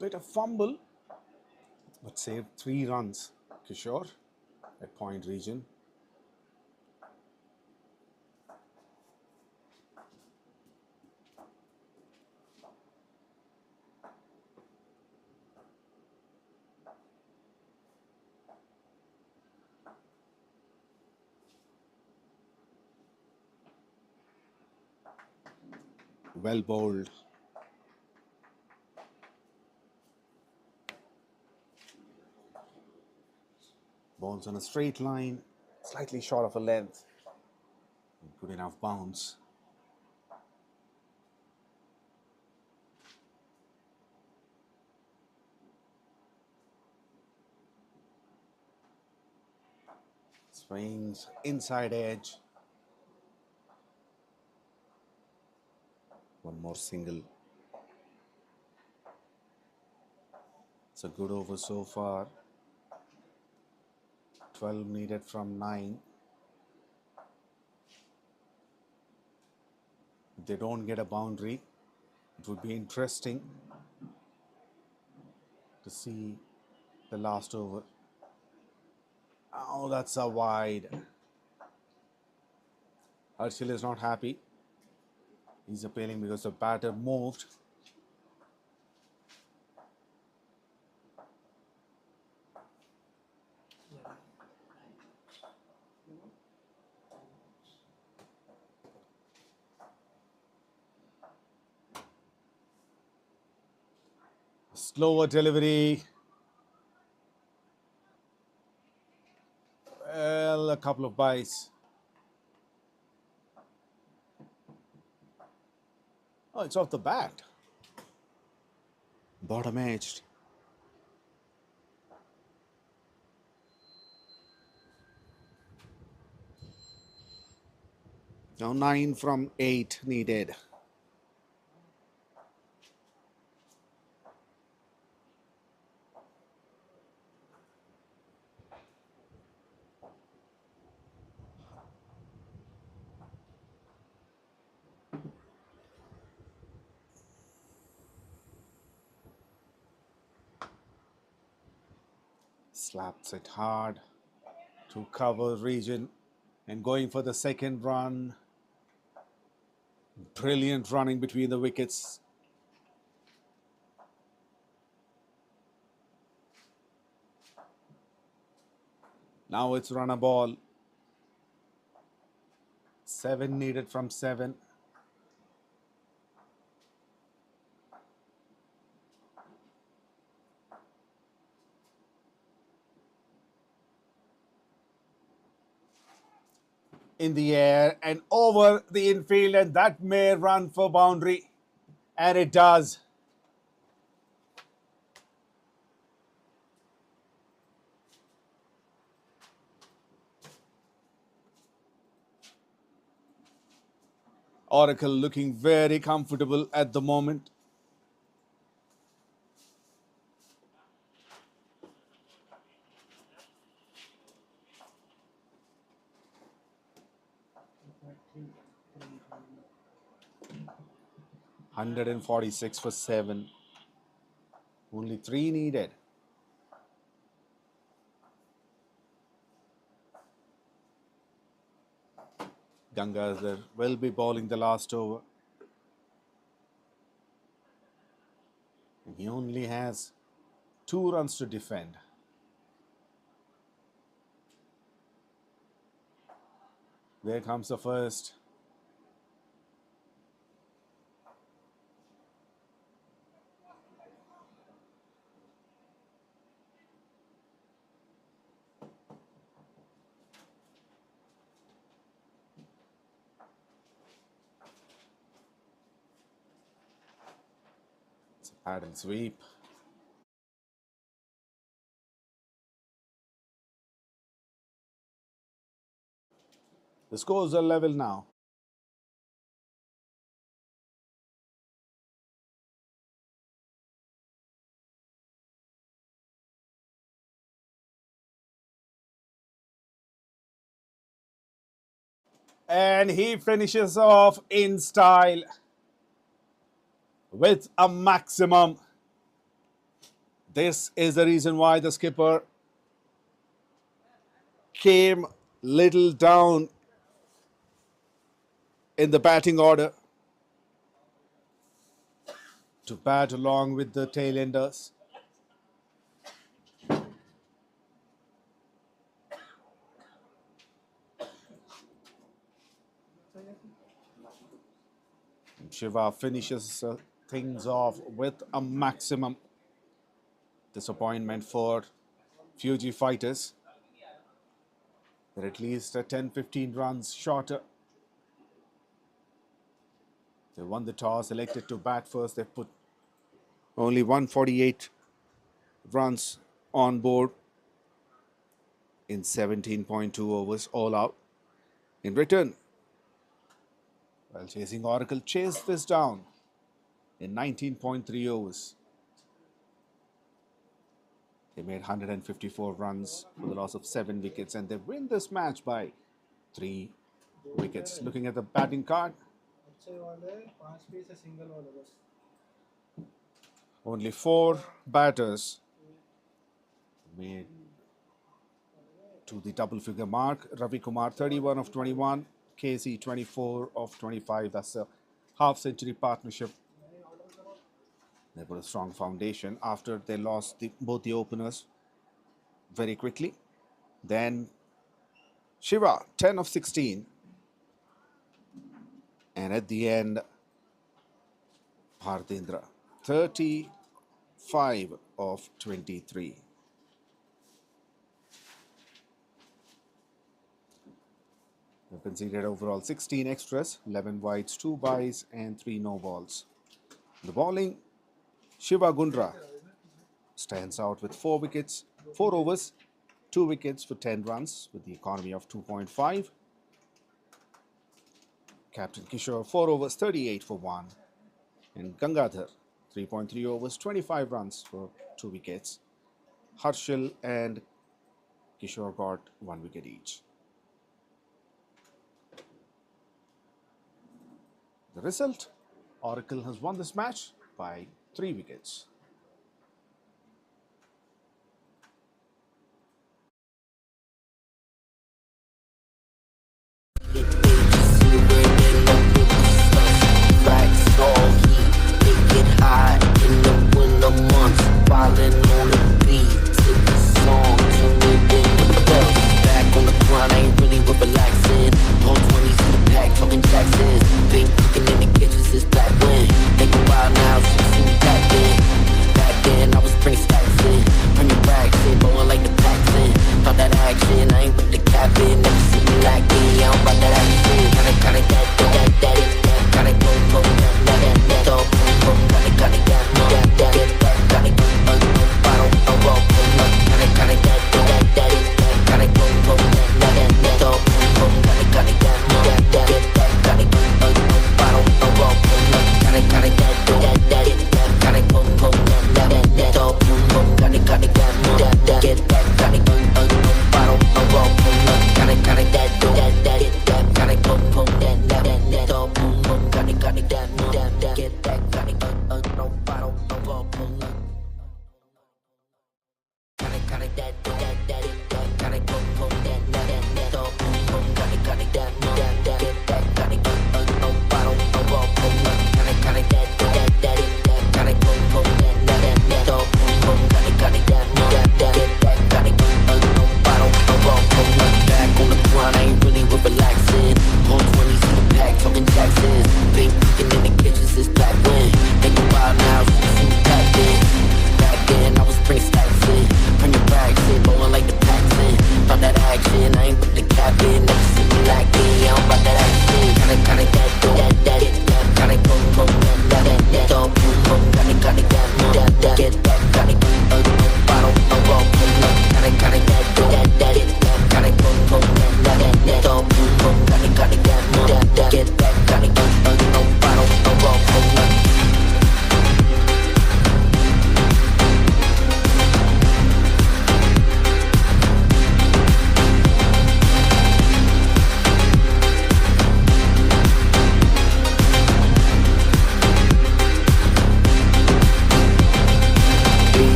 Bit of fumble, but saved 3 runs. Kishore at point region. Well bowled. Balls on a straight line, slightly short of a length. Good enough bounce. Swings inside edge. One more single. It's a good over so far. 12 needed from 9. If they don't get a boundary, it would be interesting to see the last over. Oh, that's a wide. Harshil is not happy. He's appealing because the batter moved. Slower delivery. Well, a couple of bites. Oh, it's off the bat. Bottom edged. Now 9 from 8 needed. Slaps it hard to cover region and going for the second run. Brilliant running between the wickets. Now it's run a ball. 7 needed from 7. In the air and over the infield, and that may run for boundary, and it does. Oracle looking very comfortable at the moment. $146 for 7. Only 3 needed. Gangadhar will be bowling the last over. And he only has 2 runs to defend. There comes the first. It's a paddle sweep. The scores are level now. And he finishes off in style with a maximum. This is the reason why the skipper came little down in the batting order to bat along with the tailenders. Shiva finishes things off with a maximum. Disappointment for FEUJI fighters. They're at least 10-15 runs shorter. They won the toss, elected to bat first. They put only 148 runs on board in 17.2 overs, all out. In return, while chasing Oracle, chased this down in 19.3 overs. They made 154 runs for the loss of 7 wickets, and they win this match by 3 wickets. Looking at the batting card, only 4 batters made to the double figure mark. Ravi Kumar 31 of 21, KC 24 of 25. That's a half-century partnership. They put a strong foundation after they lost both the openers very quickly. Then Shiva 10 of 16, and at the end Bhartendra 35 of 23. They conceded overall 16 extras, 11 wides, 2 byes, and 3 no balls. The bowling, Shiva Gundra stands out with 4 wickets, 4 overs, 2 wickets for 10 runs with the economy of 2.5. Captain Kishore 4 overs, 38 for 1. And Gangadhar 3.3 overs, 25 runs for 2 wickets. Harshal and Kishore got 1 wicket each. The result, Oracle has won this match by 3 wickets. Got it.